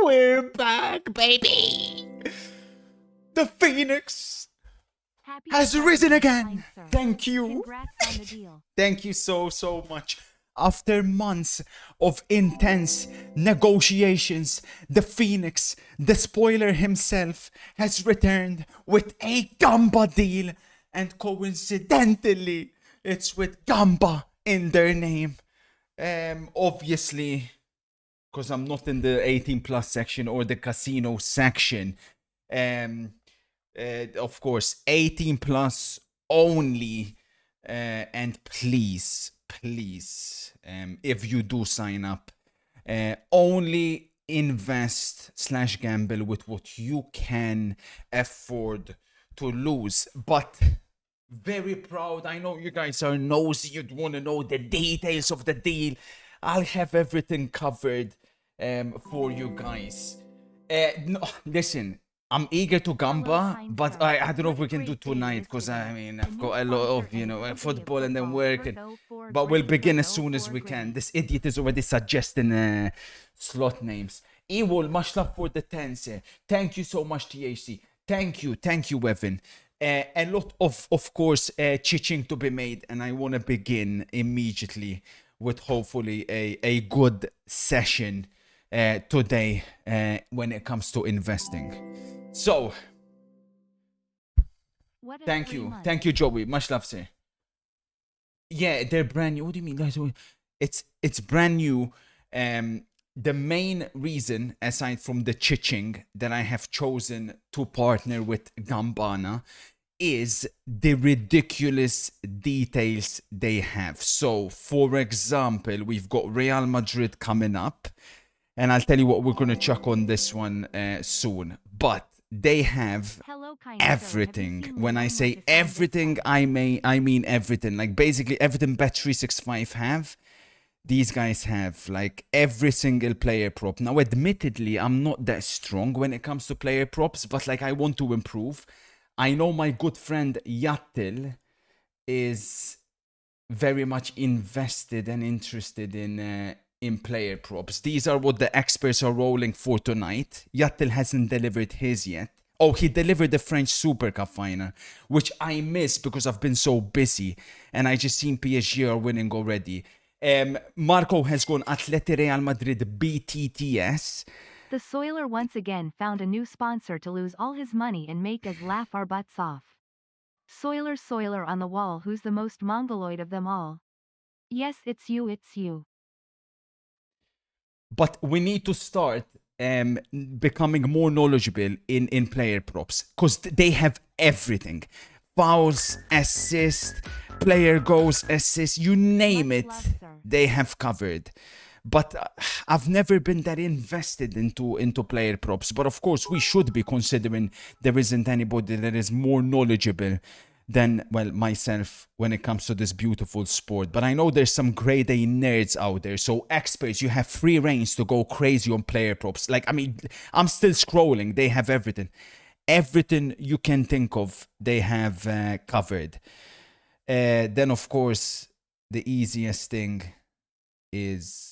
We're back, baby. The Phoenix has risen again. Thank you. Congrats on the deal. Thank you so much. After months of intense negotiations, the Phoenix, the spoiler himself, has returned with a Gamba deal. And coincidentally, it's with Gamba in their name. Obviously, because I'm not in the 18 plus section or the casino section. Of course, 18 plus only. And please, if you do sign up, only invest/gamble with what you can afford to lose. But very proud. I know you guys are nosy. You'd want to know the details of the deal. I'll have everything covered for you guys. No, listen, I'm eager to Gamba, but I don't know if we can do tonight because I mean I've got a lot of football and then work, but we'll begin as soon as we can. This idiot is already suggesting slot names. Ewol, much love for the 10s. Thank you so much, THC. Thank you, Evan. A lot of course, chiching to be made, and I want to begin immediately with hopefully a good session today when it comes to investing. So, thank you, Joey. Much love, sir. Yeah, they're brand new. What do you mean, guys? It's brand new. The main reason, aside from the chiching, that I have chosen to partner with Gambana is the ridiculous details they have. So, for example, we've got Real Madrid coming up, and I'll tell you what we're going to chuck on this one soon. But they have everything. When I say everything, I mean everything. Like basically everything Bet365 have, these guys have, like every single player prop. Now, admittedly, I'm not that strong when it comes to player props, but like I want to improve. I know my good friend Yattil is very much invested and interested in player props. These are what the experts are rolling for tonight. Yattil hasn't delivered his yet. Oh, he delivered the French Super Cup final, which I missed because I've been so busy, and I just seen PSG are winning already. Marco has gone Atleti Real Madrid BTTS. The Soiler once again found a new sponsor to lose all his money and make us laugh our butts off. Soiler on the wall, who's the most mongoloid of them all? Yes, it's you. But we need to start becoming more knowledgeable in player props, because they have everything. Fouls, assists, player goals, assists, you name it, they have covered. But I've never been that invested into player props. But of course, we should be, considering there isn't anybody that is more knowledgeable than, well, myself when it comes to this beautiful sport. But I know there's some grade A nerds out there. So experts, you have free reigns to go crazy on player props. Like, I mean, I'm still scrolling. They have everything. Everything you can think of, they have covered. Then, of course, the easiest thing is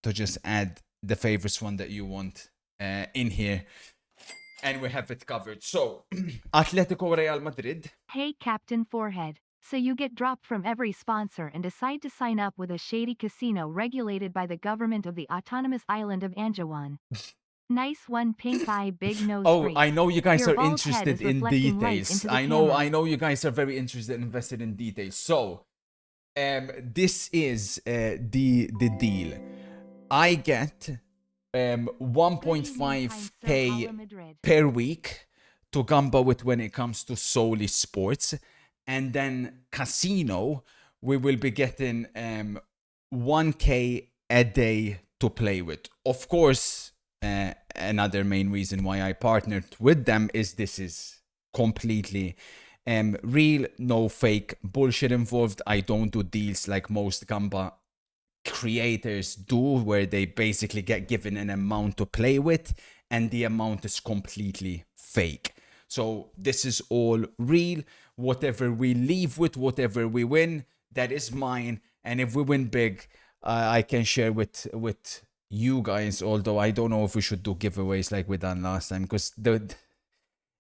to just add the favorites one that you want in here. And we have it covered. So, Atletico Real Madrid. Hey, Captain Forehead. So you get dropped from every sponsor and decide to sign up with a shady casino regulated by the government of the autonomous island of Anjouan. Nice one, pink eye, big nose. Oh, I know you guys Your are bald interested head is in reflecting light details. into the I camera. know you guys are very interested and invested in details. So, this is the deal. I get 1.5k per week to gamba with when it comes to solely sports, and then casino we will be getting 1k a day to play with. Of course, another main reason why I partnered with them is this is completely real, no fake bullshit involved. I don't do deals like most gamba creators do, where they basically get given an amount to play with and the amount is completely fake. So this is all real. Whatever we leave with, whatever we win, that is mine. And if we win big, I can share with you guys, although I don't know if we should do giveaways like we done last time, because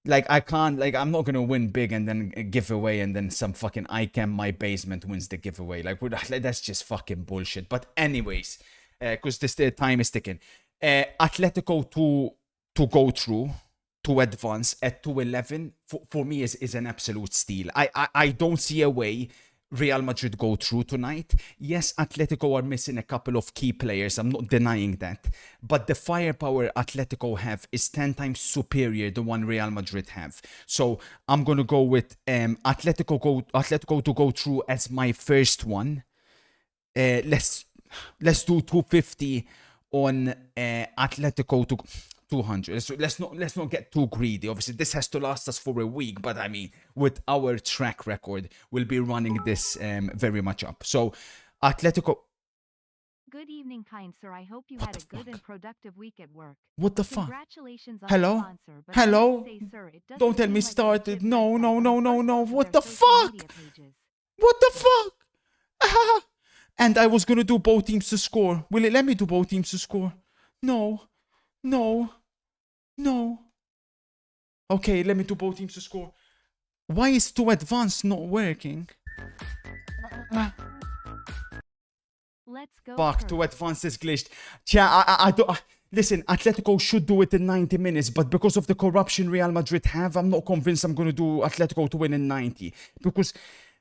like I can't, like I'm not gonna win big and then give away and then some fucking ICAM my basement wins the giveaway. Like that's just fucking bullshit. But anyways, because the time is ticking. Atletico to go through to advance at 2-11 for me is an absolute steal. I don't see a way Real Madrid go through tonight. Yes, Atletico are missing a couple of key players. I'm not denying that. But the firepower Atletico have is 10 times superior to one Real Madrid have. So I'm going to go with Atletico to go through as my first one. Let's do 250 on Atletico to 200. Let's not get too greedy. Obviously, this has to last us for a week, but I mean, with our track record, we'll be running this very much up. So, Atletico. Good evening, kind sir. I hope you had a good and productive week at work. What the fuck? Congratulations on Hello? the sponsor, but Hello? I must say, sir, it doesn't Don't tell seem me like a started. legit No, website no, on no, the no, first no. of What their the social fuck? media pages. What the fuck? And I was gonna do both teams to score. Will it let me do both teams to score? No. No. No. Okay, let me do both teams to score. Why is to advance not working? Let's go. Fuck, to advance is glitched. Yeah, I don't. Listen, Atletico should do it in 90 minutes, but because of the corruption Real Madrid have, I'm not convinced I'm going to do Atletico to win in 90. Because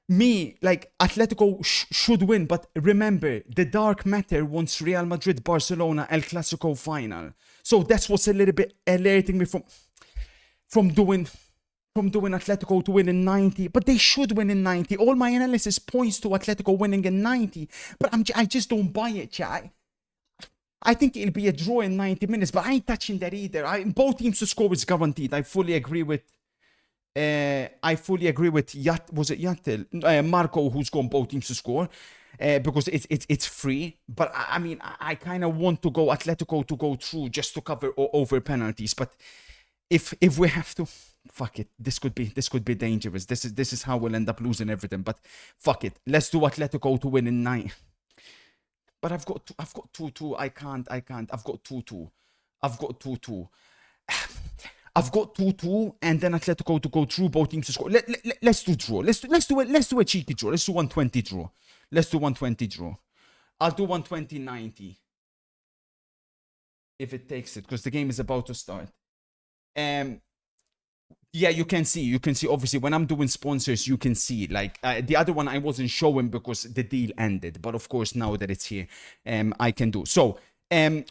Atletico should win, but remember, the dark matter wants Real Madrid-Barcelona El Clasico final. So that's what's a little bit alerting me from doing Atletico to win in 90, but they should win in 90. All my analysis points to Atletico winning in 90, but I just don't buy it, chat. I think it'll be a draw in 90 minutes, but I ain't touching that either. Both teams to score is guaranteed. I fully agree with Marco, who's gone both teams to score. Because it's free, but I mean I kind of want to go Atletico to go through just to cover over penalties. But if we have to, fuck it, this could be dangerous. This is how we'll end up losing everything. But fuck it, let's do Atletico to win in 9. But I've got 2-2. I can't. I've got 2-2. I've got 2-2, and then Atletico to go through, both teams to score. Let's do draw. Let's do a cheeky draw. Let's do 120 draw. Let's do 120 draw. I'll do 120-90 if it takes it, because the game is about to start. Yeah, you can see obviously when I'm doing sponsors, you can see like the other one I wasn't showing because the deal ended, but of course now that it's here, I can do. So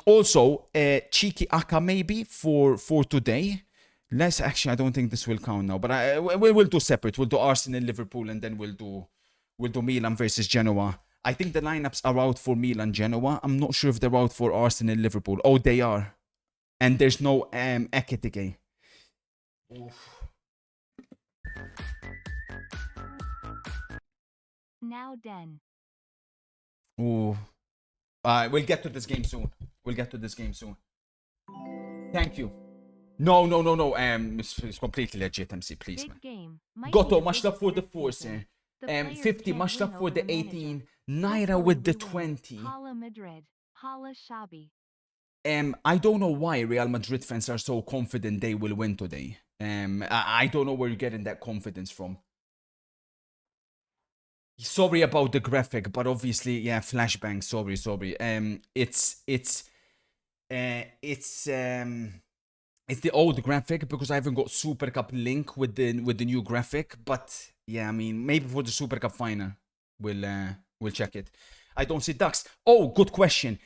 also cheeky aka maybe for today. Let's actually, I don't think this will count now, but we'll do separate. We'll do Arsenal, Liverpool, and then we'll do Milan versus Genoa. I think the lineups are out for Milan, Genoa. I'm not sure if they're out for Arsenal, Liverpool. Oh, they are, and there's no Ekitike. Now Den. Ooh. We'll get to this game soon. Thank you. No. It's completely legit, MC, please, Big man. game. Goto, much love for the 4, sir. 50, much love for the 18. Naira with the 20. Hala Madrid. Hala Shabi. I don't know why Real Madrid fans are so confident they will win today. I don't know where you're getting that confidence from. Sorry about the graphic, but obviously, yeah, flashbang. Sorry. It's the old graphic because I haven't got Super Cup link with the new graphic. But yeah, I mean, maybe for the Super Cup final, we'll check it. I don't see ducks. Oh, good question.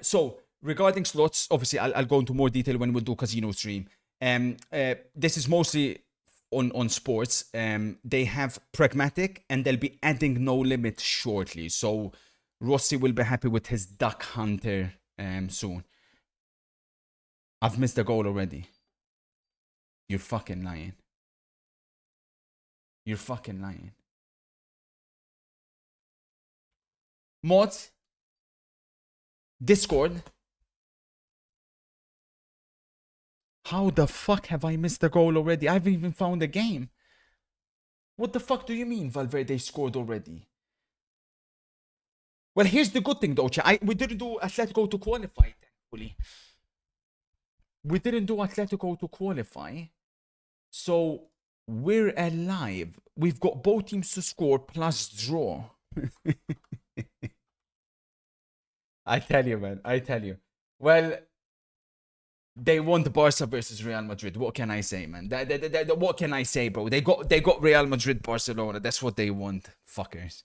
So regarding slots, obviously I'll go into more detail when we'll do casino stream. This is mostly on sports. They have pragmatic and they'll be adding no limit shortly. So Rossi will be happy with his duck hunter soon. I've missed a goal already. You're fucking lying. Mods, Discord. How the fuck have I missed a goal already? I haven't even found a game. What the fuck do you mean Valverde scored already? Well, here's the good thing though, we didn't do Atletico to qualify then. We didn't do Atletico to qualify, so we're alive. We've got both teams to score plus draw. I tell you, man. I tell you. Well, they want Barca versus Real Madrid. What can I say, man? What can I say, bro? They got Real Madrid, Barcelona. That's what they want, fuckers.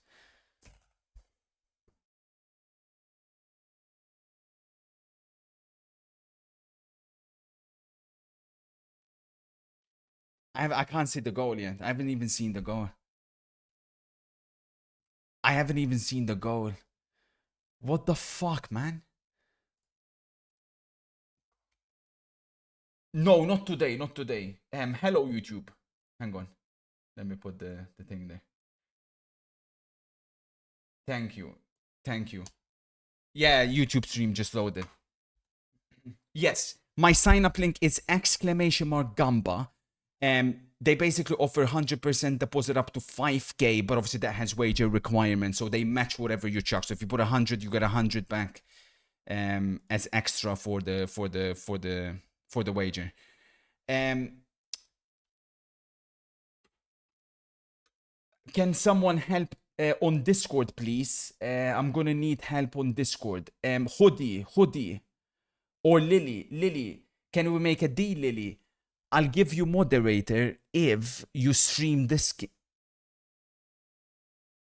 I can't see the goal yet. I haven't even seen the goal. I haven't even seen the goal. What the fuck, man? No, not today. Not today. Hello, YouTube. Hang on. Let me put the thing there. Thank you. Thank you. Yeah, YouTube stream just loaded. Yes. My sign up link is !Gamba. They basically offer 100% deposit up to 5k, but obviously that has wager requirements, so they match whatever you chuck. So if you put 100, you get 100 back as extra for the wager. Can someone help on Discord, please? I'm gonna need help on Discord. Hoodie, or Lily. Can we make a deal, Lily? I'll give you moderator if you stream this.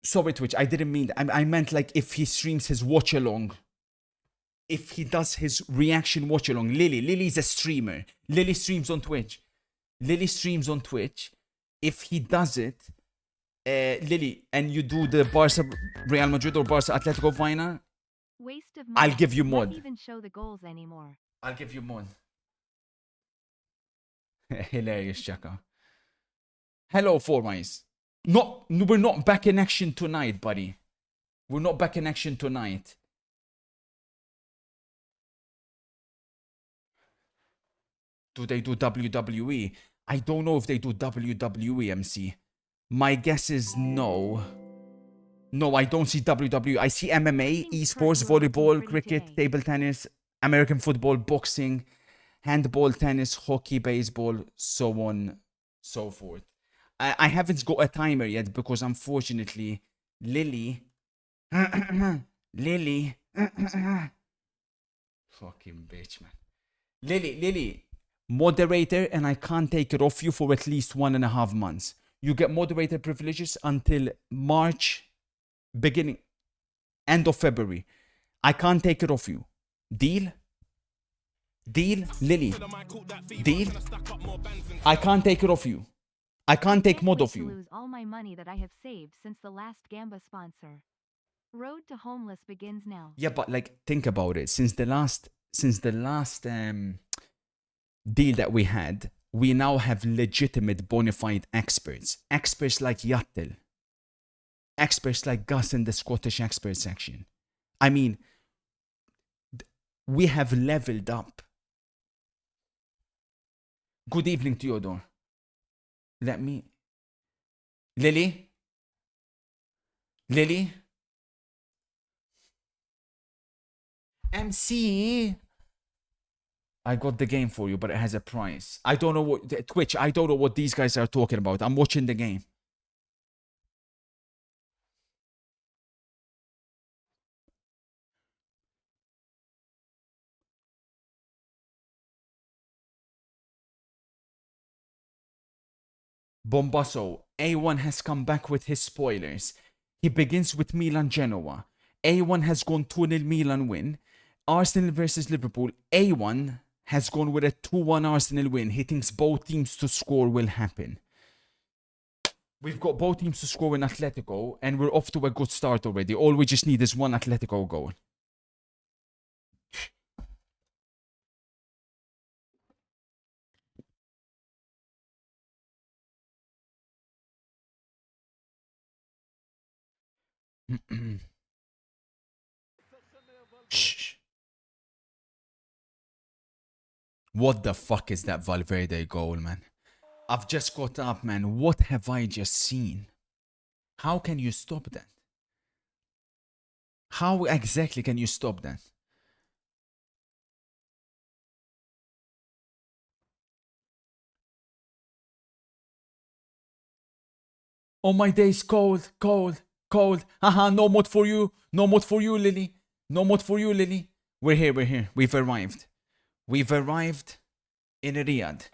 Sorry, Twitch. I didn't mean that. I meant like if he streams his watch along. If he does his reaction watch along. Lily's a streamer. Lily streams on Twitch. If he does it, Lily, and you do the Barca Real Madrid or Barca Atletico final, Waste of money. I'll give you mod. Not even show the goals anymore. I'll give you mod. Hilarious, Chaka. Hello, Formais. We're not back in action tonight, buddy. We're not back in action tonight. Do they do WWE? I don't know if they do WWE, MC. My guess is no. No, I don't see WWE. I see MMA, esports, volleyball, cricket, table tennis, American football, boxing, handball, tennis, hockey, baseball, so on, so forth. I haven't got a timer yet because unfortunately, Lily, Lily, fucking bitch, man. Lily, moderator, and I can't take it off you for at least 1.5 months. You get moderator privileges until March, end of February. I can't take it off you. Deal? Deal, Lily. Deal? I can't take it off you. I can't take mod off you. Lose all my money that I have saved since the last Gamba sponsor. Road to homeless begins now. Yeah, but like think about it. Since the last deal that we had, we now have legitimate bona fide experts. Experts like Yattel. Experts like Gus in the Scottish expert section. I mean, we have leveled up. Good evening, Theodore. Let me... Lily? MC? I got the game for you, but it has a price. I don't know what... Twitch, I don't know what these guys are talking about. I'm watching the game. Bombasso, A1 has come back with his spoilers. He begins with Milan Genoa. A1 has gone 2-0 Milan win. Arsenal versus Liverpool. A1 has gone with a 2-1 Arsenal win. He thinks both teams to score will happen. We've got both teams to score in Atletico, and we're off to a good start already. All we just need is one Atletico goal. Shh. What the fuck is that Valverde goal, man? I've just got up, man. What have I just seen? How can you stop that? How exactly can you stop that? Oh my days, cold, cold, cold. Haha, no mod for you. No mod for you, Lily. No mod for you, Lily. We're here, we're here. We've arrived. We've arrived in Riyadh.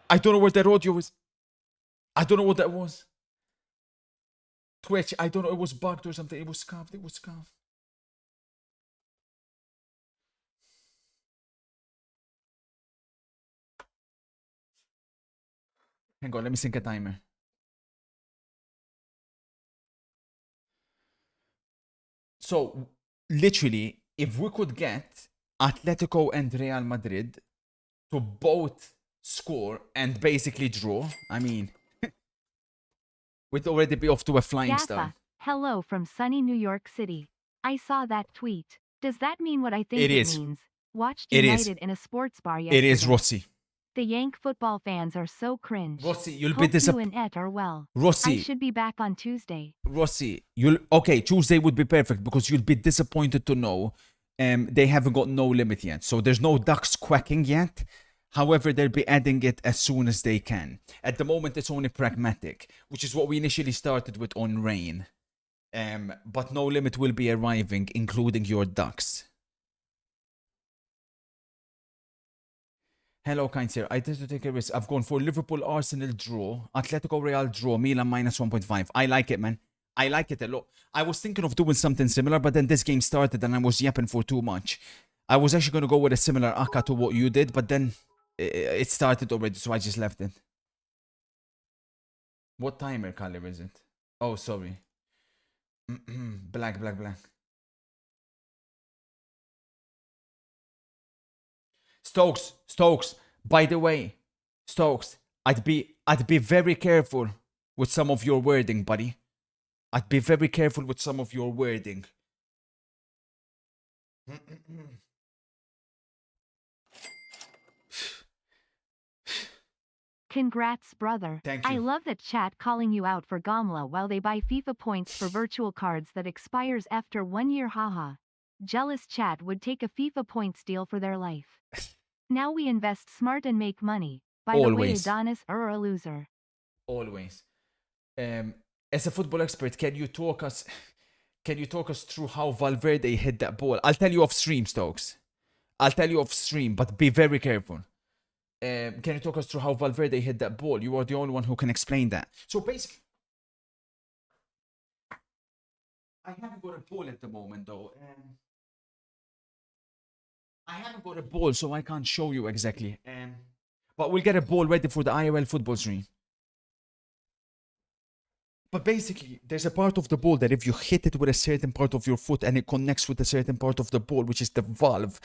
I don't know where that audio is. I don't know what that was. Twitch, I don't know. It was bugged or something. It was scuffed. It was scuffed. Hang on, let me sync a timer. So, literally, if we could get Atletico and Real Madrid to both score and basically draw, I mean, we'd already be off to a flying start. Gaffa, hello from sunny New York City. I saw that tweet. Does that mean what I think It it is. means? Watched It is. United in a sports bar yesterday. It is, Rossi. The Yank football fans are so cringe. Rossi, you'll be Hope you disappointed. and Et are well. I Rossi, should be back on Tuesday. Rossi, Tuesday would be perfect because you'll be disappointed to know they haven't got no limit yet. So there's no ducks quacking yet. However, they'll be adding it as soon as they can. At the moment, it's only pragmatic, which is what we initially started with on rain. But no limit will be arriving, including your ducks. Hello, kind sir. I tend to take a risk. I've gone for Liverpool, Arsenal draw, Atletico Real draw, Milan minus 1.5. I like it, man. I like it a lot. I was thinking of doing something similar, but then this game started and I was yapping for too much. I was actually going to go with a similar akka to what you did, but then it started already, so I just left it. What timer color is it? Oh, sorry. Black. Stokes. By the way, Stokes, I'd be very careful with some of your wording, buddy. I'd be very careful with some of your wording. Congrats, brother. Thank you. I love that chat calling you out for Gamla while they buy FIFA points for virtual cards that expires after 1 year, haha. Jealous chat would take a FIFA points deal for their life. Now we invest smart and make money. By the way, Always. Adonis, a loser. Always. As a football expert, can you talk us through how Valverde hit that ball? I'll tell you off stream, Stokes. I'll tell you off stream, but be very careful. Can you talk us through how Valverde hit that ball? You are the only one who can explain that. So basically, I haven't got a ball at the moment, though. I haven't got a ball, so I can't show you exactly. But we'll get a ball ready for the IRL football stream. But basically, there's a part of the ball that if you hit it with a certain part of your foot and it connects with a certain part of the ball, which is the valve,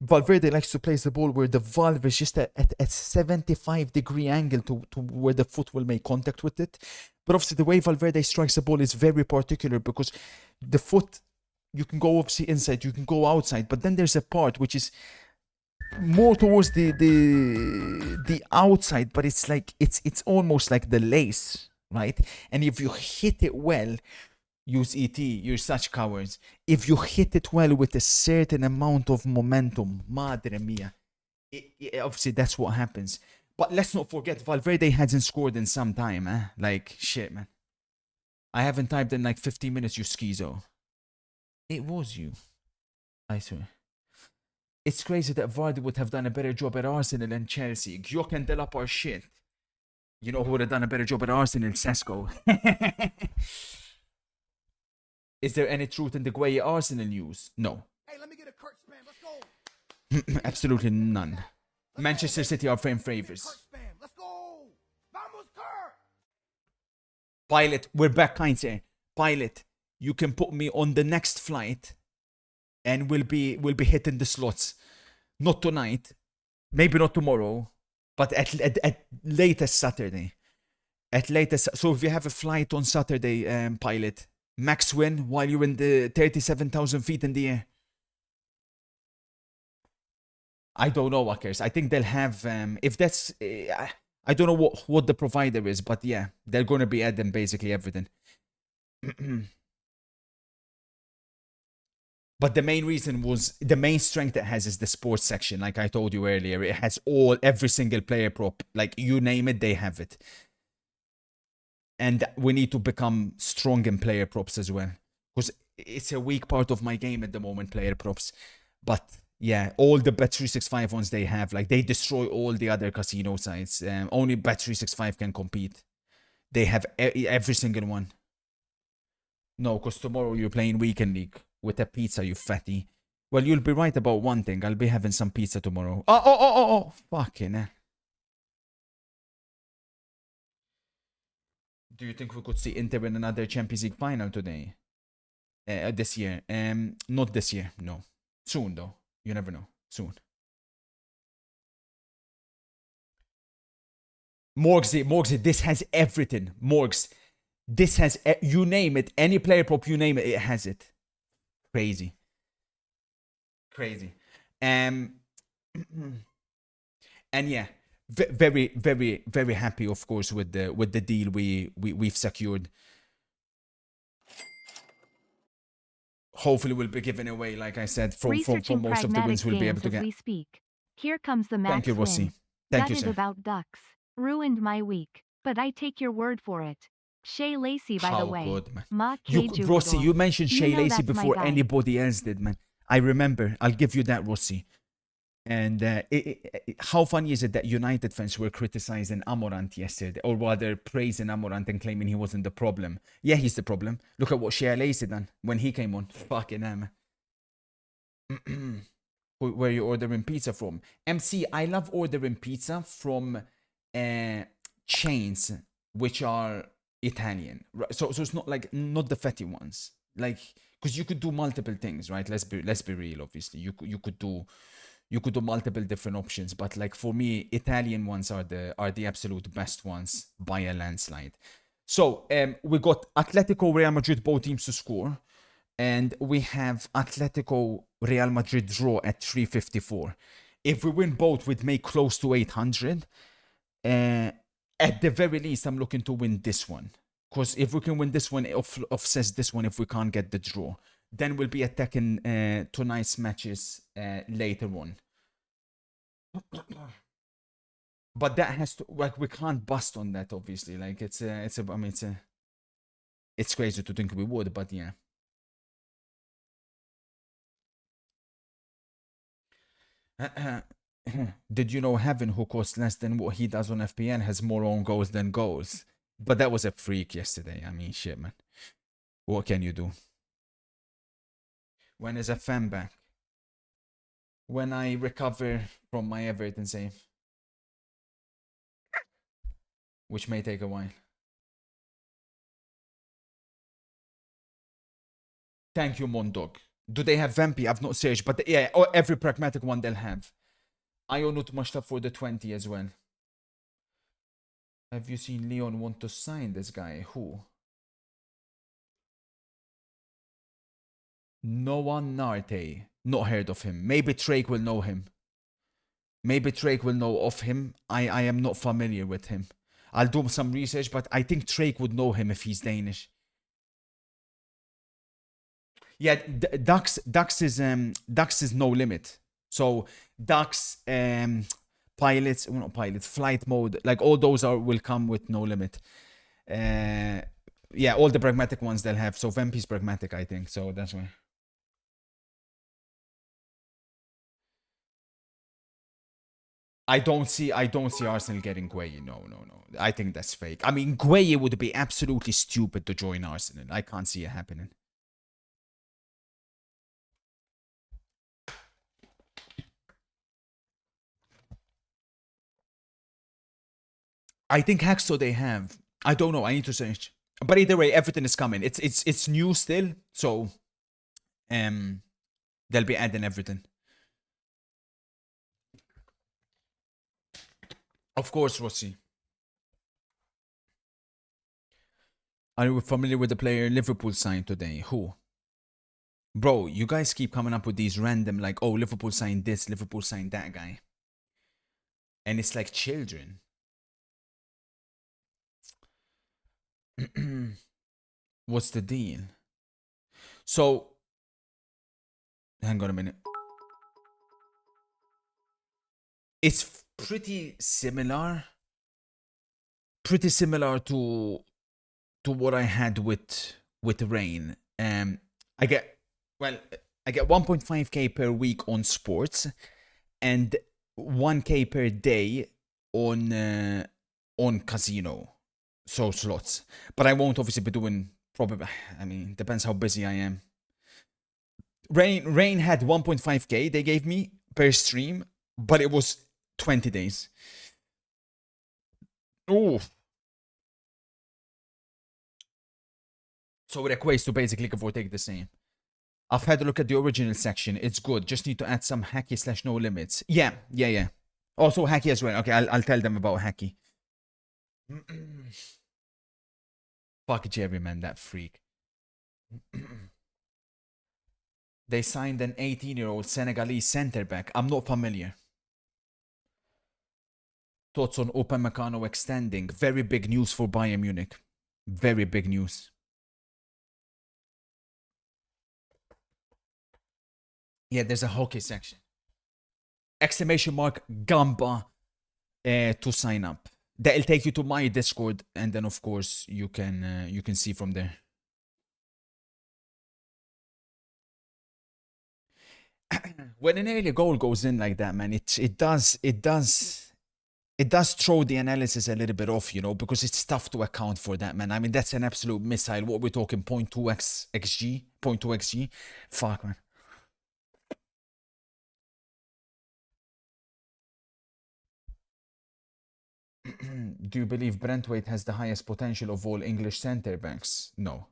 Valverde likes to place the ball where the valve is just at a 75-degree angle to where the foot will make contact with it. But obviously, the way Valverde strikes the ball is very particular because the foot, you can go obviously inside, you can go outside, but then there's a part which is more towards the outside, but it's like it's almost like the lace, right? And if you hit it well, use ET, you're such cowards. If you hit it well with a certain amount of momentum, madre mia, obviously that's what happens. But let's not forget, Valverde hasn't scored in some time, eh? Like, shit, man. I haven't typed in like 15 minutes, you schizo. It was you, I swear. It's crazy that Vardy would have done a better job at Arsenal and Chelsea. Gyoke and Delap are shit. You know who would have done a better job at Arsenal? Sesko. Is there any truth in the Gueye Arsenal news? No. Hey, let me get a Kurt spam. Let's go. Absolutely none. Manchester City are fan favors. Kurt spam. Let's go. Vamos, Kurt. Pilot, we're back, kind sir. Pilot, you can put me on the next flight and we'll be hitting the slots. Not tonight, maybe not tomorrow, but at latest Saturday. At latest, so if you have a flight on Saturday, pilot, max win while you're in the 37,000 feet in the air. I don't know, Walkers. I think they'll have, if that's, I don't know what the provider is, but yeah, they're going to be adding basically everything. But the main reason was the main strength it has is the sports section. Like I told you earlier, it has every single player prop. Like you name it, they have it. And we need to become strong in player props as well, because it's a weak part of my game at the moment, player props. But yeah, all the Bet365 ones they have, like they destroy all the other casino sites. Only Bet365 can compete. They have every single one. No, because tomorrow you're playing Weekend League with a pizza, you fatty. Well, you'll be right about one thing. I'll be having some pizza tomorrow. Oh. Fucking hell. Do you think we could see Inter in another Champions League final today? This year? Not this year, no. Soon, though. You never know. Soon. Morgsy, this has everything. Morgs, this has, you name it, any player prop, you name it, it has it. Crazy. And yeah, very happy, of course, with the deal we've secured. Hopefully, we'll be giving away, like I said, from most of the wins we'll be able to get. We speak. Here comes the max Thank you, Rossi. win. Thank you, Gutted sir. about ducks. Ruined my week. But I take your word for it. Shay Lacey, by the way. How good, man. Ma Rossi, you mentioned Shay Lacey that's my before guy. anybody else did, man. I remember. I'll give you that, Rossi. And how funny is it that United fans were criticizing Amorant yesterday, or rather praising Amorant and claiming he wasn't the problem? Yeah, he's the problem. Look at what Shay Lacey done when he came on. Fucking hell, man. Where you ordering pizza from? MC, I love ordering pizza from chains which are Italian. Right? So it's not like, not the fatty ones. Like, because you could do multiple things, right? Let's be real. Obviously, you could do multiple different options, but like for me, Italian ones are the absolute best ones by a landslide. So we got Atletico, Real Madrid, both teams to score, and we have Atletico, Real Madrid draw at 354. If we win both, we'd make close to 800. At the very least, I'm looking to win this one, because if we can win this one, it offsets this one if we can't get the draw. Then we'll be attacking tonight's matches later on. But that has to, like, we can't bust on that, obviously. Like, it's crazy to think we would, but yeah. Did you know Heaven, who costs less than what he does on FPN, has more own goals than goals? But that was a freak yesterday. I mean, shit, man. What can you do? When is a fan back? When I recover from my Everton save, which may take a while. Thank you, Mondog. Do they have Vampy? I've not searched, but yeah, every pragmatic one they'll have. I owe not much stuff for the 20 as well. Have you seen Leon want to sign this guy? Who? Noah Narte. Not heard of him. Maybe Drake will know him. Maybe Drake will know of him. I am not familiar with him. I'll do some research, but I think Drake would know him if he's Danish. Yeah, Dux is no limit. So Dux, pilots, well, not pilots, flight mode, like all those will come with no limit. Yeah, all the pragmatic ones they'll have. So Vampy's pragmatic, I think. So that's why. I don't see Arsenal getting Gueye. No. I think that's fake. I mean, Gueye would be absolutely stupid to join Arsenal. I can't see it happening. I think Hacksaw they have. I don't know. I need to search. But either way, everything is coming. It's new still, so they'll be adding everything. Of course, Rossi. Are you familiar with the player Liverpool signed today? Who? Bro, you guys keep coming up with these random, like, oh, Liverpool signed this, Liverpool signed that guy. And it's like children. What's the deal? So, Hang on a minute. It's pretty similar. Pretty similar to what I had with Rain. I get well, I get 1.5k per week on sports, and 1k per day on casino, so slots. But I won't obviously be doing probably. I mean, depends how busy I am. Rain had 1.5k they gave me per stream, but it was 20 days. Oh. So it equates to basically give or take the same. I've had a look at the original section. It's good. Just need to add some hacky / no limits. Yeah. Also hacky as well. Okay, I'll tell them about hacky. Fuck Jerry, man, that freak. They signed an 18-year-old Senegalese centre back. I'm not familiar. Thoughts on Upamecano extending? Very big news for Bayern Munich. Very big news. Yeah, there's a hockey section. Exclamation mark Gamba to sign up. That'll take you to my Discord, and then of course you can see from there. When an early goal goes in like that, man, it does throw the analysis a little bit off, you know, because it's tough to account for that, man. I mean, that's an absolute missile. What we're talking, 0.2 xg, 0.2 xg. Fuck, man. Do you believe Brentwaite has the highest potential of all English centre backs? No.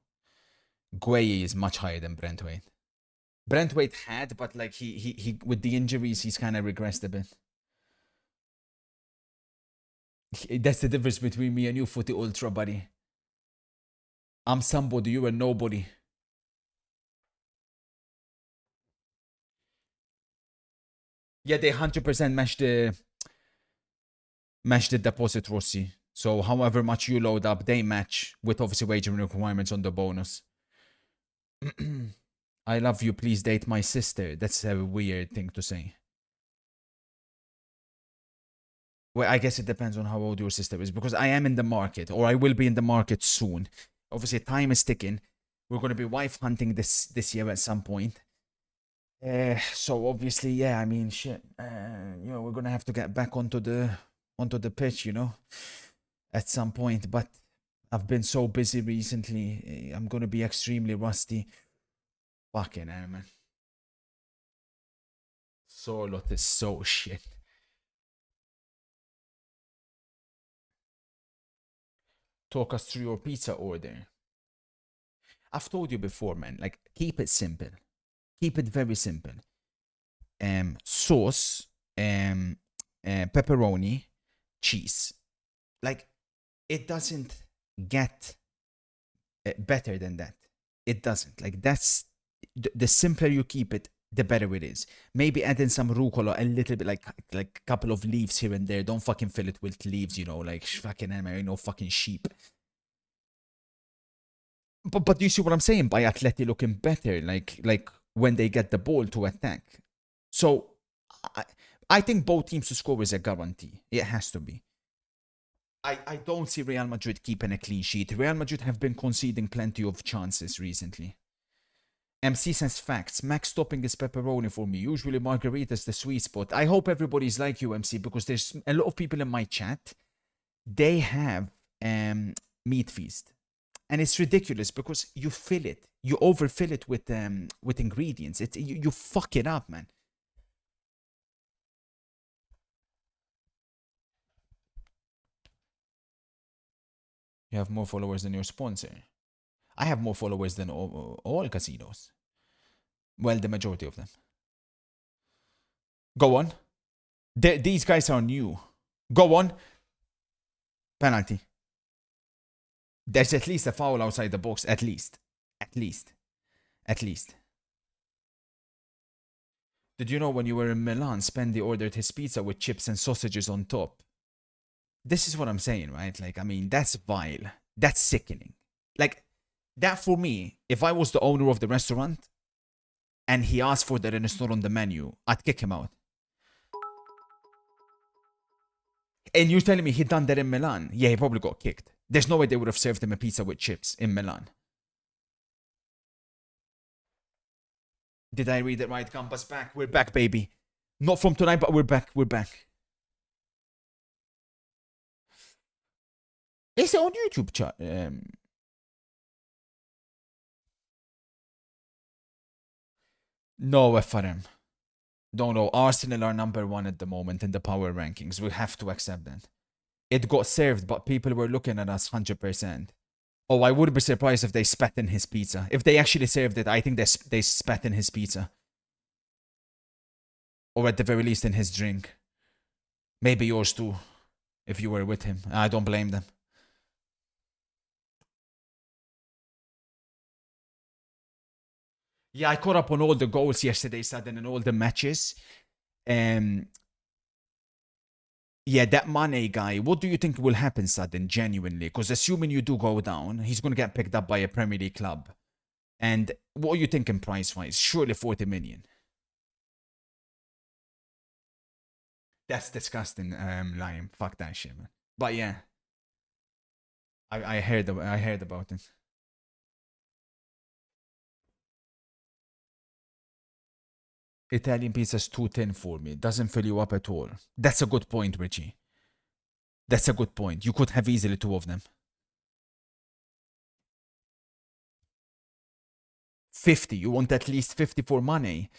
Gueye is much higher than Brentwaite. Brentwaite had, but like he with the injuries, he's kind of regressed a bit. That's the difference between me and you, Footy Ultra, buddy. I'm somebody, you are nobody. Yeah, they 100% match the deposit, Rossi. So however much you load up, they match with obviously wagering requirements on the bonus. I love you, please date my sister. That's a weird thing to say. Well, I guess it depends on how old your sister is, because I am in the market, or I will be in the market soon. Obviously, time is ticking. We're going to be wife hunting this year at some point. So obviously, yeah, I mean, shit. You know, we're going to have to get back onto the pitch, you know, at some point. But I've been so busy recently. I'm going to be extremely rusty. Fucking hell, man. Solot is so shit. Talk us through your pizza order. I've told you before, man, like, keep it simple. Keep it very simple. Sauce, pepperoni, cheese. Like, it doesn't get better than that. It doesn't. Like, that's the simpler you keep it, the better it is. Maybe add in some rucola, a little bit, like a couple of leaves here and there. Don't fucking fill it with leaves, you know, like fucking you know, fucking sheep. But you see what I'm saying by Atleti looking better, like when they get the ball to attack. So I think both teams to score is a guarantee. It has to be. I don't see Real Madrid keeping a clean sheet. Real Madrid have been conceding plenty of chances recently. MC says facts. Max topping is pepperoni for me. Usually margarita's the sweet spot. I hope everybody's like you, MC, because there's a lot of people in my chat. They have meat feast. And it's ridiculous because you fill it. You overfill it with ingredients. You fuck it up, man. You have more followers than your sponsor. I have more followers than all casinos. Well, the majority of them. Go on. These guys are new. Go on. Penalty. There's at least a foul outside the box. At least. Did you know when you were in Milan, Spendi ordered his pizza with chips and sausages on top? This is what I'm saying, right? Like, I mean, that's vile. That's sickening. Like, that for me, if I was the owner of the restaurant, and he asked for that and it's not on the menu, I'd kick him out. And you're telling me he done that in Milan? Yeah, he probably got kicked. There's no way they would have served him a pizza with chips in Milan. Did I read it right? Gamba's back. We're back, baby. Not from tonight, but we're back. We're back. Is it on YouTube chat? No, FRM. Don't know. Arsenal are #1 at the moment in the power rankings. We have to accept that. It got served, but people were looking at us 100%. Oh, I wouldn't be surprised if they spat in his pizza. If they actually served it, I think they spat in his pizza. Or at the very least in his drink. Maybe yours too, if you were with him. I don't blame them. Yeah, I caught up on all the goals yesterday, Saturday, and all the matches. Yeah, that Mane guy, what do you think will happen, Sudden, genuinely? Because assuming you do go down, he's going to get picked up by a Premier League club. And what are you thinking price-wise? Surely 40 million. That's disgusting, Liam. Fuck that shit, man. But yeah. I heard about it. Italian pizza's too thin for me. Doesn't fill you up at all. That's a good point, Richie. That's a good point. You could have easily 2 of them. 50. You want at least 50 for money.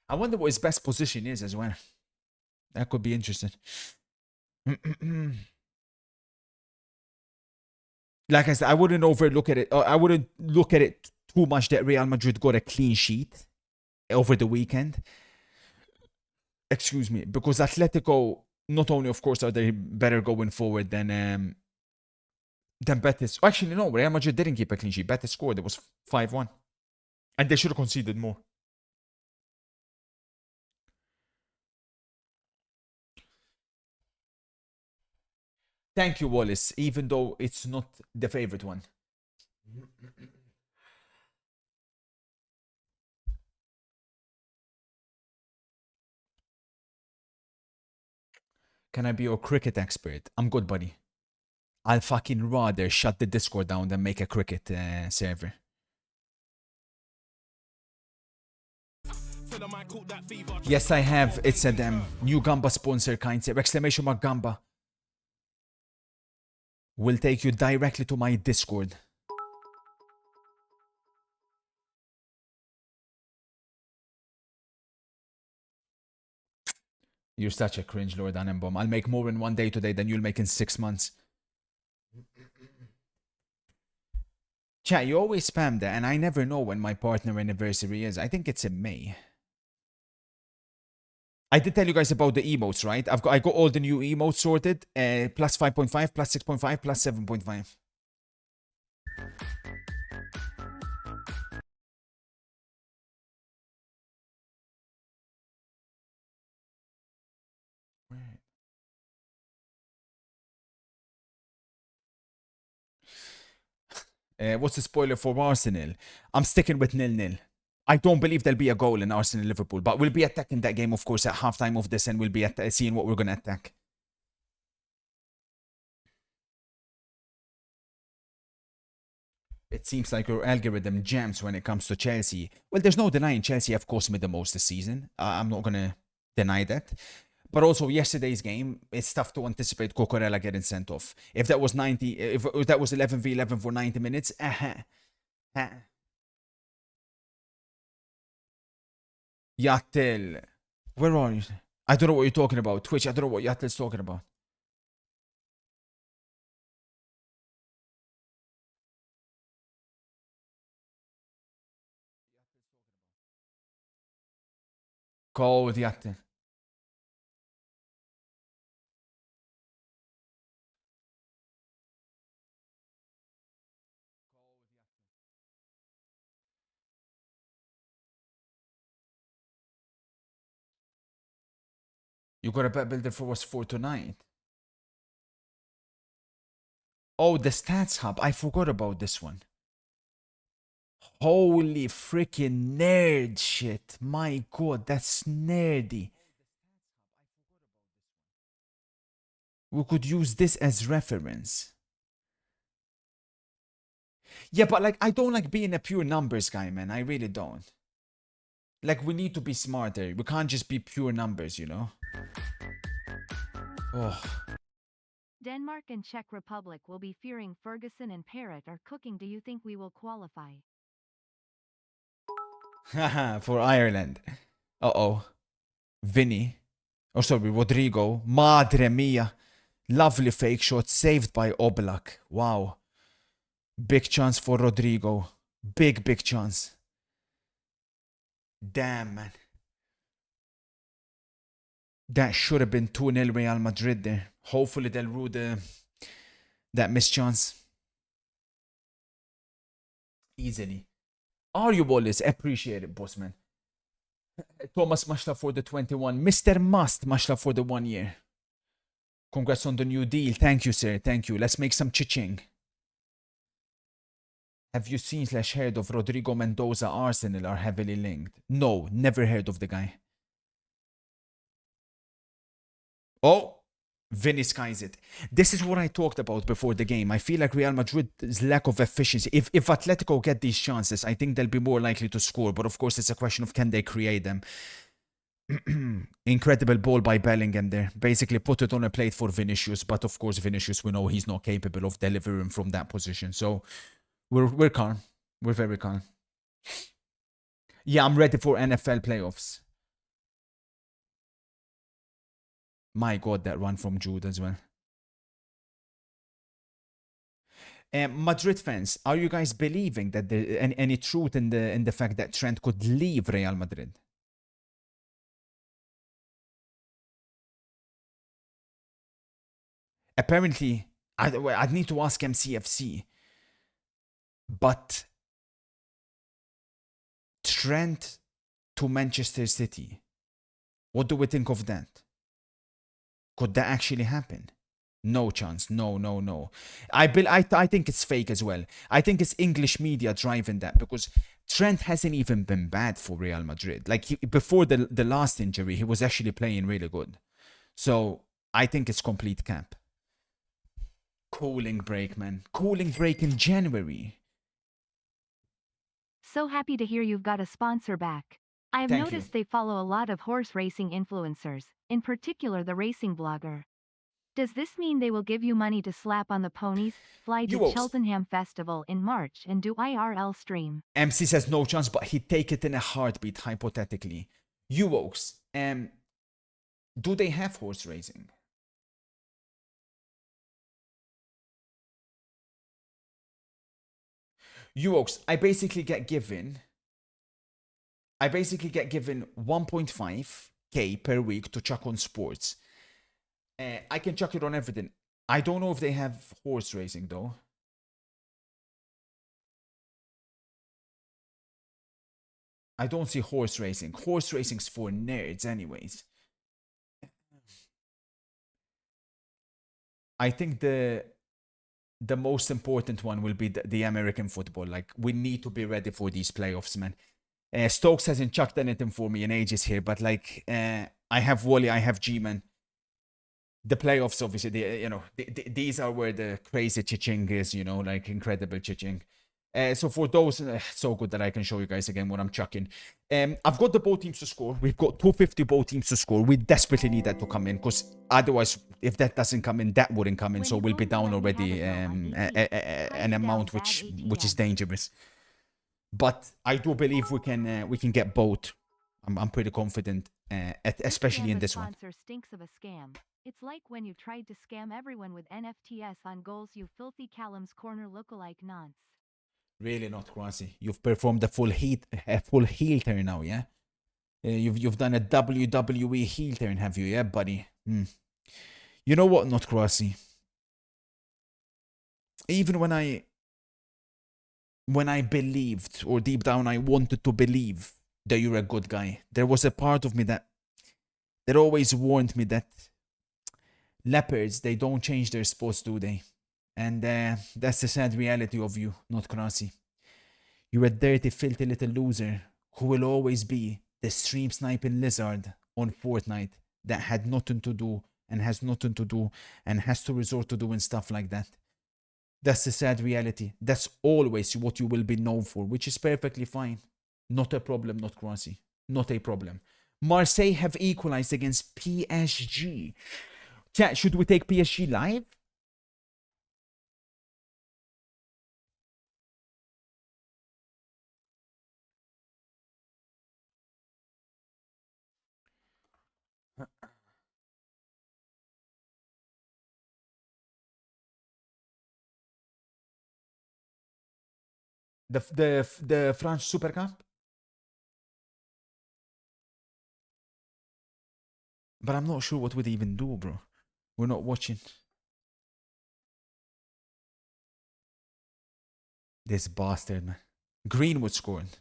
I wonder what his best position is as well. That could be interesting. Like I said, I wouldn't overlook at it. I wouldn't look at it too much that Real Madrid got a clean sheet over the weekend. Excuse me, because Atletico, not only of course are they better going forward than Betis. Actually, no, Real Madrid didn't keep a clean sheet. Betis scored. It was 5-1, and they should have conceded more. Thank you, Wallace. Even though it's not the favorite one. Can I be your cricket expert? I'm good, buddy. I'll fucking rather shut the Discord down than make a cricket server. Yes, I have. It's a new Gamba sponsor, kind sir. Exclamation mark Gamba. Will take you directly to my Discord. You're such a cringe, Lord Annenbaum. I'll make more in 1 day today than you'll make in 6 months. Chat, you always spam that, and I never know when my partner anniversary is. I think it's in May. I did tell you guys about the emotes, right? I got all the new emotes sorted. Plus 5.5, plus 6.5, plus 7.5. What's the spoiler for Arsenal? I'm sticking with 0-0. I don't believe there'll be a goal in Arsenal-Liverpool, but we'll be attacking that game, of course, at halftime of this, and we'll be seeing what we're going to attack. It seems like your algorithm jams when it comes to Chelsea. Well, there's no denying Chelsea have cost me the most this season. I'm not going to deny that. But also, yesterday's game, it's tough to anticipate Cucurella getting sent off. If that was 11v11 for 90 minutes, Yattel. Where are you? I don't know what you're talking about. Twitch, I don't know what Yattel's talking about. Call with Yattel. You got a bet builder for us for tonight. Oh, the stats hub. I forgot about this one. Holy freaking nerd shit. My god, that's nerdy. We could use this as reference. Yeah, but like, I don't like being a pure numbers guy, man. I really don't. Like, we need to be smarter. We can't just be pure numbers, you know? Oh. Denmark and Czech Republic will be fearing Ferguson and Parrot are cooking. Do you think we will qualify? Haha, for Ireland. Uh-oh. Vinny. Oh, sorry, Rodrigo. Madre mia. Lovely fake shot saved by Oblak. Wow. Big chance for Rodrigo. Big chance. Damn, man. That should have been 2-0 Real Madrid there. Hopefully they'll rue that missed chance. Easily. Are you Wallace? Appreciate it, boss man. Thomas Mashla for the 21. Mr. Must Mashla for the 1 year. Congrats on the new deal. Thank you, sir. Thank you. Let's make some chiching. Have you seen / heard of Rodrigo Mendoza Arsenal are heavily linked? No, never heard of the guy. Oh, Vinny skies it. This is what I talked about before the game. I feel like Real Madrid's lack of efficiency. If Atletico get these chances, I think they'll be more likely to score. But of course, it's a question of can they create them. Incredible ball by Bellingham there. Basically put it on a plate for Vinicius. But of course, Vinicius, we know he's not capable of delivering from that position. So we're calm. We're very calm. Yeah, I'm ready for NFL playoffs. My god, that run from Jude as well. Madrid fans, are you guys believing that there any truth in the fact that Trent could leave Real Madrid? Apparently, I'd need to ask MCFC, but Trent to Manchester City, what do we think of that? Could that actually happen? No chance. No. I think it's fake as well. I think it's English media driving that because Trent hasn't even been bad for Real Madrid. Like before the last injury, he was actually playing really good. So I think it's complete cap. Cooling break, man. Cooling break in January. So happy to hear you've got a sponsor back. I've Thank noticed you. they follow a lot of horse racing influencers, in particular the racing blogger. Does this mean they will give you money to slap on the ponies, fly to Euros. Cheltenham Festival in March and do IRL stream? MC says no chance, but he'd take it in a heartbeat, hypothetically. Euros. Do they have horse racing? Euros, I basically get given 1.5k per week to chuck on sports. I can chuck it on everything. I don't know if they have horse racing though. I don't see horse racing. Horse racing's for nerds anyways. I think the most important one will be the American football. Like, we need to be ready for these playoffs, man. Stokes hasn't chucked anything for me in ages here, but like, I have Wally, I have G-Man. The playoffs, obviously, these are where the crazy chiching is, like incredible chiching. So for those, so good that I can show you guys again what I'm chucking. I've got the both teams to score. We've got 250 both teams to score. We desperately need that to come in because otherwise, if that doesn't come in, that wouldn't come in. So we'll be down already an amount which is dangerous. But I do believe we can get both. I'm pretty confident, especially in this one. Sponsor stinks of a scam. It's like when you tried to scam everyone with NFTs on goals, you filthy Callum's corner lookalike nonce. Really not, Kwasi. You've performed a full heel turn now, yeah? You've done a WWE heel turn, have you, yeah, buddy? You know what, not Kwasi? Even when I believed, or deep down I wanted to believe that you're a good guy, there was a part of me that always warned me that leopards, they don't change their spots, do they? And that's the sad reality of you, not Krasi. You're a dirty, filthy little loser who will always be the stream sniping lizard on Fortnite that had nothing to do and has nothing to do and has to resort to doing stuff like that. That's the sad reality. That's always what you will be known for, which is perfectly fine. Not a problem, not Crossy. Not a problem. Marseille have equalized against PSG. Chat, should we take PSG live? The French Super Cup? But I'm not sure what we'd even do, bro. We're not watching. This bastard, man. Greenwood scored.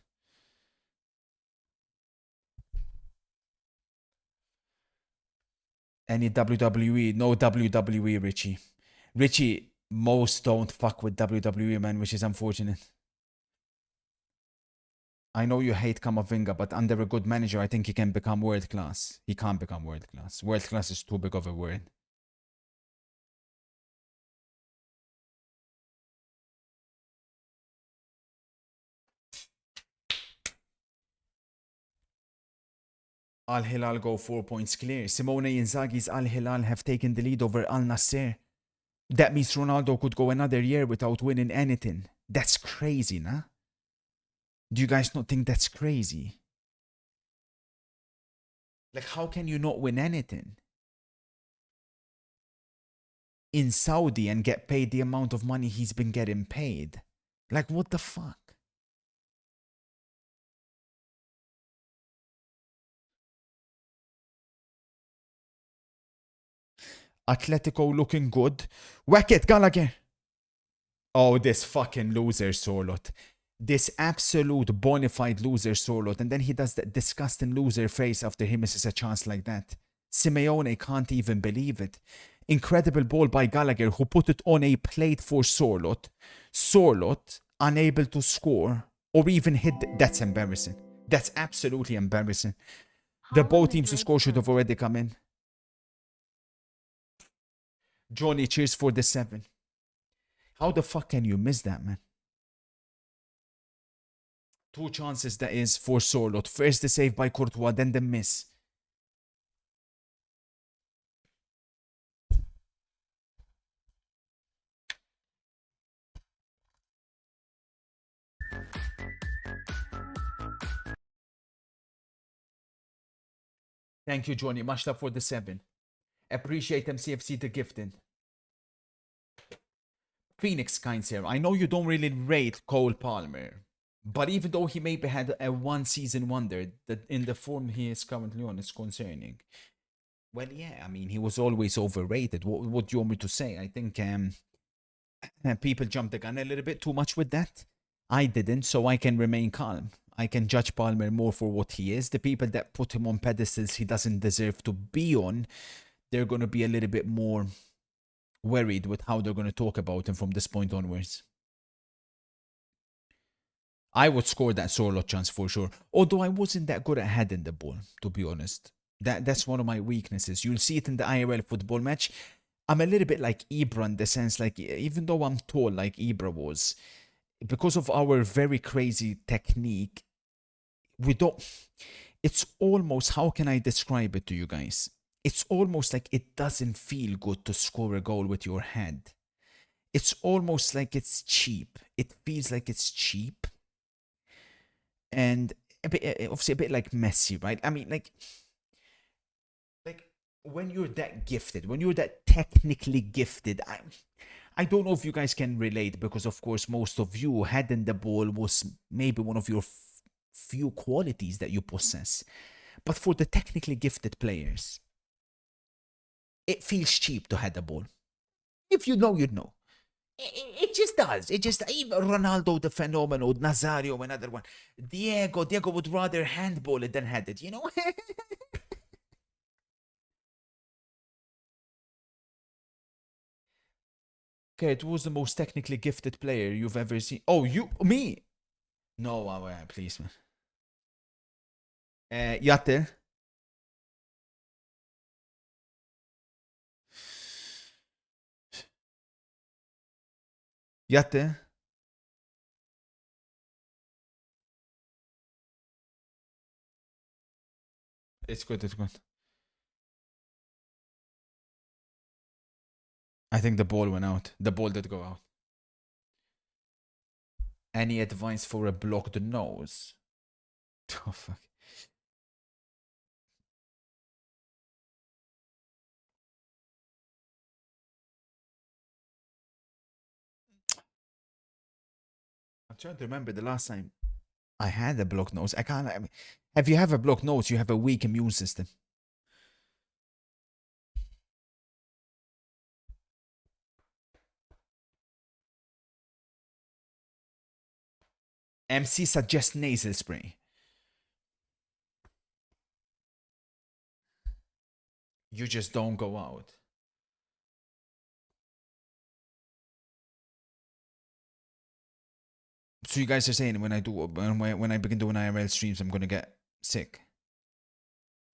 Any WWE? No WWE, Richie. Richie, most don't fuck with WWE, man, which is unfortunate. I know you hate Kamavinga, but under a good manager, I think he can become world class. He can't become world class. World class is too big of a word. Al Hilal go 4 points clear. Simone Inzaghi's Al Hilal have taken the lead over Al Nasser. That means Ronaldo could go another year without winning anything. That's crazy, nah? Do you guys not think that's crazy? Like, how can you not win anything in Saudi and get paid the amount of money he's been getting paid? Like, what the fuck? Atletico looking good. Whack it, Gallagher. Oh, this fucking loser, Sorlot. This absolute bona fide loser, Sorlot. And then he does that disgusting loser face after he misses a chance like that. Simeone can't even believe it. Incredible ball by Gallagher, who put it on a plate for Sorlot. Sorlot, unable to score or even hit. That's embarrassing. That's absolutely embarrassing. The both teams to score should have already come in. Johnny, cheers for the 7. How the fuck can you miss that, man? 2 chances that is for Sorlot. First the save by Courtois, then the miss. Thank you, Johnny. Much love for the 7. Appreciate MCFC the gifting. Phoenix Kinds here. I know you don't really rate Cole Palmer, but even though he maybe had a 1-season wonder, that in the form he is currently on is concerning. Well, yeah, I mean, he was always overrated. What do you want me to say? I think people jumped the gun a little bit too much with that. I didn't, so I can remain calm. I can judge Palmer more for what he is. The people that put him on pedestals he doesn't deserve to be on, they're going to be a little bit more worried with how they're going to talk about him from this point onwards. I would score that Sorlot chance for sure. Although I wasn't that good at heading the ball, to be honest. That's one of my weaknesses. You'll see it in the IRL football match. I'm a little bit like Ibra in the sense, like, even though I'm tall like Ibra was, because of our very crazy technique, we don't... It's almost... How can I describe it to you guys? It's almost like it doesn't feel good to score a goal with your head. It's almost like it's cheap. It feels like it's cheap. And obviously a bit like Messi, right? I mean, like when you're that gifted, when you're that technically gifted, I don't know if you guys can relate, because of course most of you, heading the ball was maybe one of your few qualities that you possess. But for the technically gifted players, it feels cheap to head the ball. If you know, you know. It just does. It just... Even Ronaldo, the phenomenal, Nazario, another one. Diego would rather handball it than head it, you know? Okay, it was the most technically gifted player you've ever seen. Oh, me? No, please, man. Yatte. Yatte. It's good, it's good. I think the ball went out. The ball did go out. Any advice for a blocked nose? Oh, fuck. I'm trying to remember the last time I had a blocked nose. I mean, if you have a blocked nose, you have a weak immune system. MC suggests nasal spray. You just don't go out. So you guys are saying when I begin doing IRL streams, I'm gonna get sick.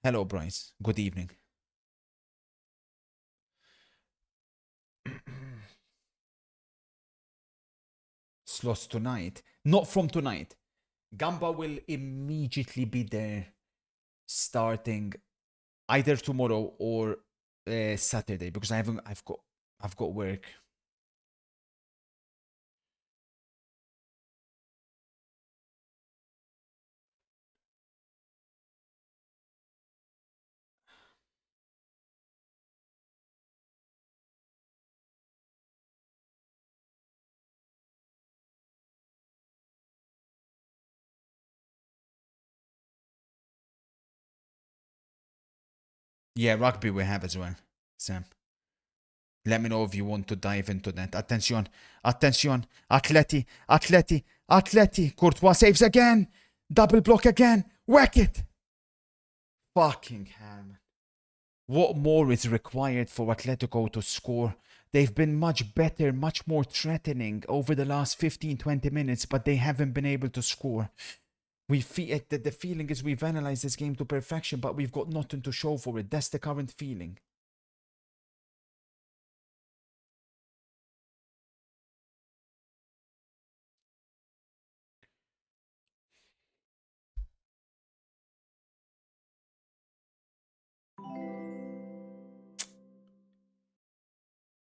Hello, Bryce. Good evening. Slots tonight. Not from tonight. Gamba will immediately be there starting either tomorrow or Saturday because I've got work. Yeah, rugby we have as well, Sam. Let me know if you want to dive into that. Attention, attention, Atleti, Atleti, Atleti. Courtois saves again. Double block again. Whack it. Fucking hell, man. What more is required for Atletico to score? They've been much better, much more threatening over the last 15-20 minutes, but they haven't been able to score. The feeling is we've analyzed this game to perfection, but we've got nothing to show for it. That's the current feeling.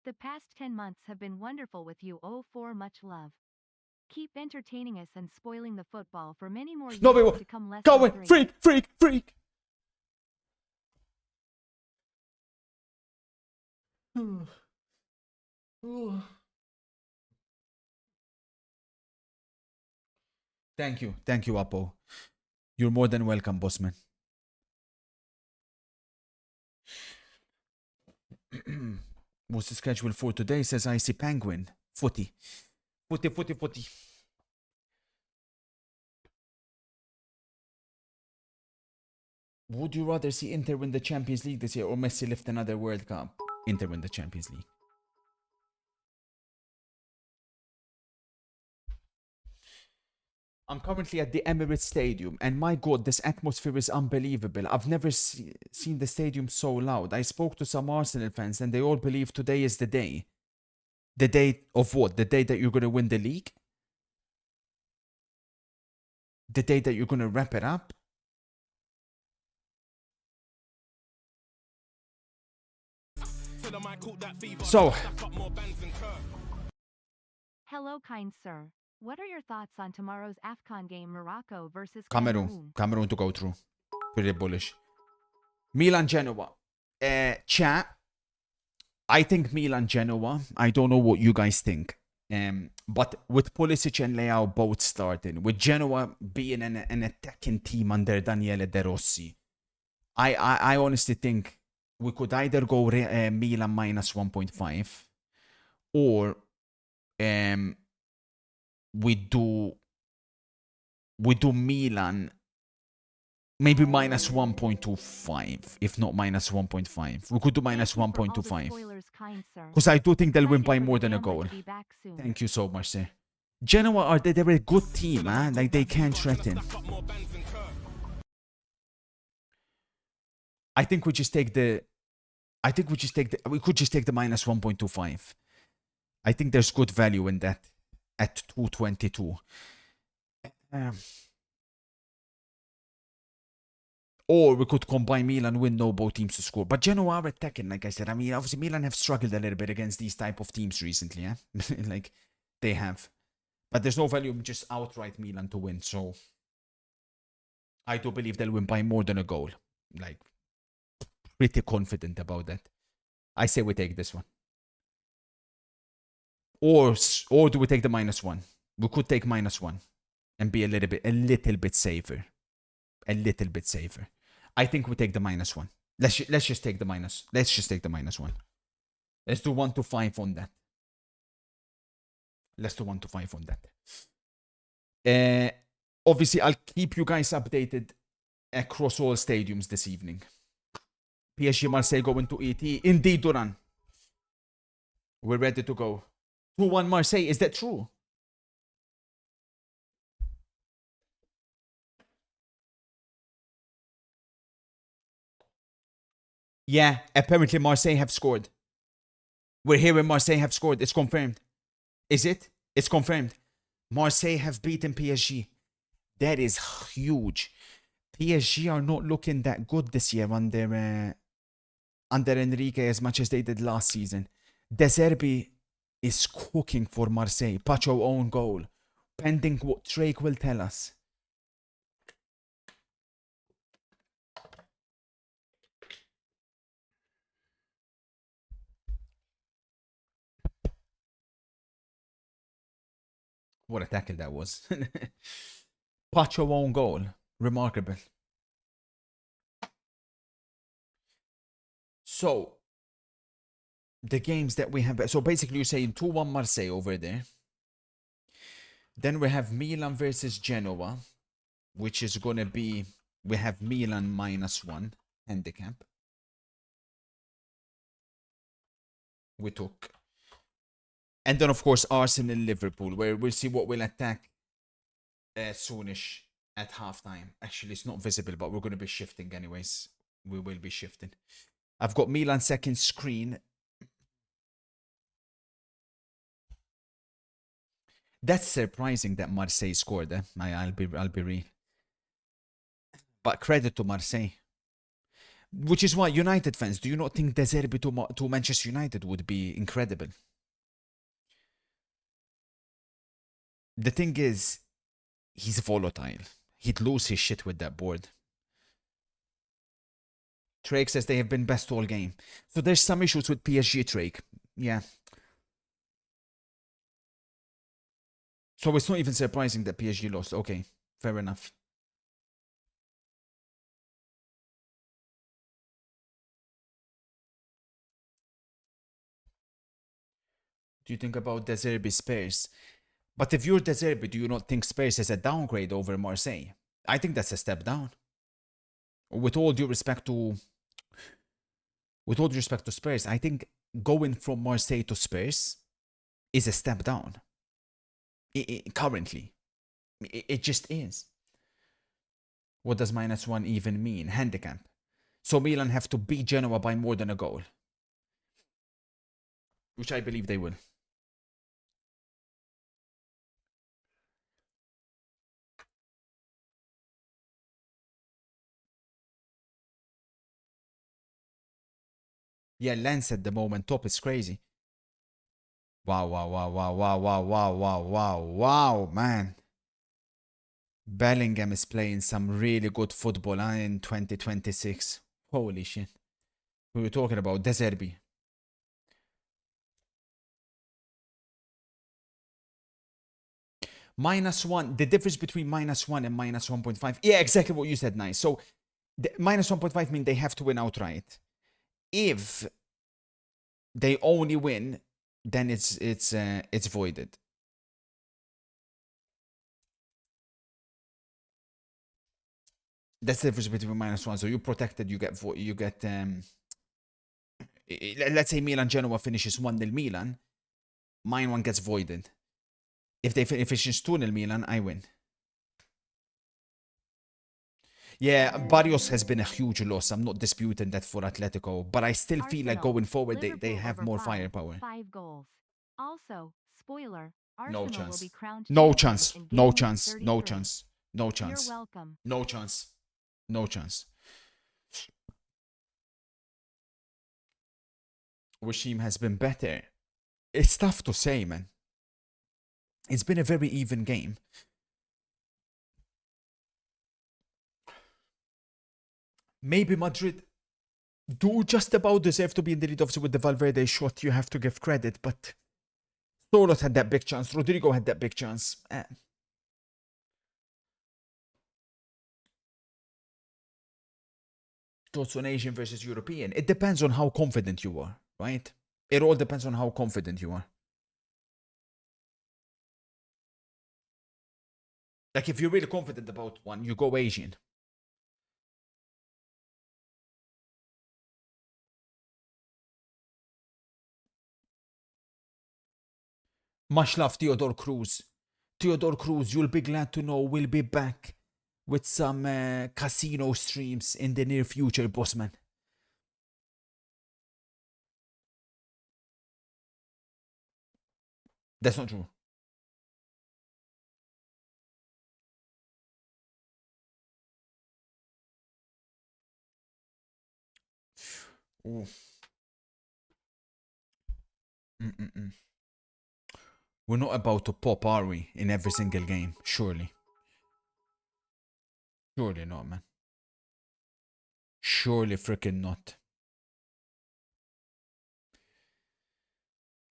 The past 10 months have been wonderful with you. Oh, for much love. Keep entertaining us and spoiling the football for many more years to come. Less Go than away. 3. Freak. Thank you, Apo. You're more than welcome, bossman. What's the schedule for today? Says Icy Penguin. Footy. Would you rather see Inter win the Champions League this year or Messi lift another World Cup? Inter win the Champions League. I'm currently at the Emirates Stadium, and my God, this atmosphere is unbelievable. I've never seen the stadium so loud. I spoke to some Arsenal fans, and they all believe today is the day. The day of what? The day that you're going to win the league? The day that you're going to wrap it up? So, Hello, kind sir. What are your thoughts on tomorrow's AFCON game, Morocco versus Cameroon to go through. Pretty bullish. Milan Genoa. Chat. I think Milan Genoa. I don't know what you guys think. But with Pulisic and Leao both starting, with Genoa being an attacking team under Daniele De Rossi, I honestly think we could either go Milan minus 1.5 or we do Milan maybe minus 1.25, if not minus 1.5. We could do minus 1.25. Because I do think they'll win by more than a goal. Thank you so much, sir. Genoa are they're a good team, man. Like they can't threaten. I think we just take the. I think we just take the. We could just take the minus 1.25. I think there's good value in that at 222. Or we could combine Milan win, no both teams to score. But Genoa are attacking, like I said. I mean, obviously Milan have struggled a little bit against these type of teams recently, yeah? Like, they have. But there's no value in just outright Milan to win, so I do believe they'll win by more than a goal. Like, pretty confident about that. I say we take this one. Or do we take the -1? We could take -1 and be a little bit safer. A little bit safer. I think we take the -1. Let's just take the minus. Let's just take the -1. Let's do 1 to 5 on that. Let's do 1 to 5 on that. Obviously, I'll keep you guys updated across all stadiums this evening. PSG Marseille going to ET. Indeed, Duran. We're ready to go. 2-1 Marseille. Is that true? Yeah, apparently Marseille have scored. We're hearing Marseille have scored. It's confirmed. Is it? It's confirmed. Marseille have beaten PSG. That is huge. PSG are not looking that good this year under Enrique as much as they did last season. De Zerbi is cooking for Marseille. Pacho own goal. Pending what Drake will tell us. What a tackle that was. Pacho own goal. Remarkable. So, the games that we have. So basically you're saying 2-1 Marseille over there. Then we have Milan versus Genoa, which is going to be, we have Milan -1 handicap. We took. And then, of course, Arsenal and Liverpool, where we'll see what will attack soonish at halftime. Actually, it's not visible, but we're going to be shifting anyways. We will be shifting. I've got Milan second screen. That's surprising that Marseille scored. I'll be real. But credit to Marseille. Which is why United fans, do you not think De Zerbi to Manchester United would be incredible? The thing is, he's volatile. He'd lose his shit with that board. Drake says they have been best all game. So there's some issues with PSG, Drake. Yeah. So it's not even surprising that PSG lost. Okay, fair enough. Do you think about De Zerbi Spurs? But if you're De Zerbi, do you not think Spurs is a downgrade over Marseille? I think that's a step down. With all due respect to Spurs, I think going from Marseille to Spurs is a step down. Currently. It just is. What does -1 even mean? Handicap. So Milan have to beat Genoa by more than a goal. Which I believe they will. Yeah, Lens at the moment top is crazy. Wow, man. Bellingham is playing some really good football in 2026. Holy shit. We were talking about De Zerbi. -1. The difference between -1 and -1.5. Yeah, exactly what you said, nice. So -1.5 mean they have to win outright. If they only win, then it's voided. That's the difference between -1. So you protected, you get let's say Milan Genoa finishes 1-0 Milan, -1 gets voided. If they finish 2-0 Milan, I win. Yeah, Barrios has been a huge loss. I'm not disputing that for Atletico, but I still feel like Arsenal, going forward, they Liverpool have over more 5, firepower. 5 goals. Also, spoiler, No Arsenal will be chance. crowned No champions chance. in No game week chance. 33. No chance. No You're chance. welcome. No chance. No chance. Which team has been better? It's tough to say, man. It's been a very even game. Maybe Madrid do just about deserve to be in the lead, obviously, with the Valverde shot. You have to give credit, but Soros had that big chance. Rodrigo had that big chance. Thoughts on Asian versus European? It depends on how confident you are, right? It all depends on how confident you are. Like, if you're really confident about one, you go Asian. Much love, Theodore Cruz. Theodore Cruz, you'll be glad to know we'll be back with some casino streams in the near future, bossman. That's not true. Ooh. Mm-mm-mm. We're not about to pop, are we, in every single game? Surely. Surely not, man. Surely freaking not.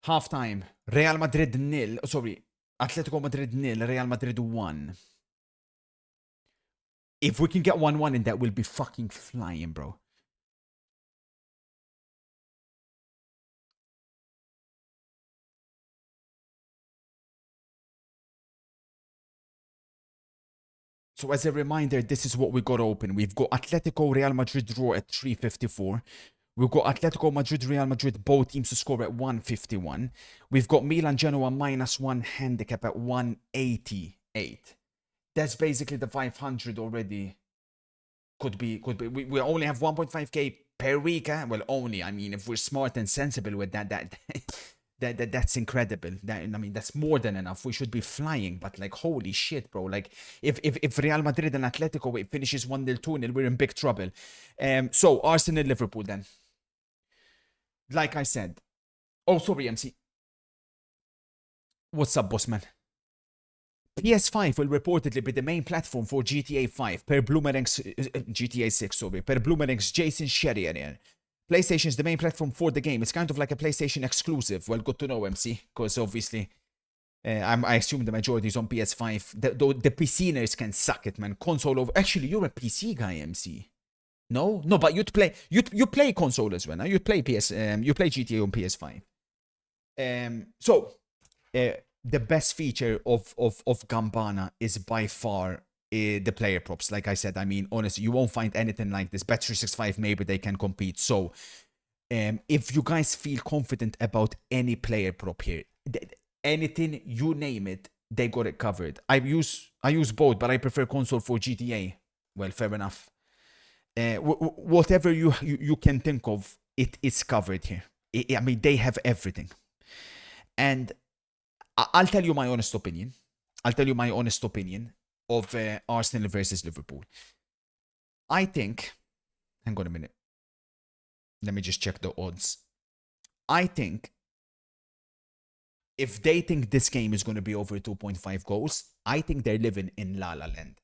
Halftime. Real Madrid 0. Sorry. Atletico Madrid 0. Real Madrid 1. If we can get 1-1 in that, we'll be fucking flying, bro. So as a reminder, this is what we got open. We've got Atletico Real Madrid draw at 354. We've got Atletico Madrid Real Madrid, both teams to score at 151. We've got Milan Genoa -1 handicap at 188. That's basically the 500 already. Could be. We only have 1.5k per week. Well, only. I mean, if we're smart and sensible with that's incredible. That's more than enough. We should be flying. But like, holy shit, bro. Like, if Real Madrid and Atletico it finishes 1-0, 2-0, we're in big trouble. So Arsenal, Liverpool then. Like I said. Oh, sorry, MC. What's up, boss man? PS5 will reportedly be the main platform for GTA 5 per Bloomerang's GTA 6, sorry, per Bloomerang's Jason Sherrier. PlayStation is the main platform for the game. It's kind of like a PlayStation exclusive. Well, good to know, MC, because obviously I assume the majority is on PS5. The PCners can suck it, man. Console over. Actually, you're a PC guy, MC. No, but you'd play console as well. Now you'd play you play GTA on PS5. The best feature of Gambana is by far the player props. Like I said, I mean, honestly, you won't find anything like this. Bet365, maybe they can compete. So, if you guys feel confident about any player prop here, anything, you name it, they got it covered. I use both, but I prefer console for GTA. Well, fair enough. Whatever you can think of, it is covered here. I mean, they have everything. And I'll tell you my honest opinion. Of Arsenal versus Liverpool. I think, hang on a minute. Let me just check the odds. I think if they think this game is going to be over 2.5 goals, I think they're living in La La Land.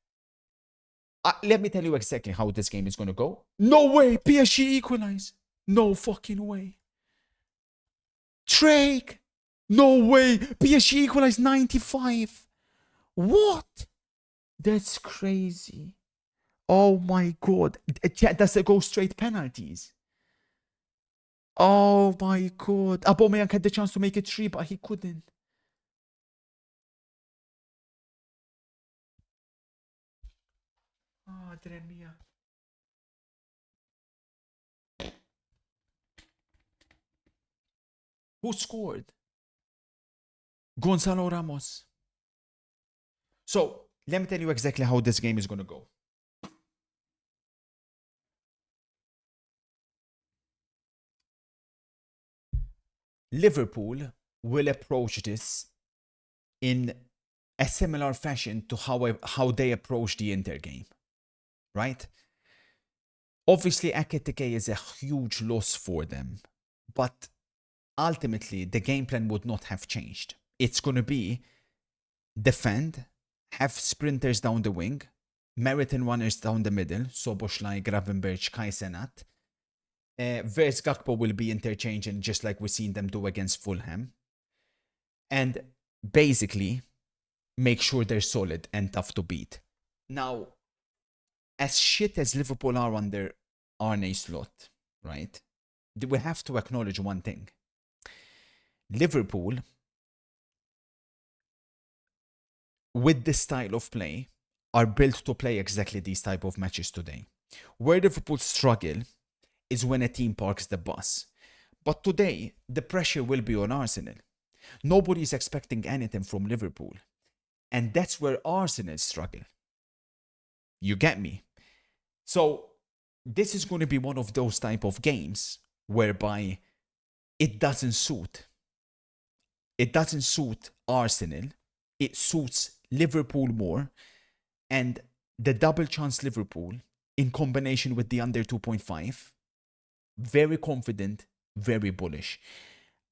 Let me tell you exactly how this game is going to go. No way, PSG equalize. No fucking way. Drake. No way, PSG equalize 95. What? That's crazy. Oh my god. Does it go straight penalties? Oh my god. Aubameyang had the chance to make it 3, but he couldn't. Madre mia. Who scored? Gonzalo Ramos. So let me tell you exactly how this game is going to go. Liverpool will approach this in a similar fashion to how they approach the Inter game, right? Obviously, Ekitike is a huge loss for them, but ultimately the game plan would not have changed. It's going to be defend, have sprinters down the wing, marathon runners down the middle, Soboslai, Gravenberch, Kai Senat. Vers Gakpo will be interchanging just like we've seen them do against Fulham. And basically, make sure they're solid and tough to beat. Now, as shit as Liverpool are under Arne Slot, right? We have to acknowledge one thing. Liverpool, with this style of play, are built to play exactly these type of matches today. Where Liverpool struggle is when a team parks the bus. But today, the pressure will be on Arsenal. Nobody's expecting anything from Liverpool. And that's where Arsenal struggle. You get me? So this is going to be one of those type of games whereby it doesn't suit. It doesn't suit Arsenal. It suits Liverpool more. And the double chance Liverpool in combination with the under 2.5, very confident, very bullish.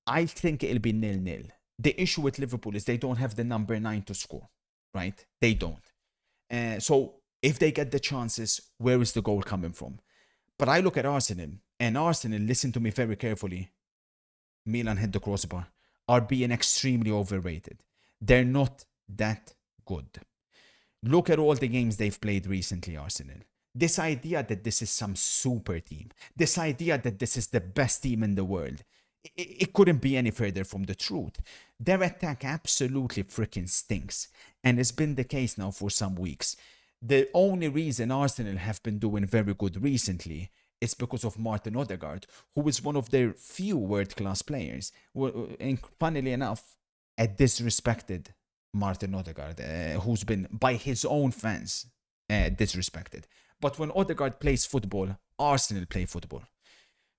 I think it'll be 0-0. The issue with Liverpool is they don't have the number 9 to score, right? They don't. So if they get the chances, where is the goal coming from? But I look at Arsenal, and Arsenal, listen to me very carefully, Milan hit the crossbar, are being extremely overrated. They're not that good. Look at all the games they've played recently, Arsenal. This idea that this is some super team, this idea that this is the best team in the world, it couldn't be any further from the truth. Their attack absolutely freaking stinks, and it's been the case now for some weeks. The only reason Arsenal have been doing very good recently is because of Martin Odegaard, who is one of their few world-class players. And funnily enough, a disrespected Martin Odegaard, who's been, by his own fans, disrespected. But when Odegaard plays football, Arsenal play football.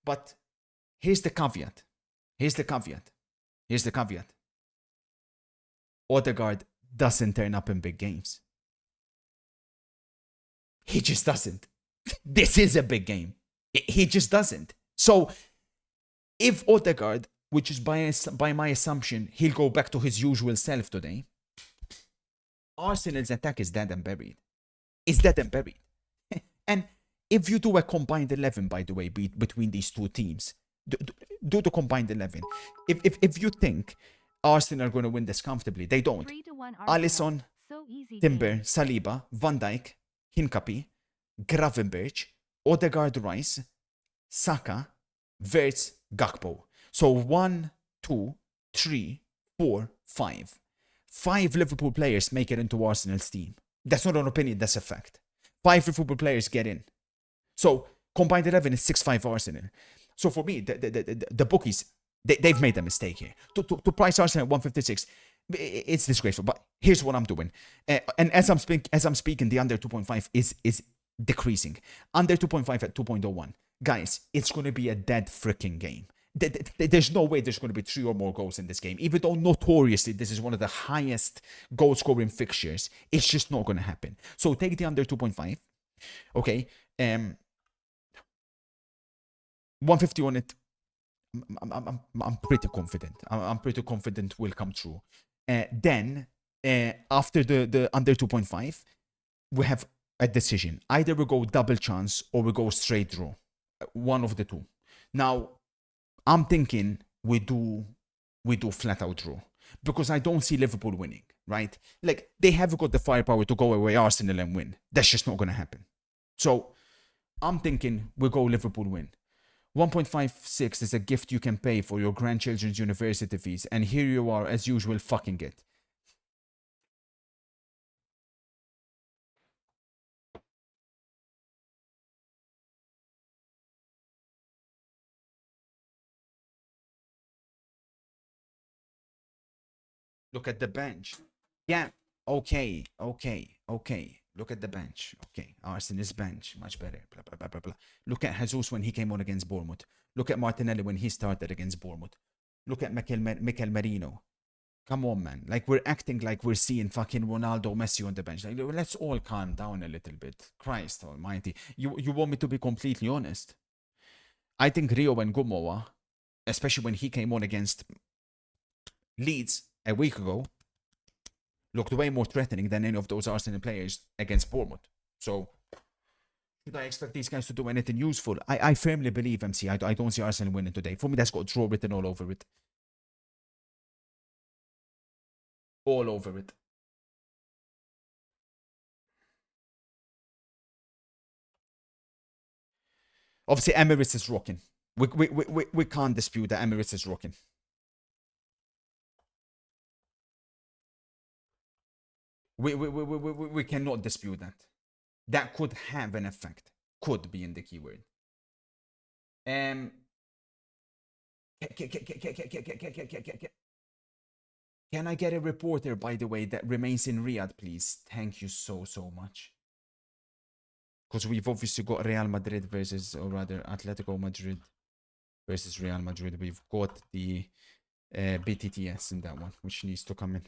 But here's the caveat. Odegaard doesn't turn up in big games. He just doesn't. This is a big game. He just doesn't. So if Odegaard, which is by my assumption, he'll go back to his usual self today, Arsenal's attack is dead and buried. It's dead and buried. And if you do a combined 11, by the way, between these two teams, do the combined 11. If you think Arsenal are going to win this comfortably, they don't. 3-1 Alisson, So easy Timber, game. Saliba, Van Dijk, Hincapi, Gravenberch, Odegaard Rice, Saka, Verts, Gakpo. So 1, 2, 3, 4, 5. 5 Liverpool players make it into Arsenal's team. That's not an opinion, that's a fact. 5 Liverpool players get in. So combined 11 is 6-5 Arsenal. So for me, the bookies, they've made a mistake here. To price Arsenal at 156, it's disgraceful. But here's what I'm doing. And as I'm speaking, the under 2.5 is decreasing. Under 2.5 at 2.01. Guys, it's going to be a dead freaking game. There's no way there's going to be 3 or more goals in this game. Even though notoriously this is one of the highest goal scoring fixtures, it's just not going to happen. So take the under 2.5. Okay. 150 on it. I'm pretty confident. I'm pretty confident will come true. Then after the under 2.5, we have a decision. Either we go double chance or we go straight draw. One of the two. Now, I'm thinking we do flat out draw because I don't see Liverpool winning, right? Like they have got the firepower to go away Arsenal and win. That's just not going to happen. So I'm thinking we go Liverpool win. 1.56 is a gift you can pay for your grandchildren's university fees, and here you are as usual fucking it. Look at the bench. Yeah, Okay. Look at the bench. Okay, Arsenal's bench, much better. Blah, blah, blah, blah, blah. Look at Jesus when he came on against Bournemouth. Look at Martinelli when he started against Bournemouth. Look at Mikel Merino. Come on, man. Like, we're acting like we're seeing fucking Ronaldo, Messi on the bench. Like, let's all calm down a little bit. Christ almighty. You want me to be completely honest? I think Rio and Gumowa, especially when he came on against Leeds a week ago, looked way more threatening than any of those Arsenal players against Bournemouth. So, should I expect these guys to do anything useful? I firmly believe, MC, I don't see Arsenal winning today. For me, that's got draw written all over it. All over it. Obviously, Emirates is rocking. We can't dispute that Emirates is rocking. We cannot dispute that. That could have an effect. Could be in the keyword. Can I get a reporter, by the way, that remains in Riyadh, please? Thank you so much. Because we've obviously got Real Madrid versus, or rather, Atletico Madrid versus Real Madrid. We've got the BTTS in that one, which needs to come in.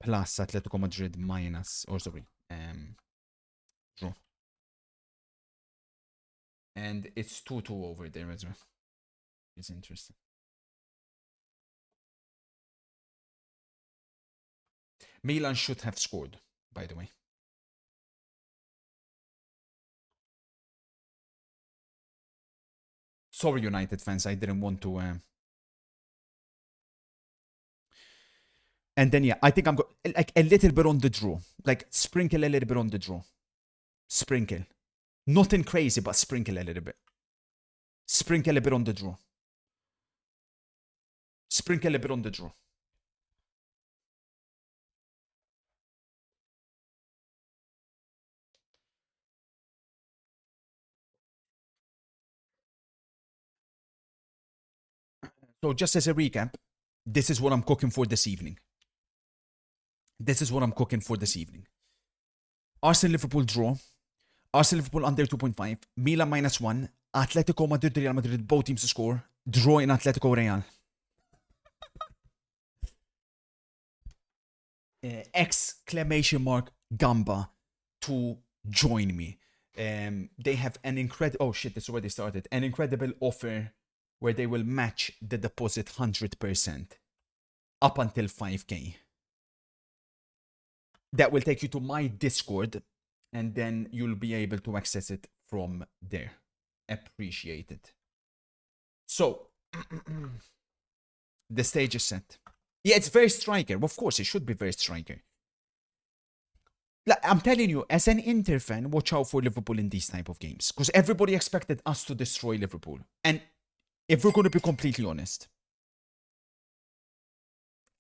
Plus Atletico Madrid minus, or sorry, draw. And it's 2-2 over there as well. It's interesting. Milan should have scored, by the way. Sorry, United fans, I didn't want to. And then, yeah, I think I'm like a little bit on the draw. Like, sprinkle a little bit on the draw. Sprinkle. Nothing crazy, but sprinkle a little bit. Sprinkle a bit on the draw. Sprinkle a bit on the draw. So just as a recap, this is what I'm cooking for this evening. Arsenal Liverpool draw. Arsenal Liverpool under 2.5. Milan -1. Atletico Madrid Real Madrid, both teams to score. Draw in Atletico Real. Exclamation mark Gamba to join me. They have an incredible, oh shit, it's already started. An incredible offer where they will match the deposit 100% up until 5k. That will take you to my Discord, and then you'll be able to access it from there. Appreciate it. So, the stage is set. Yeah, it's very striker. Of course, it should be very striker. Like, I'm telling you, as an Inter fan, watch out for Liverpool in these type of games. Because everybody expected us to destroy Liverpool. And if we're going to be completely honest,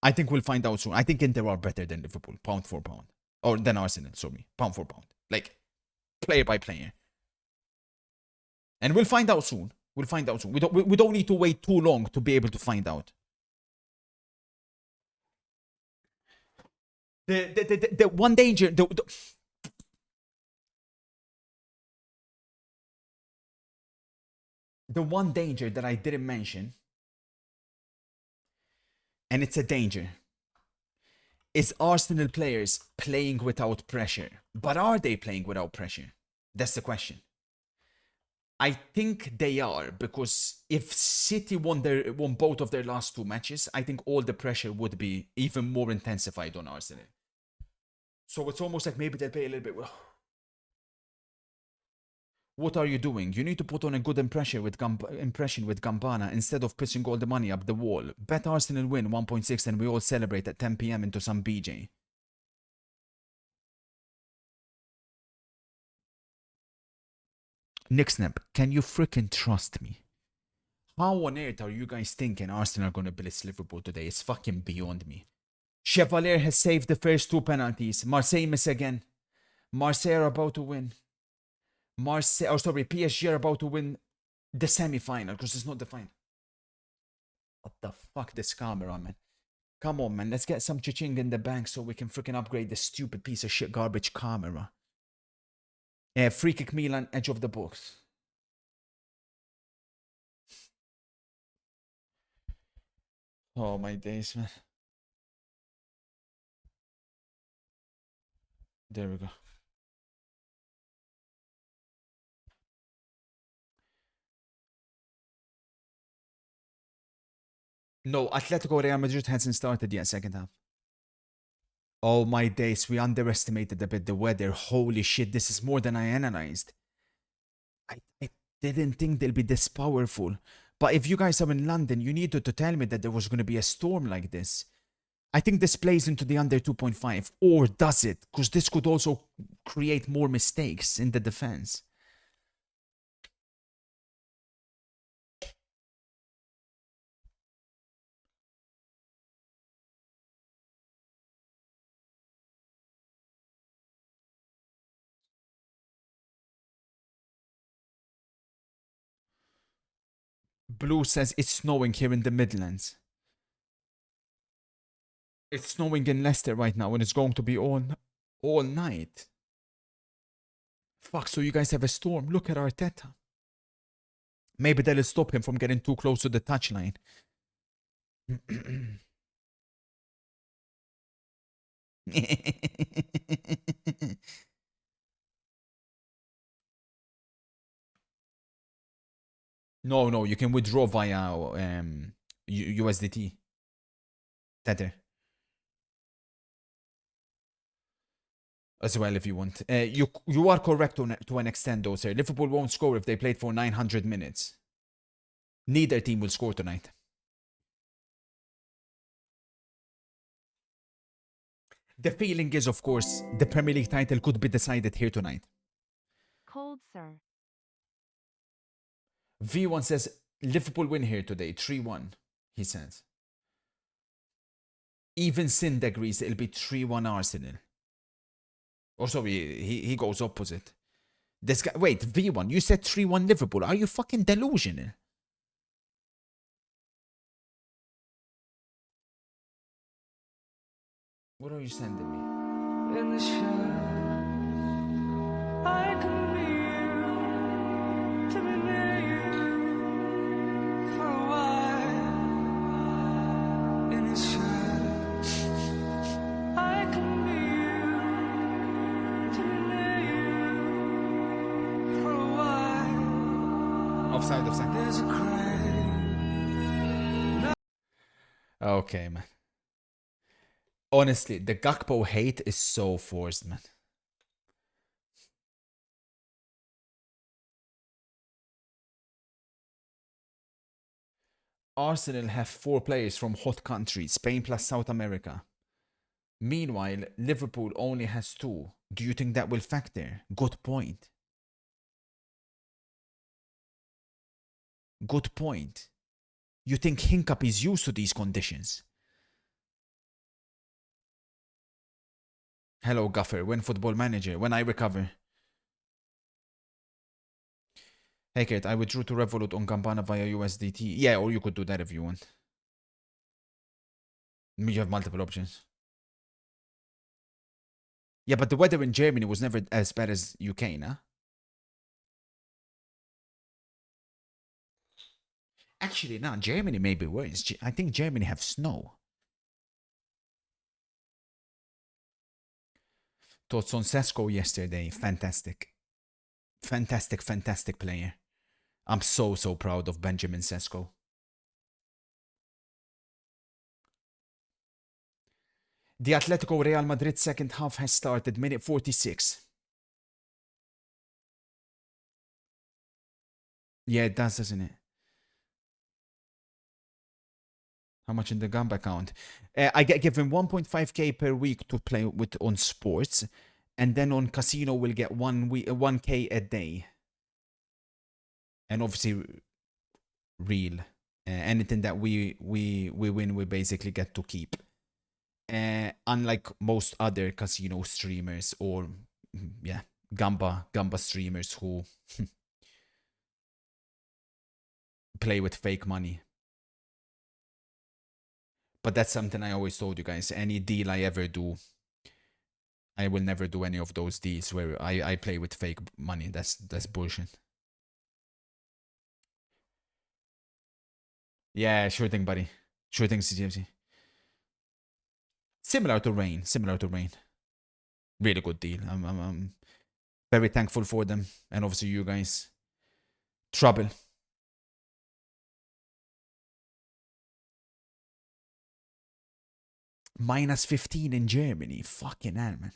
I think we'll find out soon. I think Inter are better than Liverpool, pound for pound. Or than Arsenal, sorry, pound for pound. Like, player by player. And we'll find out soon. We don't need to wait too long to be able to find out. The one danger, the one danger that I didn't mention, and it's a danger, is Arsenal players playing without pressure. But are they playing without pressure? That's the question. I think they are, because if City won both of their last two matches, I think all the pressure would be even more intensified on Arsenal. So it's almost like maybe they'll play a little bit. What are you doing? You need to put on a good impression with Gambana instead of pissing all the money up the wall. Bet Arsenal win 1.6 and we all celebrate at 10 p.m. into some BJ. Nick Snap, can you freaking trust me? How on earth are you guys thinking Arsenal are going to blitz Liverpool today? It's fucking beyond me. Chevalier has saved the first two penalties. Marseille miss again. Marseille are about to win. PSG are about to win the semi-final, because it's not the final. What the fuck, this camera, man? Come on, man. Let's get some cha-ching in the bank so we can freaking upgrade this stupid piece of shit garbage camera. Free kick Milan, edge of the box. Oh, my days, man. There we go. No, Atletico Real Madrid hasn't started yet, second half. Oh my days, we underestimated a bit the weather. Holy shit, this is more than I analyzed. I didn't think they'll be this powerful. But if you guys are in London, you needed to tell me that there was going to be a storm like this. I think this plays into the under 2.5. Or does it? Because this could also create more mistakes in the defense. Blue says it's snowing here in the Midlands. It's snowing in Leicester right now and it's going to be all night. Fuck, so you guys have a storm. Look at Arteta. Maybe that'll stop him from getting too close to the touchline. No, you can withdraw via USDT. Tether. As well if you want. You are correct to an extent though, sir. Liverpool won't score if they played for 900 minutes. Neither team will score tonight. The feeling is, of course, the Premier League title could be decided here tonight. Cold, sir. V1 says, Liverpool win here today, 3-1, he says. Even Sind agrees it'll be 3-1 Arsenal. Or sorry, he goes opposite. This guy, wait, V1, you said 3-1 Liverpool. Are you fucking delusional? What are you sending me? In the shadows, I can be you, to be near you for a while. In the shadows, I can be you, to be near you for a while. Offside. There's a crane. Okay, man. Honestly, the Gakpo hate is so forced, man. Arsenal have 4 players from hot countries, Spain plus South America. Meanwhile, Liverpool only has 2. Do you think that will factor? Good point. Good point. You think Hincap is used to these conditions? Hello, Gaffer. When Football Manager? When I recover. Hey, Kate, I withdrew to Revolut on Campana via USDT. Yeah, or you could do that if you want. You have multiple options. Yeah, but the weather in Germany was never as bad as UK, nah? Actually, no, Germany may be worse. I think Germany have snow. Thoughts on Sesko yesterday? Fantastic. Fantastic player. I'm so proud of Benjamin Sesko. The Atletico Real Madrid second half has started, minute 46. Yeah, it does, doesn't it? How much in the Gamba account? I get given 1.5k per week to play with on sports, and then on casino we'll get 1k a day. And obviously, real. Anything that we win, we basically get to keep. Unlike most other casino streamers or yeah, Gamba streamers who play with fake money. But that's something I always told you guys. Any deal I ever do, I will never do any of those deals where I play with fake money. That's bullshit. Yeah, sure thing, buddy. Sure thing, CGFC. Similar to Rain. Similar to Rain. Really good deal. I'm very thankful for them. And obviously you guys. Trouble. Minus 15 in Germany. Fucking hell, man.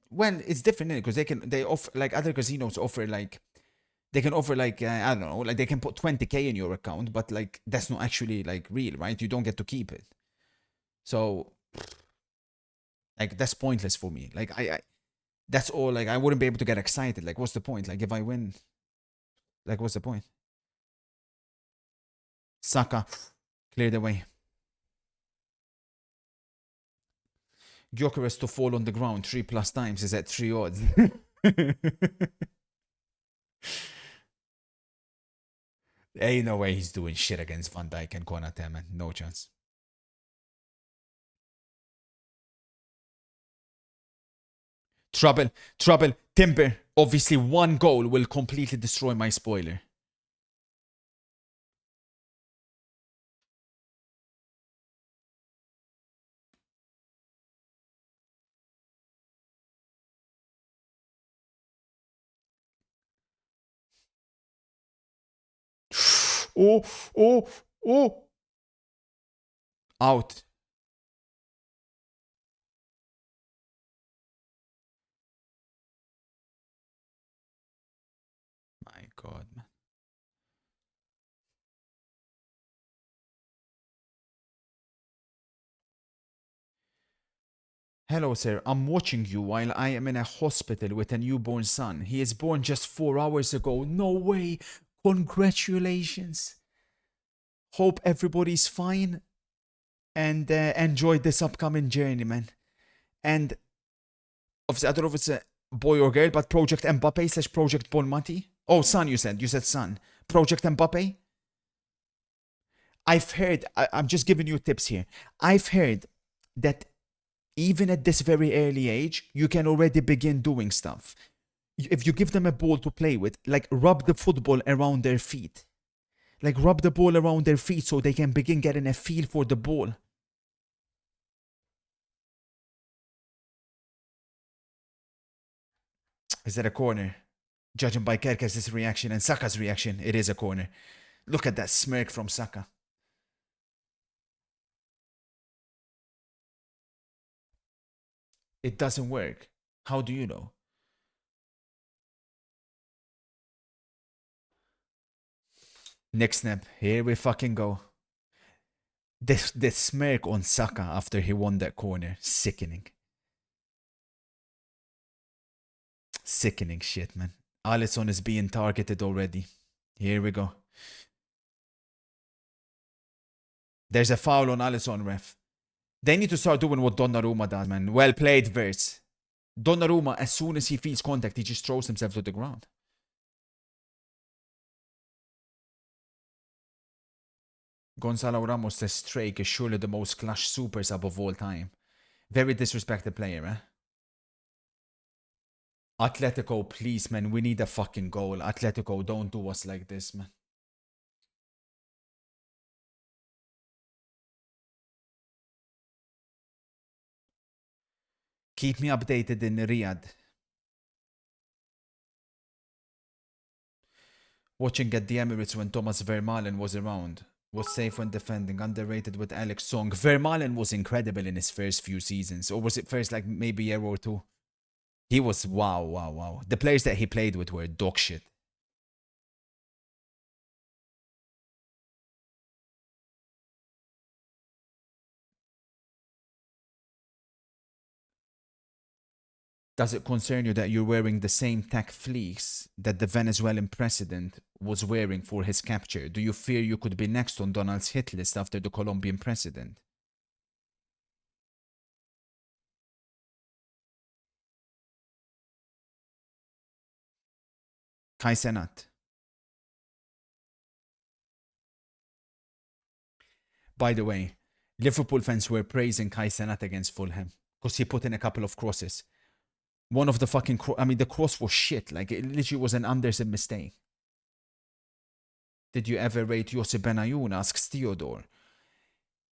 Well, it's different because they offer, like, other casinos offer, like, they can offer, like, I don't know, like, they can put 20k in your account, but, like, that's not actually, like, real, right? You don't get to keep it. So, like, that's pointless for me. Like, that's all. Like, I wouldn't be able to get excited. Like, what's the point? Like, if I win, like, what's the point? Saka, clear the way. Gyökeres to fall on the ground 3+ times is at 3 odds. Ain't no way he's doing shit against Van Dijk and Konate, man. No chance. Trouble, trouble, Timber. Obviously, one goal will completely destroy my spoiler. Oh, oh, oh. Out. My God, man. Hello, sir. I'm watching you while I am in a hospital with a newborn son. He is born just 4 hours ago. No way. Congratulations. Hope everybody's fine. And enjoy this upcoming journey, man. And obviously, I don't know if it's a boy or girl, but Project Mbappe / Project Bonmati. Oh, son, you said. You said son. Project Mbappe. I've heard, I'm just giving you tips here. I've heard that even at this very early age, you can already begin doing stuff. If you give them a ball to play with, like, rub the football around their feet. Like, rub the ball around their feet so they can begin getting a feel for the ball. Is that a corner? Judging by Kerkes' reaction and Saka's reaction, it is a corner. Look at that smirk from Saka. It doesn't work. How do you know? Next snap. Here we fucking go. The smirk on Saka after he won that corner. Sickening. Sickening shit, man. Alisson is being targeted already. Here we go. There's a foul on Alisson, ref. They need to start doing what Donnarumma does, man. Well played, Verts. Donnarumma, as soon as he feels contact, he just throws himself to the ground. Gonzalo Ramos' strike is surely the most clutch super sub of all time. Very disrespected player, eh? Atletico, please, man. We need a fucking goal. Atletico, don't do us like this, man. Keep me updated in Riyadh. Watching at the Emirates when Thomas Vermaelen was around. Was safe when defending. Underrated with Alex Song. Vermaelen was incredible in his first few seasons. Or was it first, like, maybe a year or two? He was wow. The players that he played with were dog shit. Does it concern you that you're wearing the same tech fleece that the Venezuelan president was wearing for his capture? Do you fear you could be next on Donald's hit list after the Colombian president? Kai Senat. By the way, Liverpool fans were praising Kai Senat against Fulham because he put in a couple of crosses. One of the fucking the cross was shit. Like, it literally was an Anderson mistake. Did you ever rate Josip Benayoun? Asks Theodore.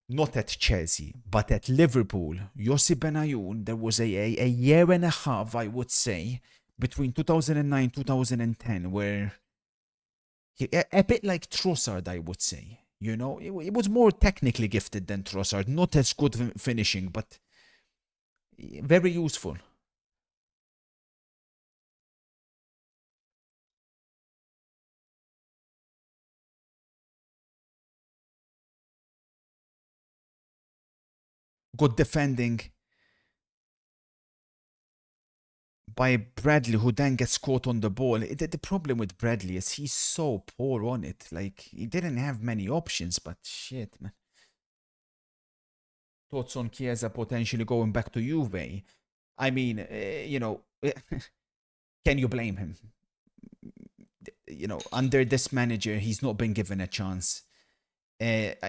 Not at Chelsea, but at Liverpool. Josip Benayoun, there was a year and a half, I would say, between 2009 2010, where a bit like Trossard, I would say. You know, it was more technically gifted than Trossard. Not as good finishing, but very useful. Good defending by Bradley, who then gets caught on the ball. The problem with Bradley is he's so poor on it. Like, he didn't have many options, but shit, man. Thoughts on Chiesa potentially going back to Juve? I mean, you know, can you blame him? You know, under this manager, he's not been given a chance.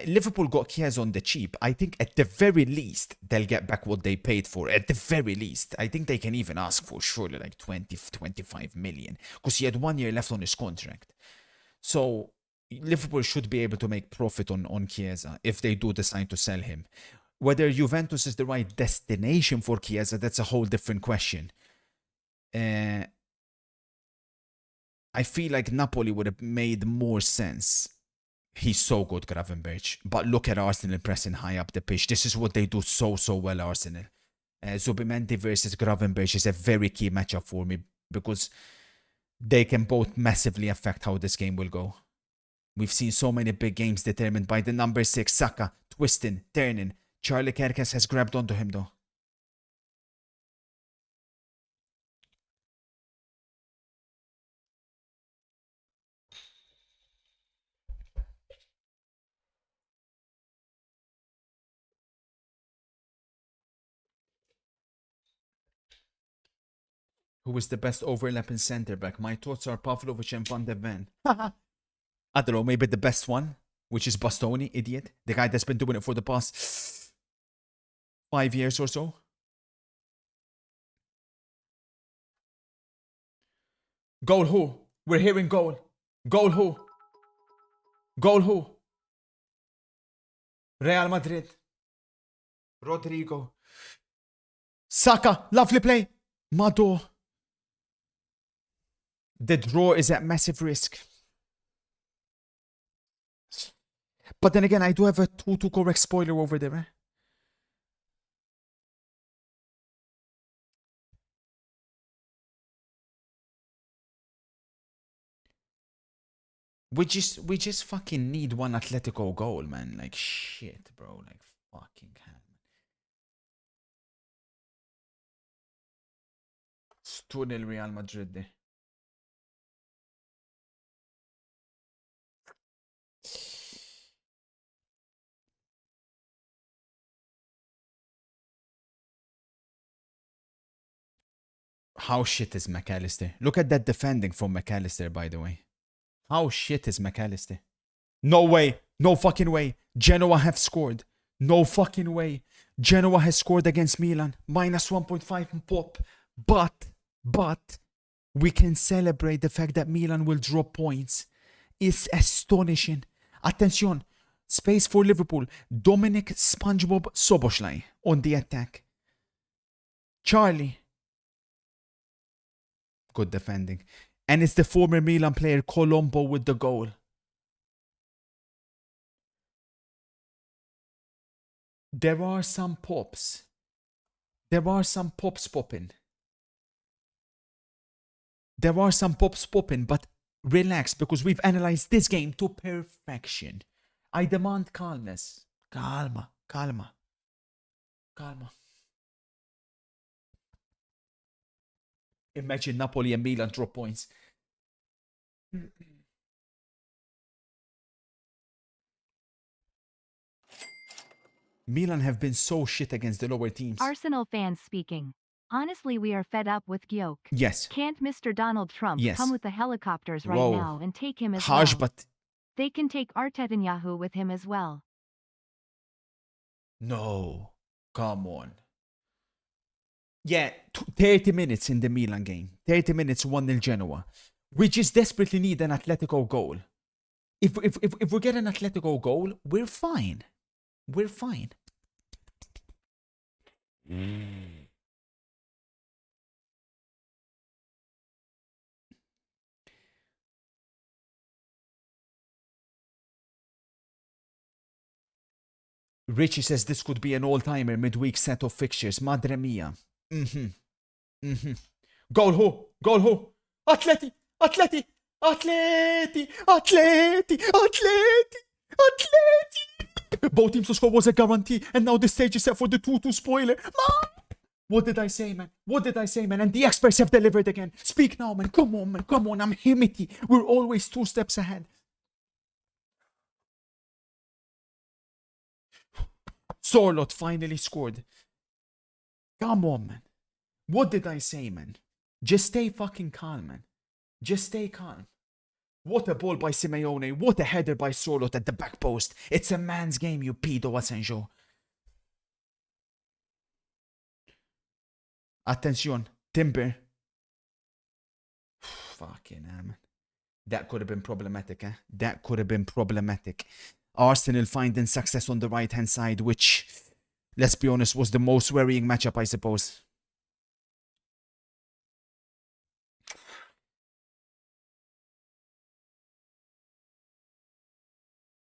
Liverpool got Chiesa on the cheap. I think at the very least, they'll get back what they paid for. At the very least. I think they can even ask for surely like 20, 25 million. Because he had 1 year left on his contract. So Liverpool should be able to make profit on Chiesa if they do decide to sell him. Whether Juventus is the right destination for Chiesa, that's a whole different question. I feel like Napoli would have made more sense. He's so good, Gravenberch. But look at Arsenal pressing high up the pitch. This is what they do so well, Arsenal. Zubimendi versus Gravenberch is a very key matchup for me because they can both massively affect how this game will go. We've seen so many big games determined by the number 6, Saka, twisting, turning. Charlie Kerkes has grabbed onto him though. Who is the best overlapping centre back? My thoughts are Pavlovic and Van de Ven. I don't know, maybe the best one, which is Bastoni, idiot. The guy that's been doing it for the past 5 years or so. Goal who? We're hearing goal. Goal who? Goal who? Real Madrid. Rodrigo. Saka, lovely play. Mado. The draw is at massive risk. But then again, I do have a 2-2 correct spoiler over there. Eh? We just fucking need one Atletico goal, man. Like, shit, bro. Like, fucking hell. It's 2-0 Real Madrid there. How shit is McAllister? Look at that defending from McAllister, by the way. How shit is McAllister? No way. No fucking way. Genoa have scored. No fucking way. Genoa has scored against Milan. Minus 1.5 pop. But we can celebrate the fact that Milan will drop points. It's astonishing. Attention. Space for Liverpool. Dominic SpongeBob Soboslai on the attack. Charlie. Good defending. And it's the former Milan player Colombo with the goal. There are some pops. There are some pops popping. There are some pops popping, but relax because we've analyzed this game to perfection. I demand calmness. Calma. Imagine Napoli and Milan drop points. Milan have been so shit against the lower teams. Arsenal fans speaking. Honestly, we are fed up with Gyoke. Yes. Can't Mr. Donald Trump Yes. come with the helicopters right Whoa. now and take him as Harsh, well? but They can take Artetanyahu with him as well. no. Come on. Yeah, 30 minutes in the Milan game. 30 minutes, 1-0 Genoa. We just desperately need an Atletico goal. If we get an Atletico goal, we're fine. We're fine. Richie says this could be an all-timer midweek set of fixtures. Madre mia. Goal who? Goal who? Atleti! Atleti! Atleti! Atleti! Atleti! Atleti! Both teams to score was a guarantee, and now the stage is set for the 2-2 spoiler. What did I say, man? What did I say, man? And the experts have delivered again. Speak now, man. Come on, man. Come on. I'm Himity. We're always 2 steps ahead. Sorlot finally scored. Come on, man. What did I say, man? Just stay fucking calm, man. Just stay calm. What a ball by Simeone. What a header by Sorlot at the back post. It's a man's game, you pedo Asenjo. Attention. Timber. Fucking hell, man. That could have been problematic, eh? That could have been problematic. Arsenal finding success on the right-hand side, which, let's be honest, was the most worrying matchup, I suppose.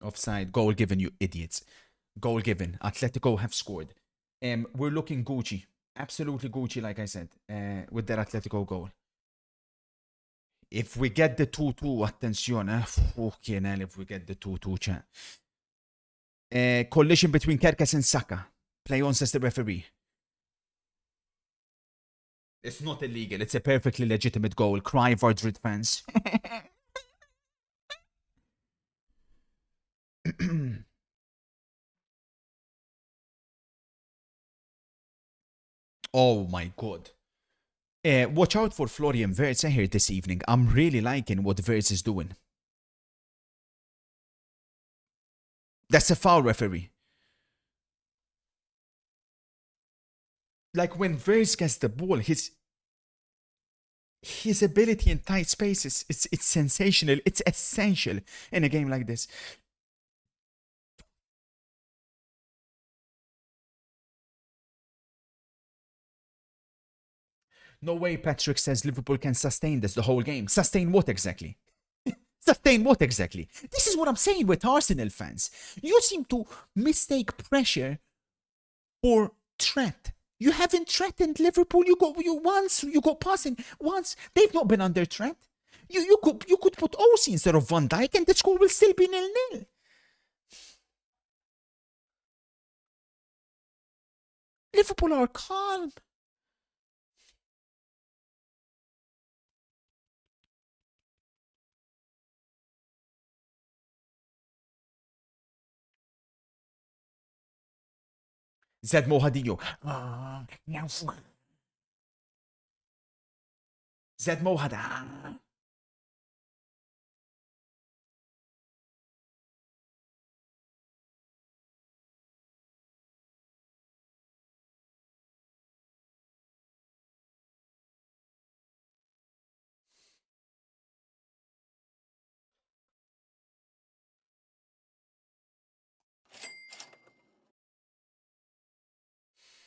Offside. Goal given, you idiots. Goal given. Atletico have scored. We're looking Gucci. Absolutely Gucci, like I said, with their Atletico goal. If we get the 2-2, attention, fucking hell, if we get the 2-2, chat. Collision between Kerkes and Saka. Play on, says the referee. It's not illegal. It's a perfectly legitimate goal. Cry, Madrid fans. Oh my god. Watch out for Florian Wirtz here this evening. I'm really liking what Wirtz is doing. That's a foul, referee. Like when Wirtz gets the ball, his ability in tight spaces, it's sensational. It's essential in a game like this. No way, Patrick says Liverpool can sustain this the whole game. Sustain what exactly? Sustain what exactly? This is what I'm saying with Arsenal fans. You seem to mistake pressure for threat. You haven't threatened Liverpool. You got passing once. They've not been under threat. You could put OC instead of Van Dijk and the score will still be 0-0. Liverpool are calm. Zed Mohadinho. Zed Mohada.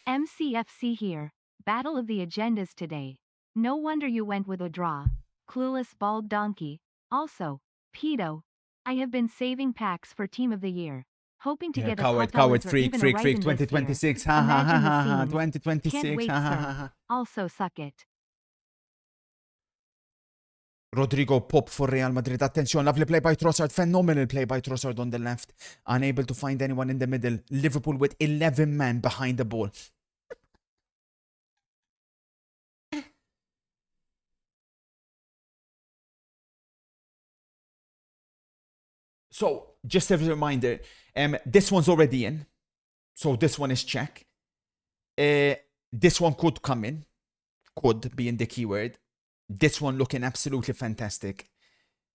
MCFC here. Battle of the agendas today. No wonder you went with a draw. Clueless bald donkey. Also, pedo. I have been saving packs for Team of the Year. Hoping to get a Coward, freak, freak, 2026. Ha ha ha ha ha. 2026. Can't wait, Ha ha sir. ha ha. Also suck it. Rodrigo Pop for Real Madrid. Attention, lovely play by Trossard. Phenomenal play by Trossard on the left. Unable to find anyone in the middle. Liverpool with 11 men behind the ball. So, just as a reminder, this one's already in. So this one is check. This one could come in. could being the keyword. This one looking absolutely fantastic.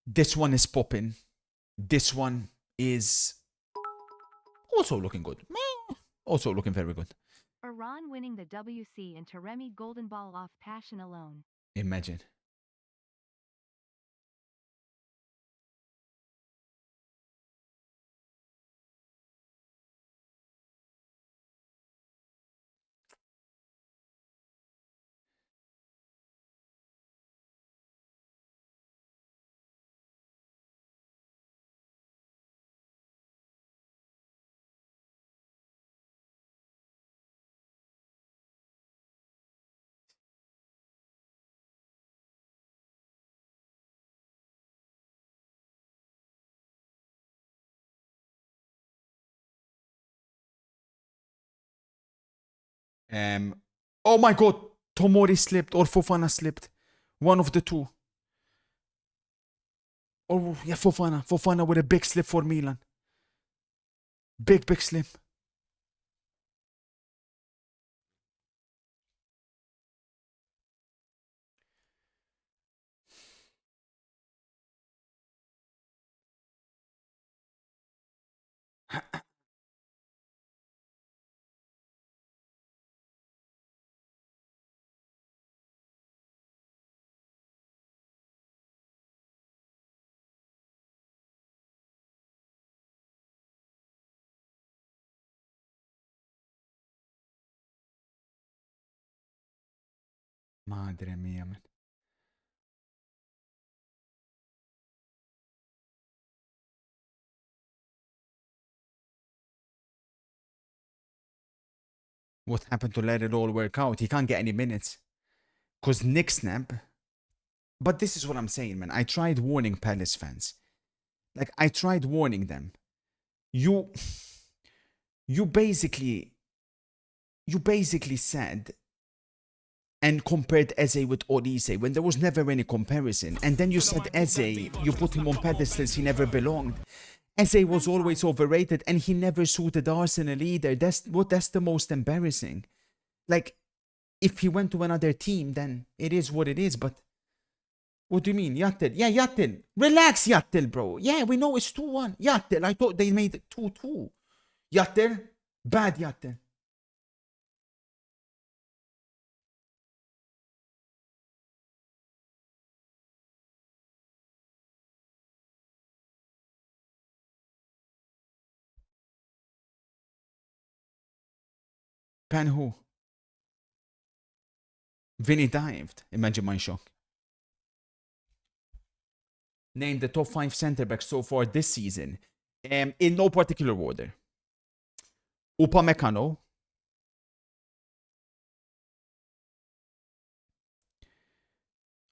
This one is popping. This one is also looking good. Also looking very good. Iran winning the WC and Taremi golden ball off passion alone. Imagine. Oh my god, Tomori slipped or Fofana slipped. One of the two. Oh yeah, Fofana. Fofana with a big slip for Milan. Big slip. Madre mia, man. What happened to let it all work out? He can't get any minutes. Because Nick Snap. But this is what I'm saying, man. I tried warning Palace fans. Like, I tried warning them. You basically said and compared Eze with Olise when there was never any comparison. And then you said Eze, you put him on pedestals he never belonged. Eze was always overrated and he never suited Arsenal either. That's the most embarrassing. Like, if he went to another team, then it is what it is. But what do you mean? Yattel. Yeah, Yattel. Relax, Yattel, bro. Yeah, we know it's 2-1. Yattel. I thought they made it 2-2. Yattel. Bad Yattel. Pan who? Vinny dived. Imagine my shock. Name the top 5 centre backs so far this season. In no particular order. Upamecano.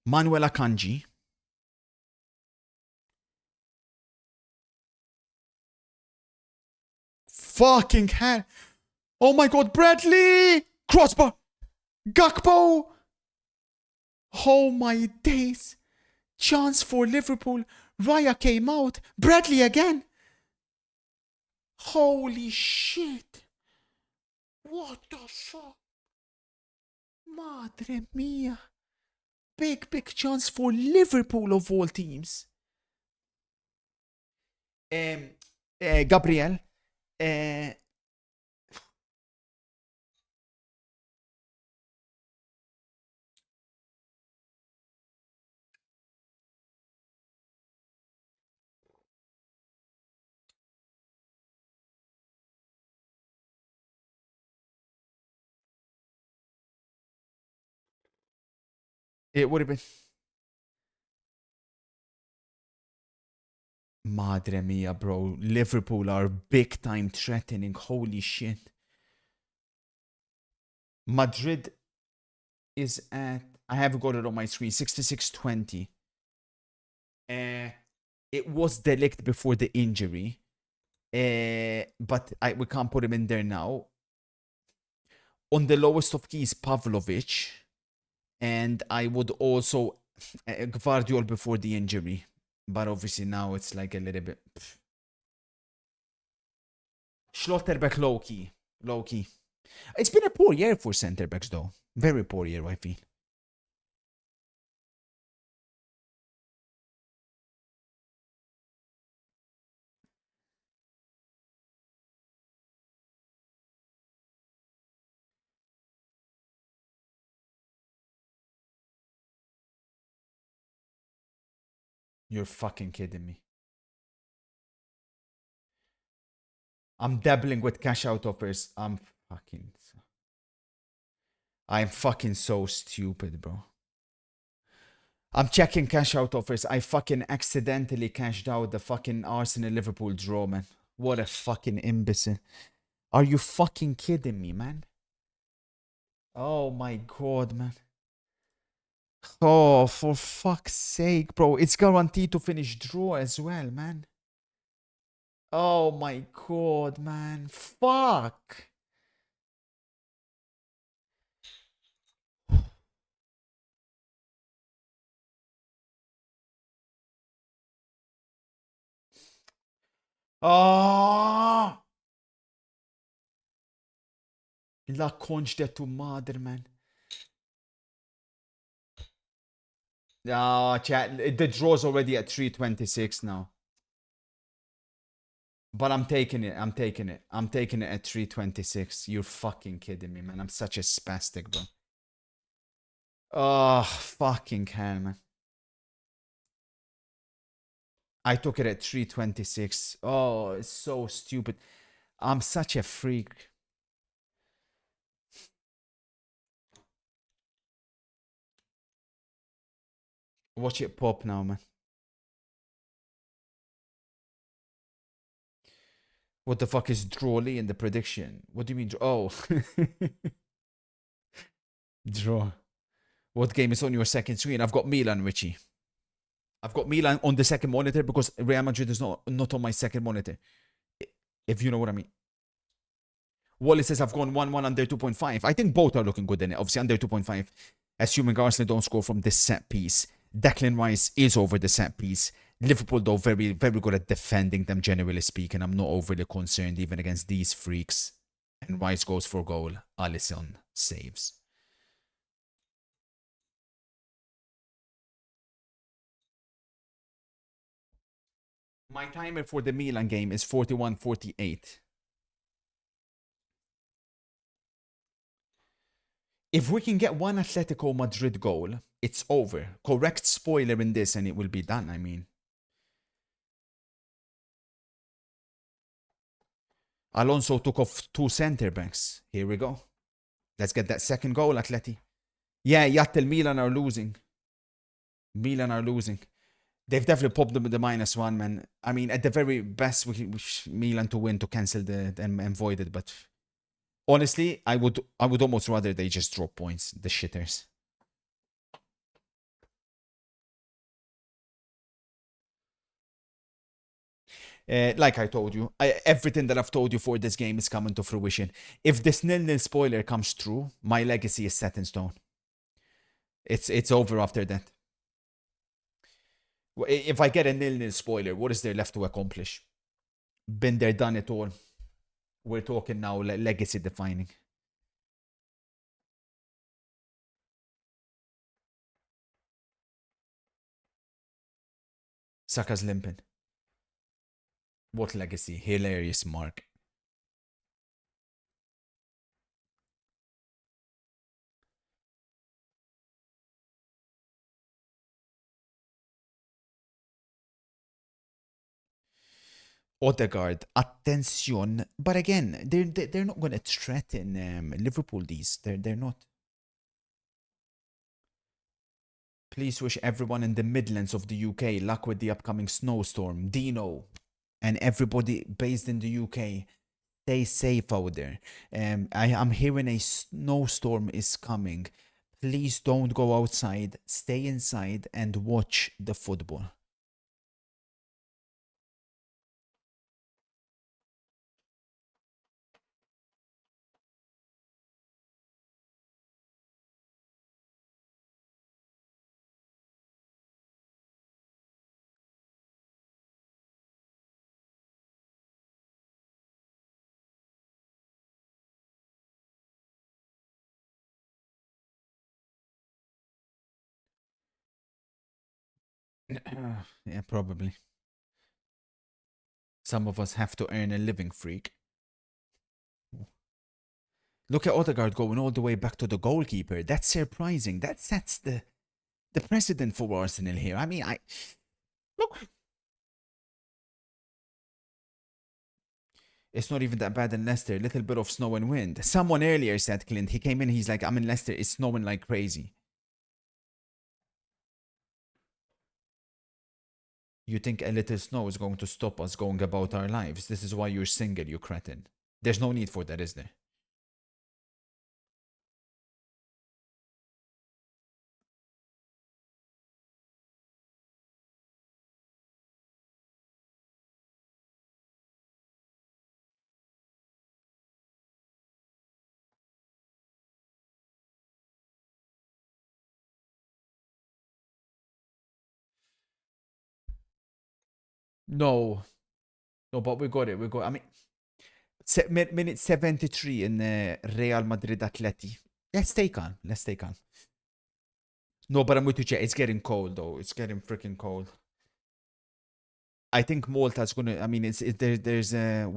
Manuel Akanji. Fucking hell. Oh my god, Bradley! Crossbar! Gakpo! Oh my days. Chance for Liverpool. Raya came out. Bradley again. Holy shit. What the fuck? Madre mia. Big chance for Liverpool of all teams. Gabriel. It would have been. Madre mia, bro. Liverpool are big time threatening. Holy shit. Madrid is at, I haven't got it on my screen, 66-20. It was Delict before the injury. But we can't put him in there now. On the lowest of keys, Pavlovic. And I would also Gvardiol before the injury. But obviously now it's like a little bit. Schlotterbeck low key. It's been a poor year for centre backs though. Very poor year, I feel. You're fucking kidding me. I'm dabbling with cash out offers. I'm fucking so stupid, bro. I'm checking cash out offers. I fucking accidentally cashed out the fucking Arsenal Liverpool draw, man. What a fucking imbecile. Are you fucking kidding me, man? Oh my god, man. Oh, for fuck's sake, bro. It's guaranteed to finish draw as well, man. Oh my god, man. Fuck. Oh! La conch de tu madre, man. Oh, chat. The draw's already at 326 now. But I'm taking it. I'm taking it. I'm taking it at 326. You're fucking kidding me, man. I'm such a spastic, bro. Oh, fucking hell, man. I took it at 326. Oh, it's so stupid. I'm such a freak. Watch it pop now, man. What the fuck is Drawley in the prediction? What do you mean? Oh. Draw. What game is on your second screen? I've got Milan, Richie. I've got Milan on the second monitor because Real Madrid is not on my second monitor. If you know what I mean. Wally says I've gone 1-1 under 2.5. I think both are looking good in it. Obviously under 2.5. Assuming Arsenal don't score from this set piece. Declan Rice is over the set piece. Liverpool, though, very, very good at defending them, generally speaking. I'm not overly concerned even against these freaks. And Rice goes for goal. Alisson saves. My timer for the Milan game is 41:48. If we can get one Atletico Madrid goal, it's over. Correct spoiler in this and it will be done, I mean. Alonso took off 2 center backs. Here we go. Let's get that second goal, Atleti. Yeah, Yattel, Milan are losing. Milan are losing. They've definitely popped them with the -1, man. I mean, at the very best, we Milan to win to cancel and void it. But honestly, I would almost rather they just drop points. The shitters. Like I told you, everything that I've told you for this game is coming to fruition. If this 0-0 spoiler comes true, my legacy is set in stone. It's over after that. If I get a 0-0 spoiler, what is there left to accomplish? Been there, done it all. We're talking now legacy defining. Saka's limping. What legacy? Hilarious, Mark. Odegaard, attention. But again, they're not going to threaten Liverpool. They're not. Please wish everyone in the Midlands of the UK luck with the upcoming snowstorm. Dino and everybody based in the UK, stay safe out there. I'm hearing a snowstorm is coming. Please don't go outside. Stay inside and watch the football. Yeah, probably. Some of us have to earn a living, freak. Look at Odegaard going all the way back to the goalkeeper. That's surprising. That sets the precedent for Arsenal here. I mean, Look. It's not even that bad in Leicester. Little bit of snow and wind. Someone earlier said, Clint, he came in, he's like, I'm in Leicester, it's snowing like crazy. You think a little snow is going to stop us going about our lives? This is why you're single, you cretin. There's no need for that, is there? No. No, but we got it. We got. I mean, minute 73 in Real Madrid Atleti. Let's stay calm. Let's stay calm. No, but I'm with you, Chet. It's getting cold, though. It's getting freaking cold. I think Malta's gonna. I mean, there's the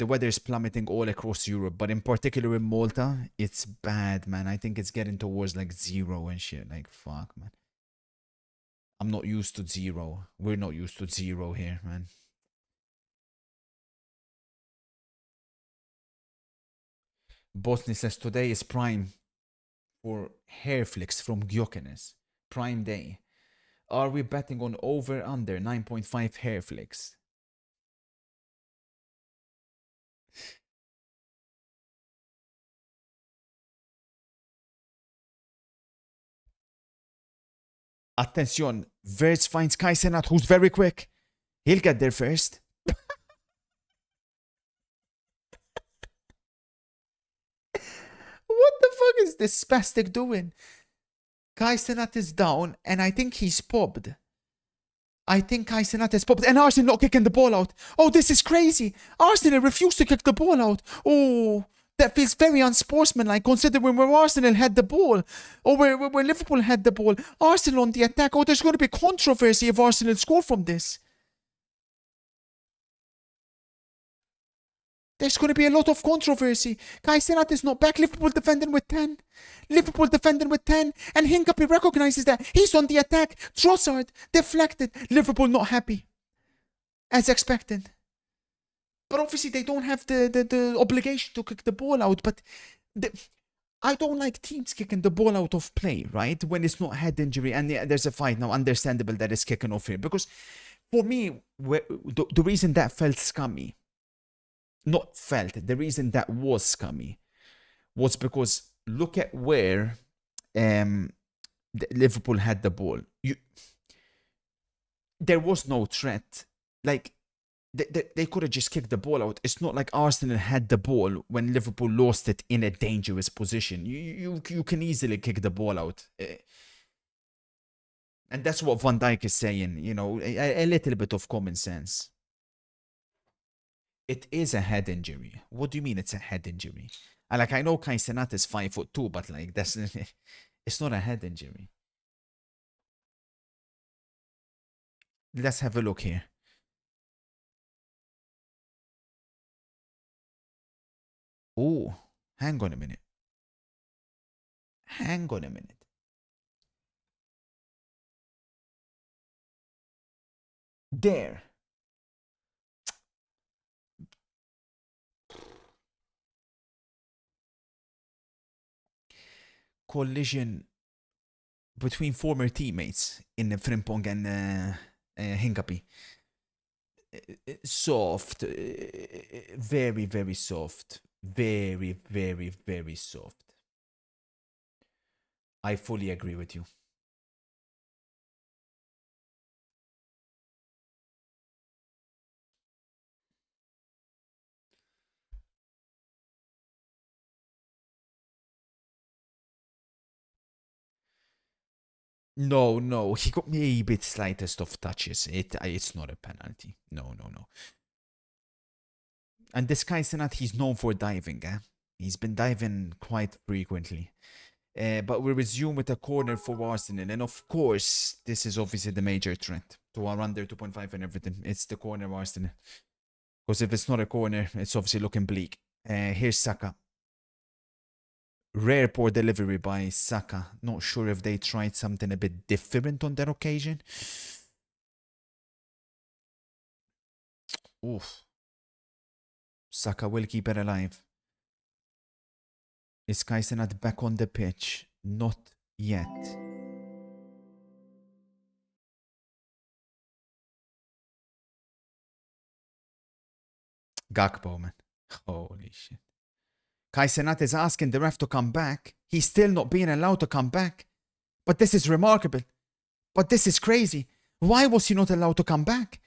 weather's plummeting all across Europe, but in particular in Malta, it's bad, man. I think it's getting towards like 0 and shit. Like fuck, man. I'm not used to 0. We're not used to 0 here, man. Bosnia says today is prime for hair flicks from Gyokenes. Prime day. Are we betting on over under 9.5 hair flicks? Attention, Verts finds Kai Senat, who's very quick. He'll get there first. What the fuck is this spastic doing? Kai Senat is down, and I think he's popped. I think Kai Senat is popped, and Arsenal not kicking the ball out. Oh, this is crazy. Arsenal refused to kick the ball out. Oh, that feels very unsportsmanlike considering where Arsenal had the ball. Or where Liverpool had the ball. Arsenal on the attack. Oh, there's going to be controversy if Arsenal score from this. There's going to be a lot of controversy. Kai Senat is not back. Liverpool defending with 10. Liverpool defending with 10. And Hincapi recognizes that. He's on the attack. Trossard deflected. Liverpool not happy. As expected. But obviously they don't have the obligation to kick the ball out. But I don't like teams kicking the ball out of play, right? When it's not head injury. And yeah, there's a fight now. Understandable that it's kicking off here. Because for me, the reason that felt scummy, not felt, the reason that was scummy was because look at where Liverpool had the ball. There was no threat. Like, they could have just kicked the ball out. It's not like Arsenal had the ball when Liverpool lost it in a dangerous position. You can easily kick the ball out. And that's what Van Dijk is saying, you know, a little bit of common sense. It is a head injury. What do you mean it's a head injury? I know Kai Senat is 5'2", but like that's it's not a head injury. Let's have a look here. Oh, hang on a minute. Hang on a minute. There. Collision between former teammates in Frimpong and Hincapi. Soft. Very, very soft. Very, very, very soft. I fully agree with you. No, he got maybe the slightest of touches. It's not a penalty. No. And this guy Senat, he's known for diving. He's been diving quite frequently. But we resume with a corner for Arsenal. And of course, this is obviously the major threat to our under 2.5 and everything. It's the corner of Arsenal. Because if it's not a corner, it's obviously looking bleak. Here's Saka. Rare poor delivery by Saka. Not sure if they tried something a bit different on that occasion. Oof. Saka will keep it alive. Is Kaisenat back on the pitch? Not yet. Gakpo, man. Holy shit. Kaisenat is asking the ref to come back. He's still not being allowed to come back. But this is remarkable. But this is crazy. Why was he not allowed to come back?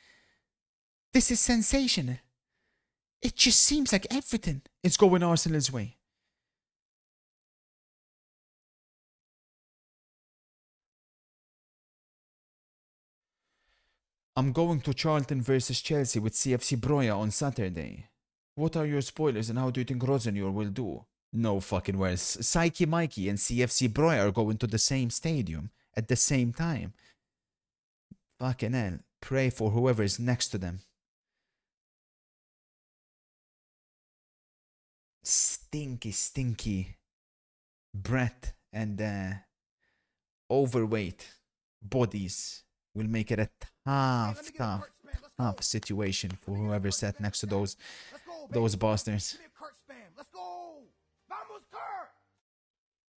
This is sensational. It just seems like everything is going Arsenal's way. I'm going to Charlton versus Chelsea with CFC Broya on Saturday. What are your spoilers and how do you think Roseneur will do? No fucking worse. Psyche Mikey and CFC Broya are going to the same stadium at the same time. Fucking hell. Pray for whoever is next to them. Stinky, stinky breath and overweight bodies will make it a tough situation for whoever sat next to those bastards. Give me a Kurt spam. Let's go. Vamos, Kurt.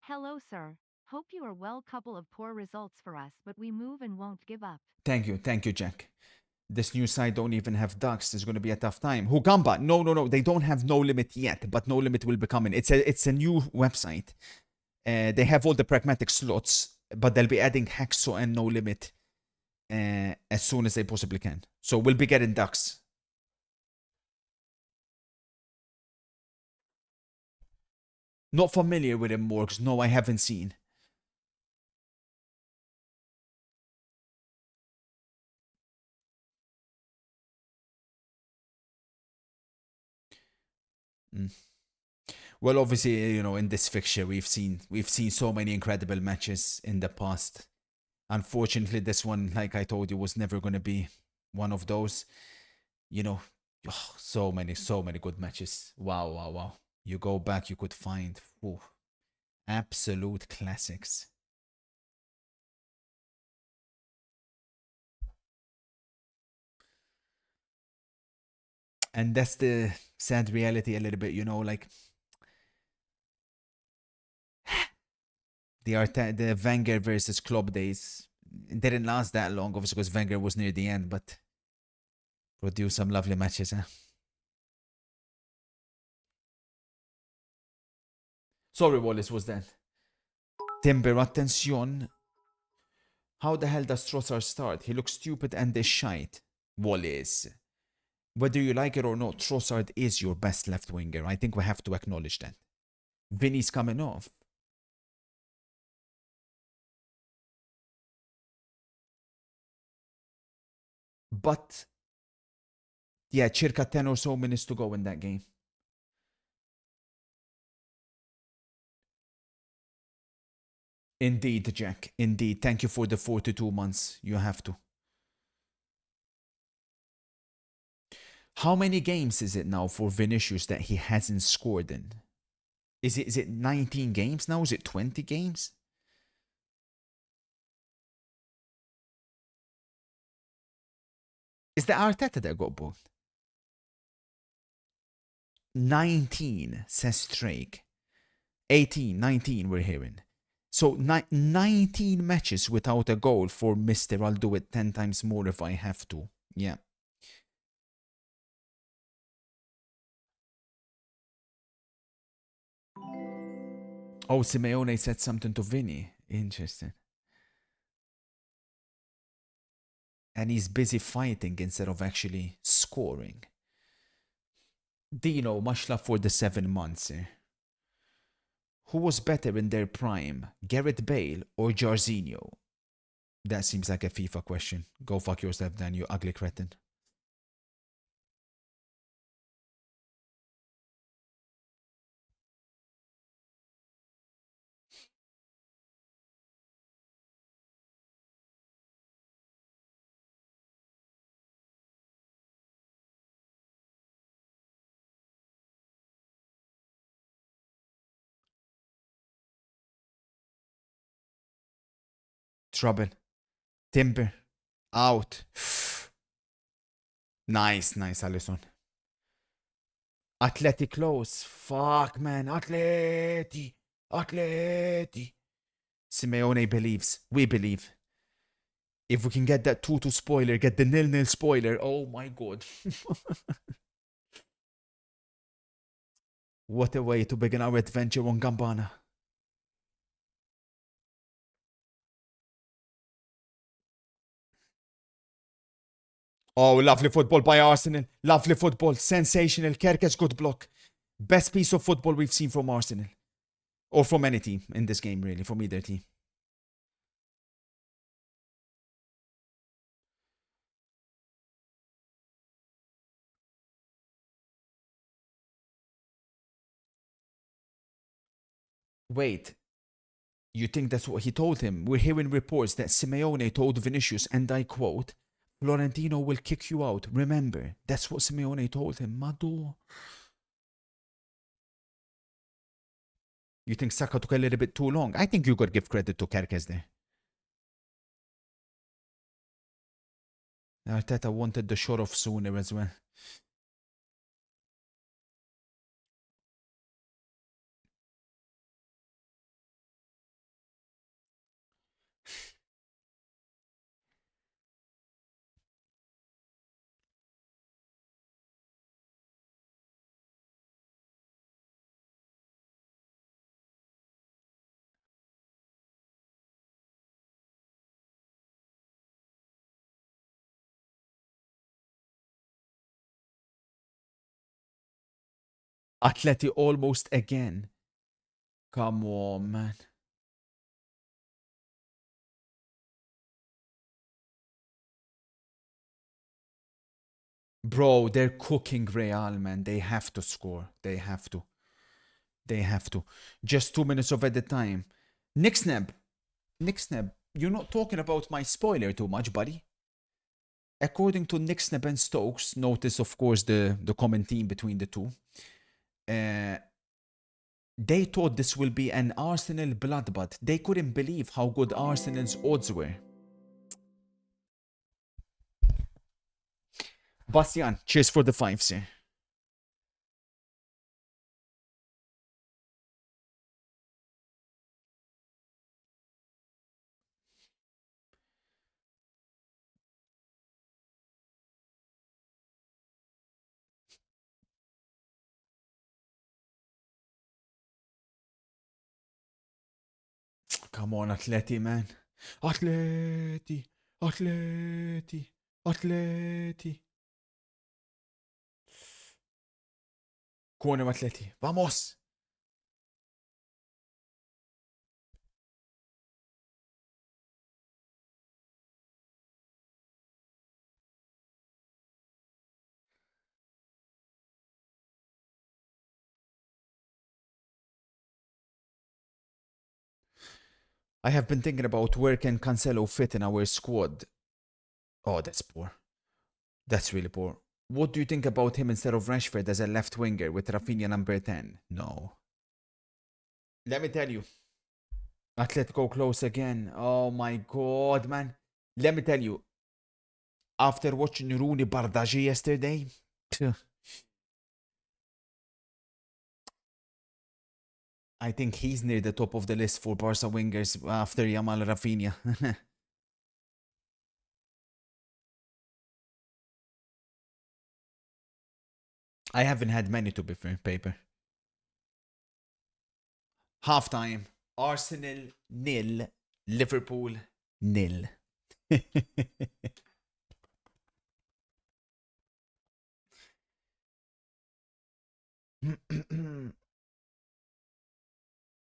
Hello, sir. Hope you are well. Couple of poor results for us, but we move and won't give up. Thank you, Jack. This new site don't even have ducks. It's going to be a tough time. Hugamba, no. They don't have No Limit yet, but No Limit will be coming. It's a new website. They have all the pragmatic slots, but they'll be adding Hacksaw and No Limit as soon as they possibly can. So we'll be getting ducks. Not familiar with him, Morgs. No, I haven't seen. Well, obviously, you know, in this fixture, we've seen so many incredible matches in the past. Unfortunately, this one, like I told you, was never going to be one of those. You know, so many good matches. Wow. You go back, you could find absolute classics. And that's the sad reality a little bit, you know, like the Wenger versus Klopp days didn't last that long, obviously, because Wenger was near the end, but produced some lovely matches, huh? Sorry, Wallace, was that? Timber, attention. How the hell does Trossard start? He looks stupid and is shite. Wallace. Whether you like it or not, Trossard is your best left winger. I think we have to acknowledge that. Vinny's coming off. But yeah, circa 10 or so minutes to go in that game. Indeed, Jack. Indeed. Thank you for the 42 months. You have to. How many games is it now for Vinicius that he hasn't scored in? Is it 19 games now? Is it 20 games? Is the Arteta that got both? 19, says Drake. 18, 19 we're hearing. So 19 matches without a goal for Mr. I'll do it 10 times more if I have to. Yeah. Oh, Simeone said something to Vinny. Interesting. And he's busy fighting instead of actually scoring. Dino, much love for the 7 months. Who was better in their prime, Gareth Bale or Jarzinho? That seems like a FIFA question. Go fuck yourself then, you ugly cretin. Trouble. Timber. Out. Nice, nice, Alisson. Atleti close. Fuck, man. Atleti. Atleti. Simeone believes. We believe. If we can get that 2-2 spoiler, get the 0-0 spoiler. Oh my god. What a way to begin our adventure on Gambana. Oh, lovely football by Arsenal. Lovely football. Sensational. Kerkez good block. Best piece of football we've seen from Arsenal. Or from any team in this game, really. From either team. Wait. You think that's what he told him? We're hearing reports that Simeone told Vinicius, and I quote, Florentino will kick you out. Remember, that's what Simeone told him. Mado. You think Saka took a little bit too long? I think you could give credit to Kerkez there. Arteta wanted the shot off sooner as well. Atleti almost again. Come on, man. Bro, they're cooking Real, man. They have to score. They have to. They have to. Just 2 minutes of added time. Nixnab. Nixnab, you're not talking about my spoiler too much, buddy. According to Nixnab and Stokes, notice, of course, the common theme between the two. They thought this will be an Arsenal bloodbath. They couldn't believe how good Arsenal's odds were. Bastian, cheers for the 5, sir. Come on, Atleti, man. Atleti. Atleti. Atleti. Corner, Atleti. Vamos. I have been thinking about where can Cancelo fit in our squad. Oh, that's poor. That's really poor. What do you think about him instead of Rashford as a left winger with Rafinha number 10? No. Let me tell you. Atletico close again. Oh my god, man. Let me tell you. After watching Rooney Bardaji yesterday, I think he's near the top of the list for Barca wingers after Yamal Rafinha. I haven't had many, to be fair, paper. Halftime. Arsenal 0, Liverpool 0.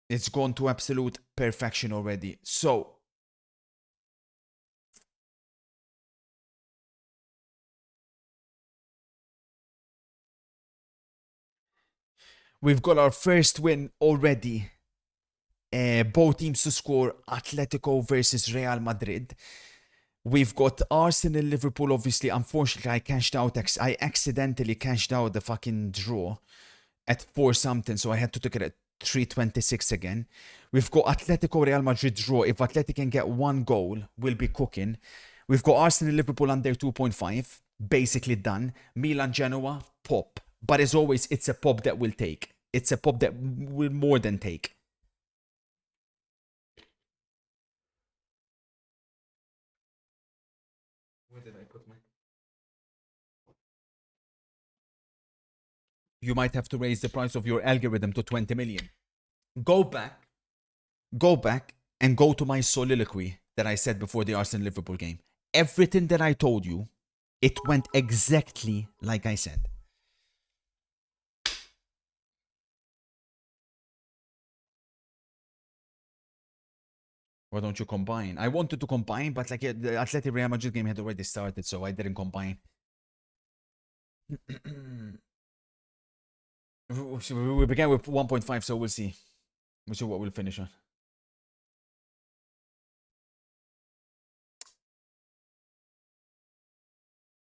It's gone to absolute perfection already. So, we've got our first win already. Both teams to score. Atletico versus Real Madrid. We've got Arsenal, Liverpool. Obviously, unfortunately, I accidentally cashed out the fucking draw at 4 something, so I had to take it at 326 again. We've got Atletico, Real Madrid draw. If Atletico can get 1 goal, we'll be cooking. We've got Arsenal, Liverpool under 2.5. basically done. Milan Genoa, pop. But as always, it's a pop that will take. It's a pop that will more than take. Where did I put my... You might have to raise the price of your algorithm to 20 million. Go back and go to my soliloquy that I said before the Arsenal-Liverpool game. Everything that I told you, it went exactly like I said. Why don't you combine? I wanted to combine, but like the Atleti Real Madrid game had already started, so I didn't combine. We began with 1.5, so we'll see. We'll see what we'll finish on.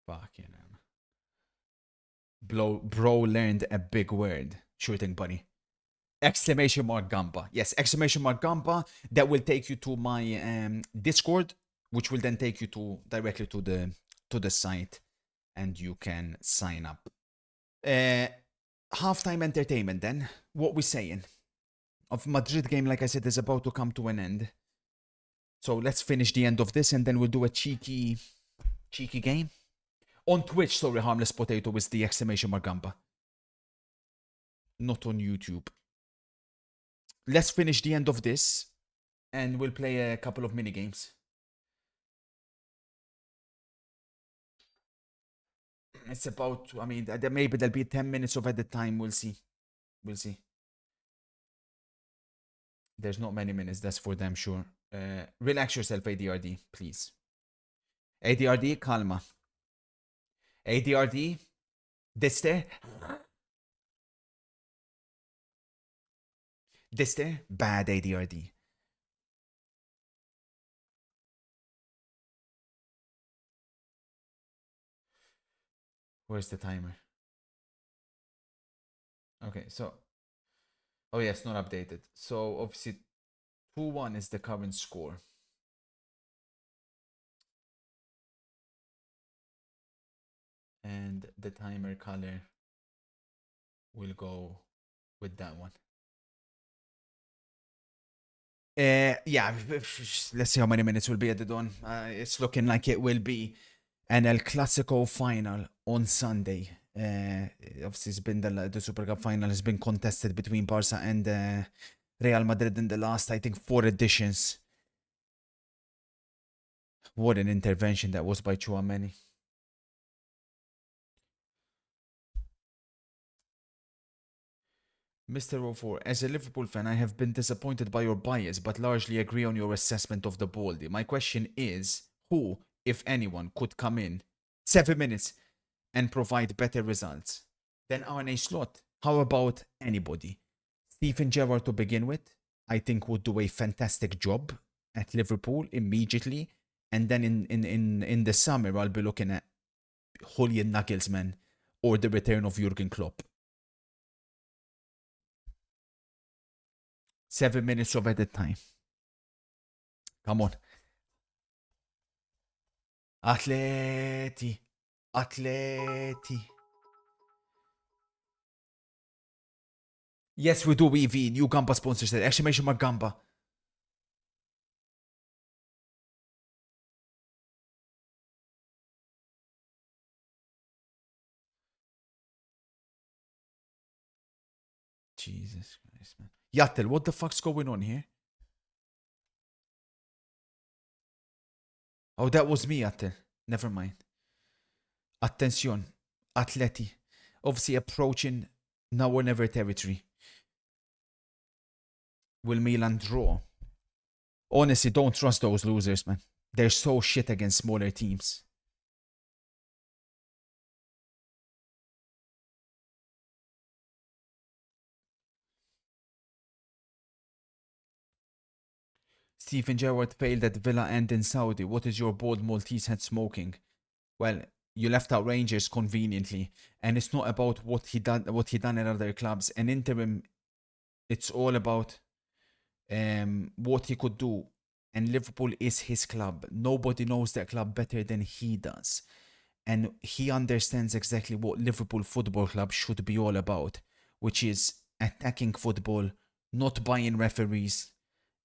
Fucking hell. Bro learned a big word. Sure thing, buddy. Exclamation mark Gamba. Yes, exclamation mark Gamba. That will take you to my Discord, which will then take you to directly to the site, and you can sign up. Halftime entertainment then. What we saying? Of Madrid game, like I said, is about to come to an end. So let's finish the end of this, and then we'll do a cheeky game. On Twitch, sorry, Harmless Potato is the exclamation mark Gamba. Not on YouTube. Let's finish the end of this, and we'll play a couple of mini games. It's about, I mean, maybe there'll be 10 minutes of edit time. We'll see. We'll see. There's not many minutes, that's for damn sure. Relax yourself, ADRD, please. ADRD, calma. ADRD, deste. Deste, bad ADRD. Where's the timer? Okay, so... Oh yeah, it's not updated. So obviously 2-1 is the current score. And the timer color will go with that one. Yeah, let's see how many minutes will be added on. It's looking like it will be an El Clasico final on Sunday. Obviously, it's been the Super Cup final has been contested between Barca and Real Madrid in the last, I think, 4 editions. What an intervention that was by Chouameni. Mr. 04, as a Liverpool fan, I have been disappointed by your bias, but largely agree on your assessment of the Baldy. My question is, who, if anyone, could come in 7 minutes and provide better results than Arne Slot? How about anybody? Steven Gerrard to begin with, I think would do a fantastic job at Liverpool immediately. And then in the summer, I'll be looking at Julian Nagelsmann or the return of Jurgen Klopp. 7 minutes of edit time. Come on. Atleti. Yes, we do, EV. New Gamba sponsorship. Exclamation mark Gamba. Jesus Christ, man. Yattel, what the fuck's going on here? Oh, that was me, Yattel. Never mind. Attention. Atleti. Obviously approaching now or never territory. Will Milan draw? Honestly, don't trust those losers, man. They're so shit against smaller teams. Steven Gerrard failed at Villa and in Saudi. What is your bold Maltese head smoking? Well, you left out Rangers conveniently, and it's not about what he done at other clubs. An interim, it's all about what he could do. And Liverpool is his club. Nobody knows that club better than he does. and he understands exactly what Liverpool Football Club should be all about, which is attacking football, not buying referees,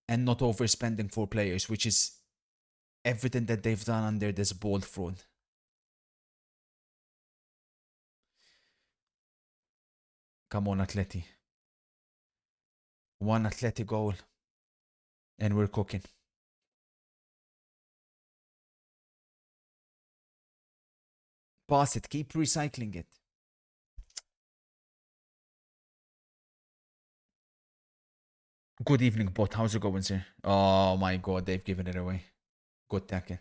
and not overspending for players, which is everything that they've done under this bold front. Come on, Atleti. One Atleti goal, and we're cooking. Pass it, keep recycling it. Good evening, bot. How's it going, sir? Oh my god, they've given it away. Good tackle.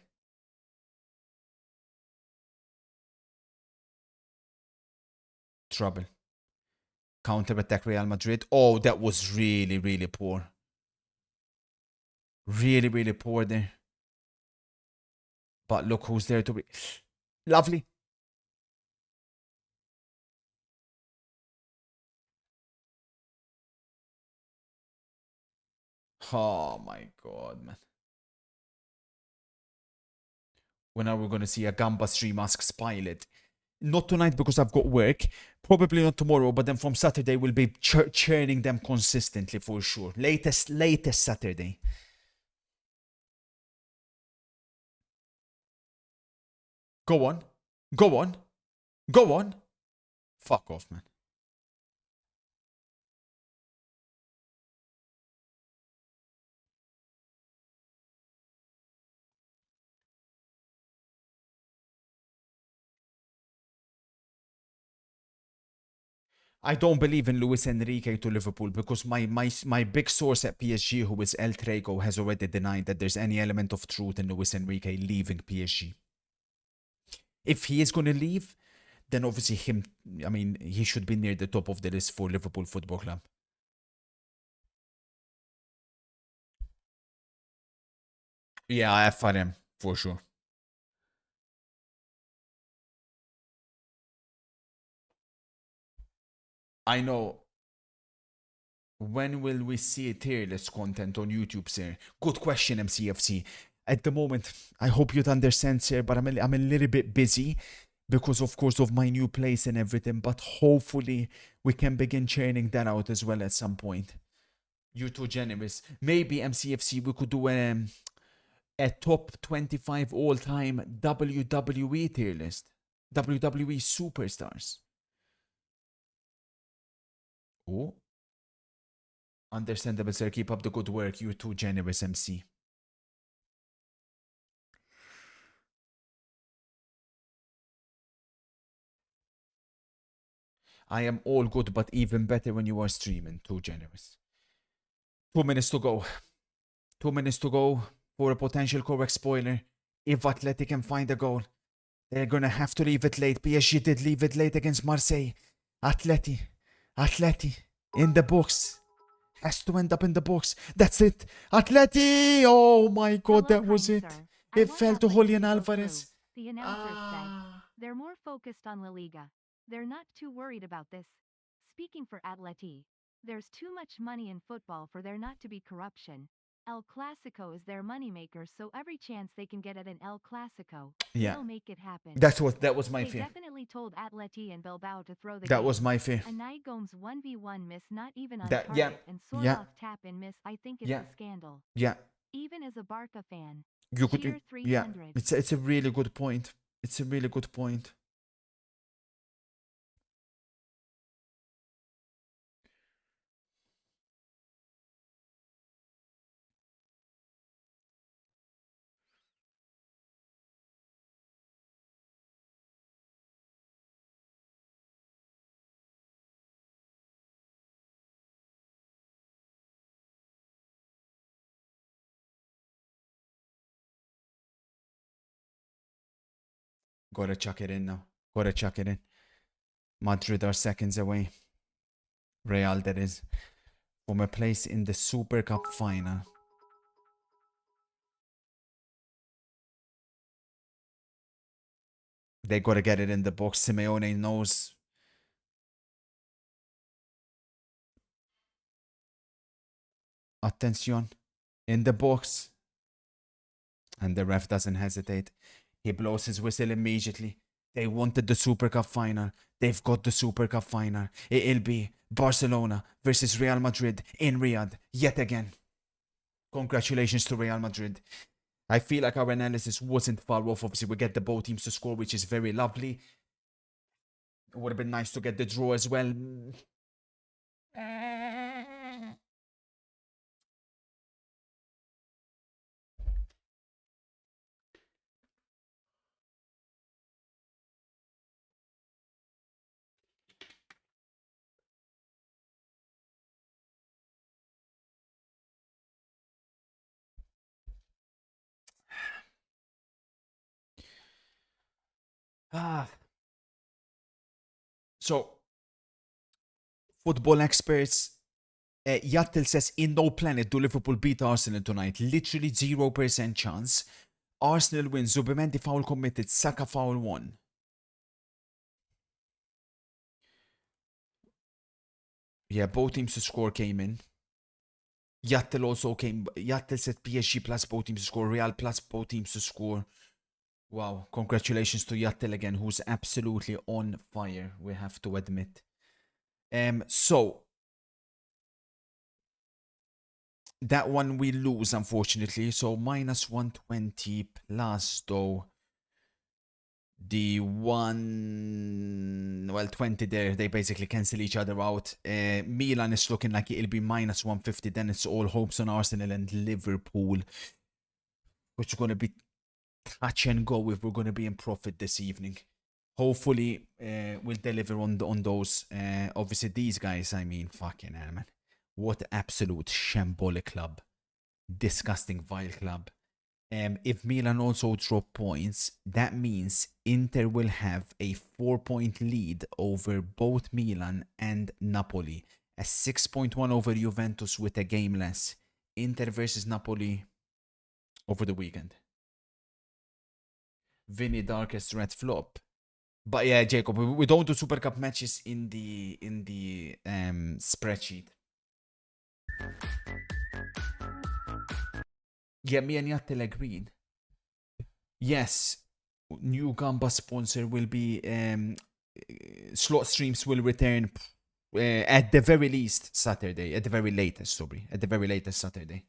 Trouble. Counter attack Real Madrid. Oh, that was really, really poor. Really, really poor there. But look who's there to be. Lovely. Oh my god, man. When are we going to see a Gamba Stream Masks pilot? Not tonight because I've got work. Probably not tomorrow, but then from Saturday we'll be churning them consistently for sure. Latest Saturday. Go on. Go on. Go on. Fuck off, man. I don't believe in Luis Enrique to Liverpool because my big source at PSG, who is El Trego, has already denied that there's any element of truth in Luis Enrique leaving PSG. If he is going to leave, then obviously he should be near the top of the list for Liverpool Football Club. Yeah, I have for him, for sure. I know. When will we see tier list content on YouTube, sir? Good question, MCFC. At the moment, I hope you'd understand, sir, but I'm a little bit busy because, of course, of my new place and everything. But hopefully, we can begin churning that out as well at some point. You're too generous. Maybe MCFC, we could do a top 25 all-time WWE tier list. WWE superstars. Oh. Understandable, sir. Keep up the good work. You're too generous, MC. I am all good, but even better when you are streaming. Too generous. 2 minutes to go. 2 minutes to go for a potential correct spoiler. If Atleti can find a goal, they're gonna have to leave it late. PSG did leave it late against Marseille. Atleti. In the box. Has to end up in the box. That's it. Atleti! Oh my god, that was it. It fell to Julian Alvarez. The announcers said they're more focused on La Liga. They're not too worried about this. Speaking for Atleti, there's too much money in football for there not to be corruption. El Clasico is their moneymaker, so every chance they can get at an El Clasico, Yeah. they'll make it happen. That was my They fear. definitely told Atleti and Bilbao to throw the That game. was my fear. A Gomes 1v1 miss not even on That- target yeah, and yeah. Sorloth tap and miss. I think it's Yeah. a scandal. Yeah. Even as a Barca fan. You could Cheer yeah. 300. It's a really good point. It's a really good point. Gotta chuck it in now. Gotta chuck it in. Madrid are seconds away. Real, that is. From a place in the Super Cup final. They gotta get it in the box. Simeone knows. Attention. In the box. And the ref doesn't hesitate. He blows his whistle immediately. They wanted the Super Cup final. They've got the Super Cup final. It'll be Barcelona versus Real Madrid in Riyadh yet again. Congratulations to Real Madrid. I feel like our analysis wasn't far off. Obviously, we get the both teams to score, which is very lovely. It would have been nice to get the draw as well. So, football experts, Yattel says, in no planet do Liverpool beat Arsenal tonight. Literally 0% chance. Arsenal wins. Zubimendi foul committed. Saka foul won. Yeah, both teams to score came in. Yattel also came. Yattel said PSG plus both teams to score. Real plus both teams to score. Wow, congratulations to Yattel again, who's absolutely on fire, we have to admit. So that one we lose, unfortunately. So minus 120 plus, though, the 20 there, they basically cancel each other out. Milan is looking like it'll be minus 150. Then it's all hopes on Arsenal and Liverpool, which is going to be touch and go if we're going to be in profit this evening. Hopefully, we'll deliver on those. Obviously, these guys, I mean, fucking hell, man. What absolute shambolic club. Disgusting, vile club. If Milan also drop points, that means Inter will have a 4-point lead over both Milan and Napoli. A 6.1 over Juventus with a game less. Inter versus Napoli over the weekend. Vinny Darkest Red Flop. But yeah, Jacob, we don't do Super Cup matches in the spreadsheet. Yeah, me and Yattel agreed. Yes, new Gamba sponsor will be slot streams will return at the very least Saturday. At the very latest, sorry. At the very latest Saturday.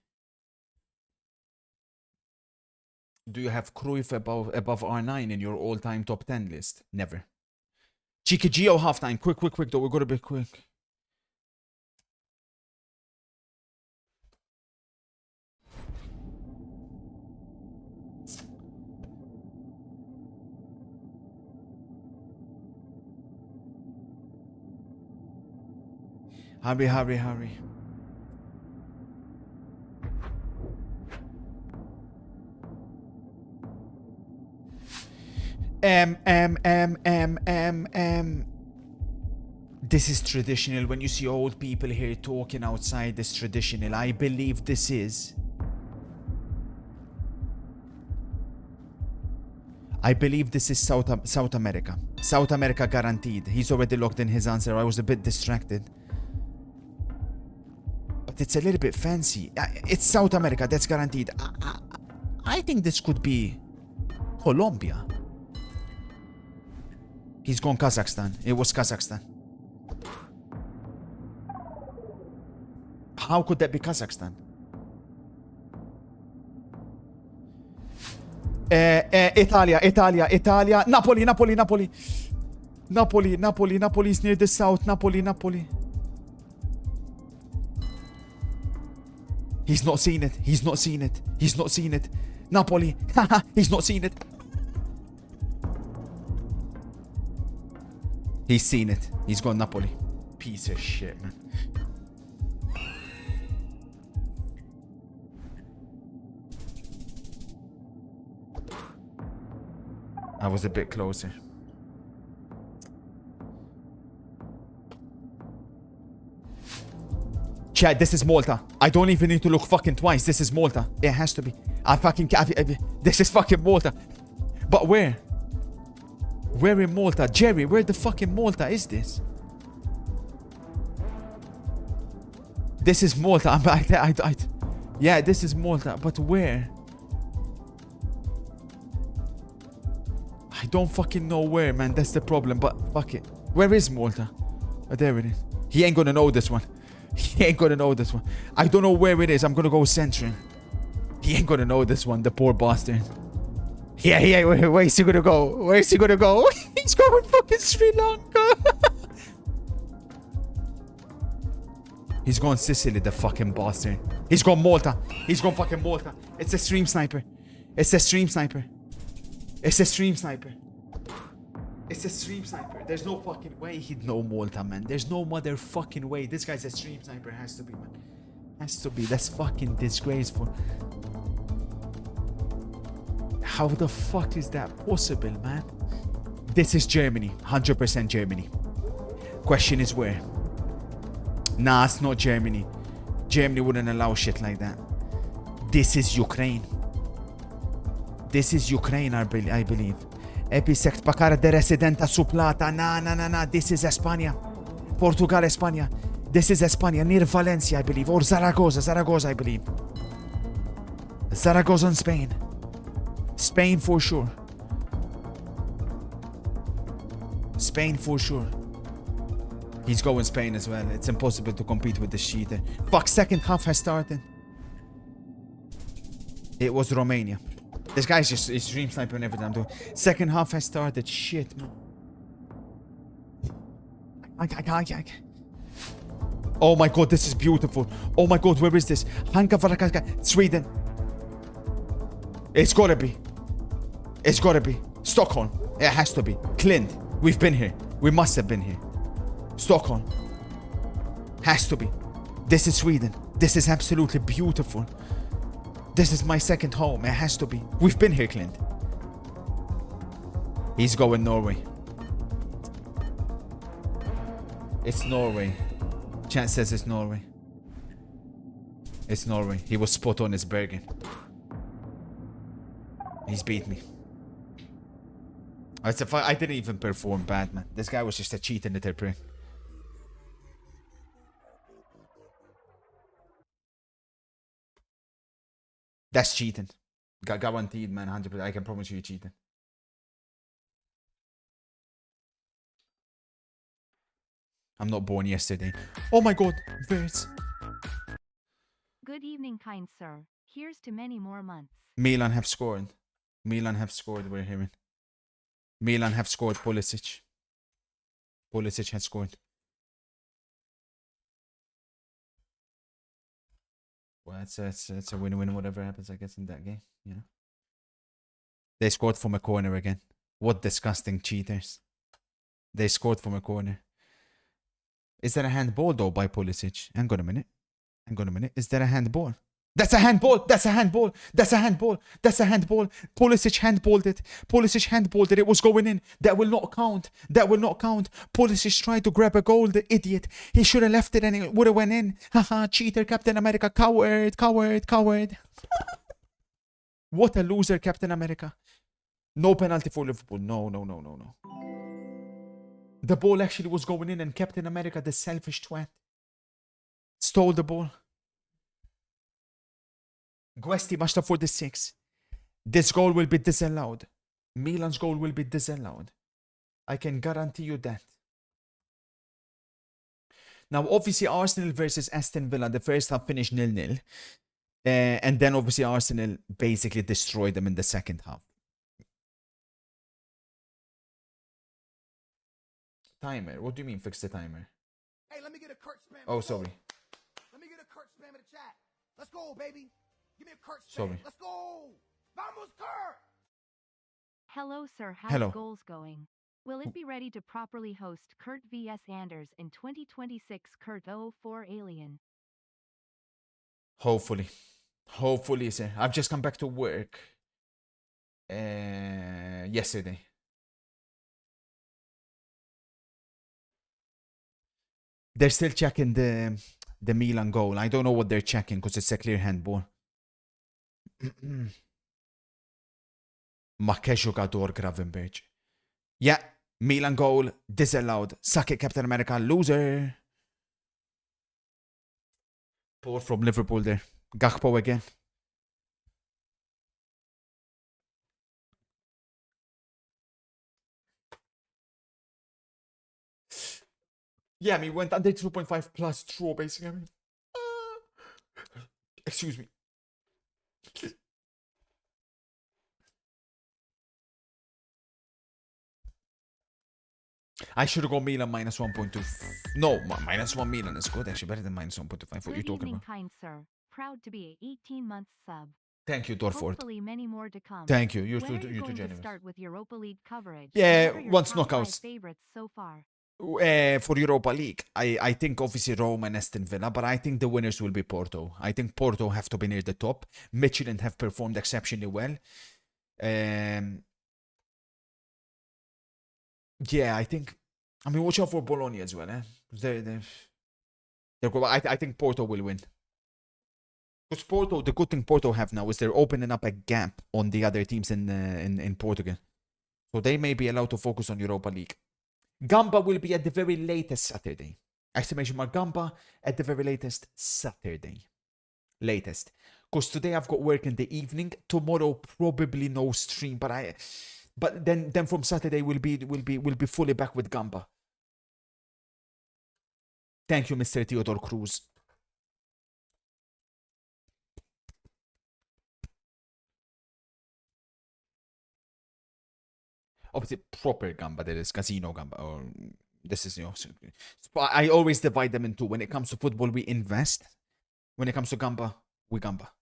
Do you have Cruyff above R9 in your all-time top 10 list? Never. Cheeky Gio halftime. Quick, though. We're going to be quick. Hurry. This is traditional. When you see old people here talking outside, this traditional. I believe this is. I believe this is South America. South America guaranteed. He's already locked in his answer. I was a bit distracted. But it's a little bit fancy. It's South America. That's guaranteed. I think this could be Colombia. He's gone Kazakhstan. It was Kazakhstan. How could that be Kazakhstan? Italia. Napoli. Napoli is near the south. Napoli. He's not seen it. Napoli. He's not seen it. He's seen it. He's gone Napoli. Piece of shit, man. I was a bit closer. Chad, this is Malta. I don't even need to look fucking twice. This is Malta. It has to be. This is fucking Malta. But where? Where in Malta? Jerry, where the fucking Malta is this? This is Malta. Yeah, this is Malta. But where? I don't fucking know where, man. That's the problem. But fuck it. Where is Malta? Oh, there it is. He ain't gonna know this one. He ain't gonna know this one. I don't know where it is. I'm gonna go central. He ain't gonna know this one. The poor bastard. Yeah. Where's he gonna go? Where's he gonna go? He's going fucking Sri Lanka. He's going Sicily, the fucking bastard. He's gone Malta. He's gone fucking Malta. It's a stream sniper. It's a stream sniper. It's a stream sniper. It's a stream sniper. There's no fucking way he'd know Malta, man. There's no motherfucking way. This guy's a stream sniper. Has to be, man. Has to be. That's fucking disgraceful. How the fuck is that possible, man? This is Germany. 100% Germany. Question is where? Nah, it's not Germany. Germany wouldn't allow shit like that. This is Ukraine. This is Ukraine, I believe. Episect Pacara de Residenta Suplata. Nah. This is España. Portugal, España. This is España, near Valencia, I believe. Or Zaragoza, I believe. Zaragoza in Spain. Spain for sure. Spain for sure. He's going Spain as well. It's impossible to compete with this cheater. Fuck, second half has started. It was Romania. This guy's just stream sniping every time. Second half has started. Shit, man. Oh my god, this is beautiful. Oh my god, where is this? Sweden. It's gotta be. It's gotta be. Stockholm. It has to be. Clint. We've been here. We must have been here. Stockholm. Has to be. This is Sweden. This is absolutely beautiful. This is my second home. It has to be. We've been here, Clint. He's going Norway. It's Norway. Chat says it's Norway. It's Norway. He was spot on his Bergen. He's beat me. I didn't even perform bad, man. This guy was just a cheat in the third. That's cheating. Guaranteed, man. 100%. I can promise you cheating. I'm not born yesterday. Oh my god. Verts. Good evening, kind sir. Here's to many more months. Milan have scored. Milan have scored, we're hearing. Milan have scored. Pulisic. Pulisic has scored. Well, it's a win-win whatever happens, I guess, in that game, you know. They scored from a corner again. What disgusting cheaters. They scored from a corner. Is that a handball though by Pulisic? Hang on a minute. Hang on a minute. Is that a handball? That's a handball. That's a handball. That's a handball. That's a handball. Pulisic handballed it. Pulisic handballed it. It was going in. That will not count. That will not count. Pulisic tried to grab a goal. The idiot. He should have left it and it would have went in. Haha, cheater, Captain America. Coward, coward, coward. What a loser, Captain America. No penalty for Liverpool. No. The ball actually was going in and Captain America, the selfish twat, stole the ball. Guesti basta 46. This goal will be disallowed. Milan's goal will be disallowed. I can guarantee you that. Now, obviously, Arsenal versus Aston Villa, the first half finished 0-0. And then, obviously, Arsenal basically destroyed them in the second half. Timer? What do you mean fix the timer? Hey, let me get a Kurt spam. Oh, sorry. Let me get a Kurt spam in the chat. Let's go, baby. Give me a Kurt spam. Sorry. Let's go. Vamos, Kurt. Hello, sir. How's Hello. goals going? Will it be ready to properly host Kurt vs. Anders in 2026 Kurt 04 Alien? Hopefully. Hopefully, sir. I've just come back to work. Yesterday. They're still checking the Milan goal. I don't know what they're checking because it's a clear handball. Ma che giocatore Gravenberch. Yeah, Milan goal disallowed. Suck it, Captain America. Loser. Poor from Liverpool there. Gakpo again. Yeah, I mean, went under 2.5 plus draw, basically. I mean, excuse me. I should have gone Milan minus 1.2. No, minus 1 Milan is good, actually. Better than minus 1.25. What are you Good talking evening, about? kind sir. Proud to be a 18-month sub. Thank you, Dorford. Hopefully many more to come. Thank you. When are you You're too going to generous. start with Europa League coverage? Yeah, What are your once top 5 knockouts. favorites so far? For Europa League, I think obviously Rome and Aston Villa, but I think the winners will be Porto. I think Porto have to be near the top. Michelin have performed exceptionally well. Yeah, I think. I mean, watch out for Bologna as well. They're good. I think Porto will win. Because Porto, the good thing Porto have now is they're opening up a gap on the other teams in Portugal, so they may be allowed to focus on Europa League. Gamba will be at the very latest Saturday. Exclamation mark Gamba at the very latest Saturday. Latest. Because today I've got work in the evening. Tomorrow probably no stream, but then from Saturday we'll be fully back with Gamba. Thank you, Mr. Theodore Cruz. Obviously, proper Gamba, there is casino Gamba, or this is, I always divide them in two. When it comes to football, we invest. When it comes to Gamba, we Gamba.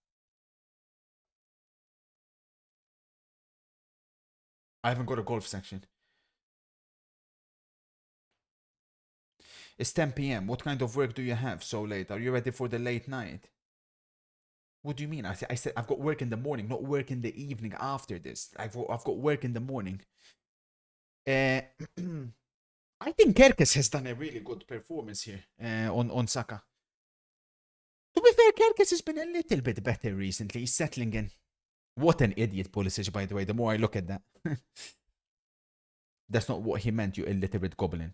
I haven't got a golf section. It's 10 p.m. What kind of work do you have so late? Are you ready for the late night? What do you mean? I said I've got work in the morning, not work in the evening after this. I've got work in the morning. I think Kerkes has done a really good performance here on Saka. To be fair, Kerkes has been a little bit better recently. He's settling in. What an idiot, Pulisic, by the way, the more I look at that. That's not what he meant, you illiterate goblin.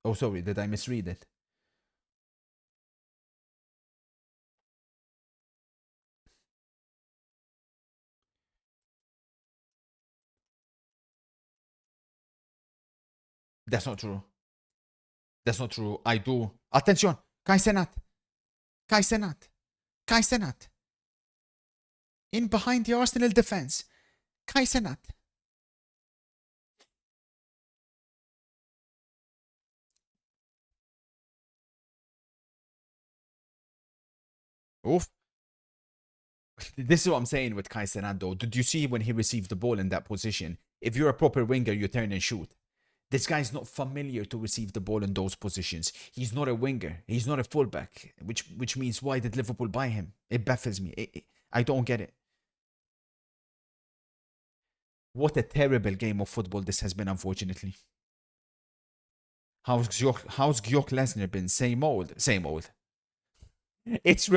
Oh, sorry, did I misread it? That's not true. That's not true. I do. Attention! Kai Senat! Kai Senat! Kai Senat! In behind the Arsenal defense. Kai Senat. Oof. This is what I'm saying with Kai Senat, though. Did you see when he received the ball in that position? If you're a proper winger, you turn and shoot. This guy's not familiar to receive the ball in those positions. He's not a winger. He's not a fullback, which means why did Liverpool buy him? It baffles me. I don't get it. What a terrible game of football this has been, unfortunately. How's Gyok Lesnar been? Same old. Same old. It's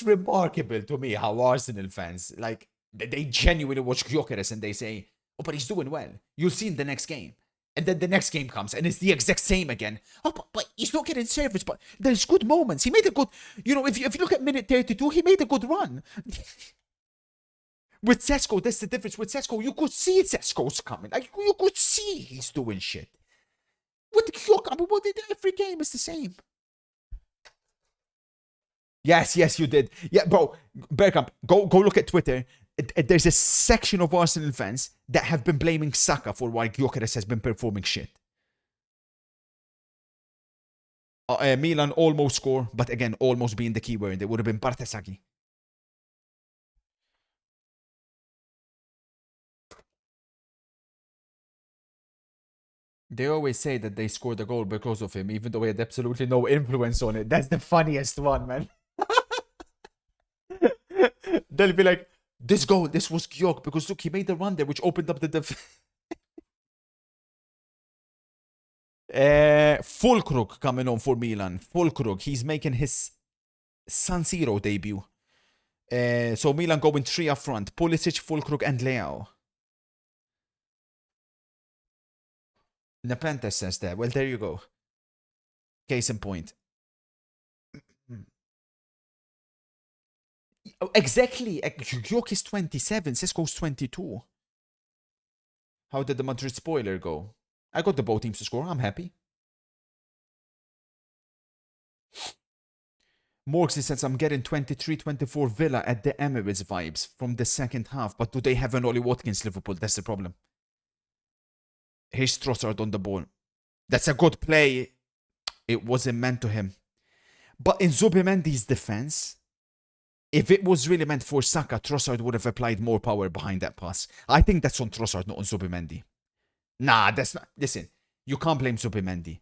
remarkable to me how Arsenal fans, like, they genuinely watch Gyökeres and they say, oh, but he's doing well. You'll see in the next game. And then the next game comes and it's the exact same again. Oh, but he's not getting service, but there's good moments. He made a good, if you look at minute 32, he made a good run. With Sesko, that's the difference. With Sesko, you could see Sesko's coming. Like, you could see he's doing shit. With Gyök, I mean, every game is the same. Yes, you did. Yeah, bro, Bergkamp, go look at Twitter. There's a section of Arsenal fans that have been blaming Saka for why Gyökeres has been performing shit. Milan almost score, but again, almost being the key word. It would have been Bartesaki. They always say that they scored a goal because of him, even though he had absolutely no influence on it. That's the funniest one, man. They'll be like, this goal, this was Gyök, because look, he made the run there, which opened up the Fulkrug coming on for Milan. Fulkrug, he's making his San Siro debut. So Milan going 3 up front. Pulisic, Fulkrug, and Leao. Nepenthes says that. Well, there you go. Case in point. Exactly. Gyök is 27. Sesko's 22. How did the Madrid spoiler go? I got the both teams to score. I'm happy. Morksy says, I'm getting 23-24 Villa at the Emirates vibes from the second half, but do they have an Ollie Watkins Liverpool? That's the problem. Here's Trossard on the ball. That's a good play. It wasn't meant to him. But in Zubimendi's defense, if it was really meant for Saka, Trossard would have applied more power behind that pass. I think that's on Trossard, not on Zubimendi. Nah, that's not. Listen, you can't blame Zubimendi.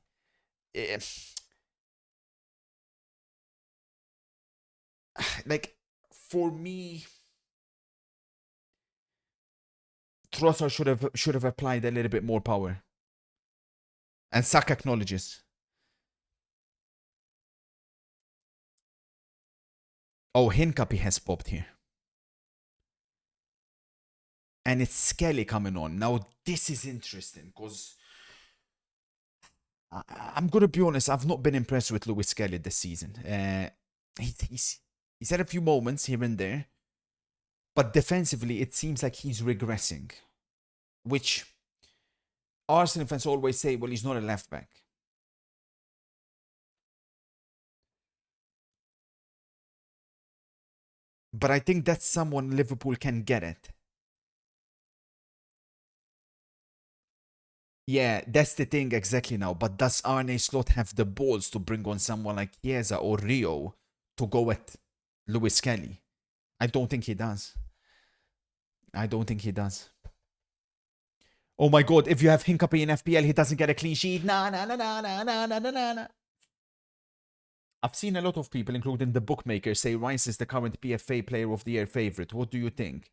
Like, for me, Trossard should have applied a little bit more power. And Saka acknowledges. Oh, Hincapie has popped here. And it's Skelly coming on. Now, this is interesting because I'm going to be honest, I've not been impressed with Lewis Skelly this season. He's had a few moments here and there, but defensively, it seems like he's regressing, which Arsenal fans always say, well, he's not a left back. But I think that's someone Liverpool can get at. Yeah, that's the thing exactly now. But does Arne Slot have the balls to bring on someone like Chiesa or Rio to go at Lewis Kelly? I don't think he does. I don't think he does. Oh my god, if you have Hincapie in FPL, he doesn't get a clean sheet. Nah. I've seen a lot of people, including the bookmakers, say Rice is the current PFA Player of the Year favorite. What do you think?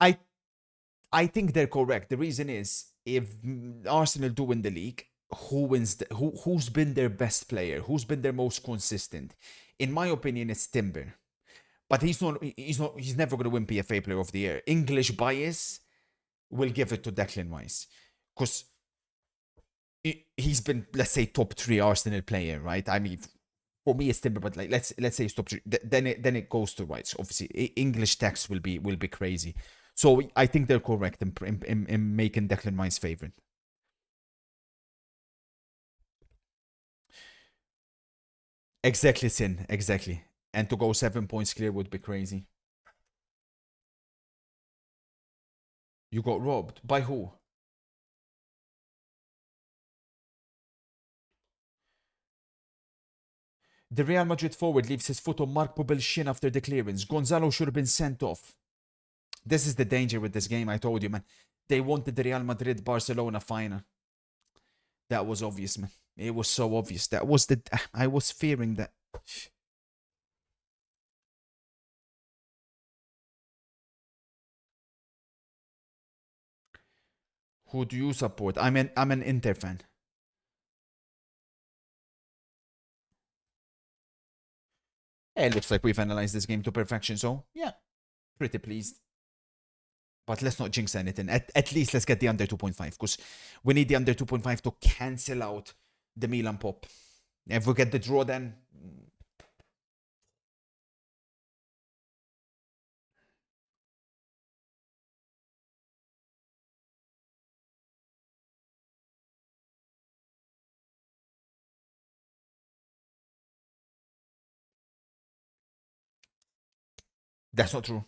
I think they're correct. The reason is, if Arsenal do win the league, who's been their best player? Who's been their most consistent? In my opinion, it's Timber. But he's never going to win PFA Player of the Year. English bias will give it to Declan Rice. Because he's been, let's say, top 3 Arsenal player, right? I mean, for me, it's Timber, but like let's say it's top 3. Then it goes to Rice. Obviously, English tax will be crazy. So I think they're correct in making Declan Rice favorite. Exactly, Sin. Exactly. And to go 7 points clear would be crazy. You got robbed. By who? The Real Madrid forward leaves his foot on Mark Pobel's shin after the clearance. Gonzalo should have been sent off. This is the danger with this game, I told you, man. They wanted the Real Madrid-Barcelona final. That was obvious, man. It was so obvious. That was the... I was fearing that. Who do you support? I'm an Inter fan. It looks like we've analyzed this game to perfection, so yeah, pretty pleased. But let's not jinx anything. At least let's get the under 2.5, because we need the under 2.5 to cancel out the Milan pop. If we get the draw, then... That's not true.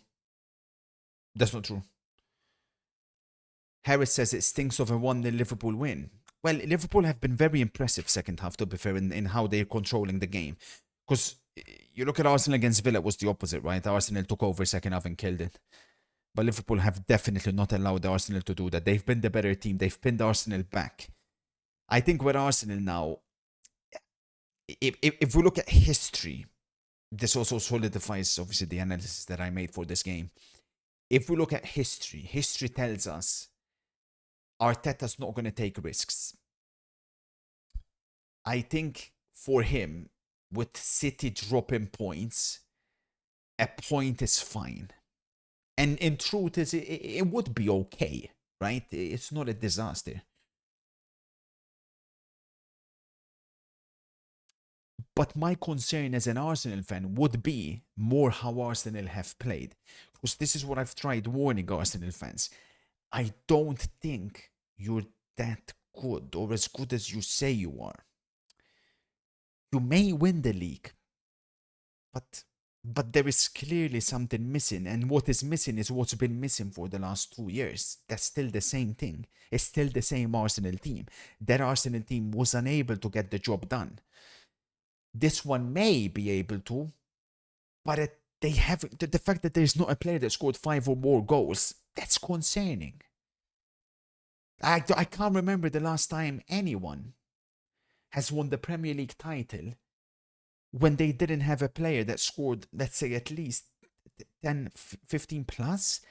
That's not true. Harris says it stinks of a 1-0 Liverpool win. Well, Liverpool have been very impressive second half, to be fair, in how they're controlling the game. Because you look at Arsenal against Villa, it was the opposite, right? Arsenal took over second half and killed it. But Liverpool have definitely not allowed Arsenal to do that. They've been the better team. They've pinned Arsenal back. I think with Arsenal now, if we look at history, this also solidifies, obviously, the analysis that I made for this game. If we look at history, history tells us Arteta's not going to take risks. I think for him, with City dropping points, a point is fine. And in truth, it would be okay, right? It's not a disaster. But my concern as an Arsenal fan would be more how Arsenal have played. Because this is what I've tried warning Arsenal fans. I don't think you're that good, or as good as you say you are. You may win the league, but there is clearly something missing, and what is missing is what's been missing for the last 2 years. That's still the same thing. It's still the same Arsenal team. That Arsenal team was unable to get the job done. This one may be able to, but they have the fact that there's not a player that scored 5 or more goals. That's concerning. I can't remember the last time anyone has won the Premier League title when they didn't have a player that scored, let's say, at least 10, 15 plus.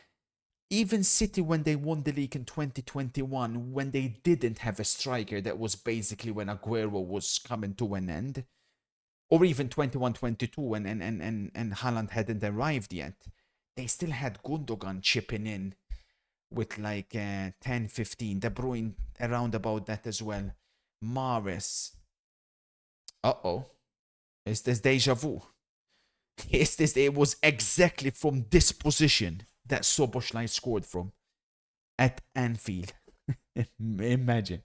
Even City, when they won the league in 2021, when they didn't have a striker, that was basically when Aguero was coming to an end. Or even 21-22 and Haaland hadn't arrived yet. They still had Gundogan chipping in with like 10-15. De Bruyne around about that as well. Mahrez. Uh-oh. Is this deja vu? Is this? It was exactly from this position that Szoboszlai scored from at Anfield. Imagine.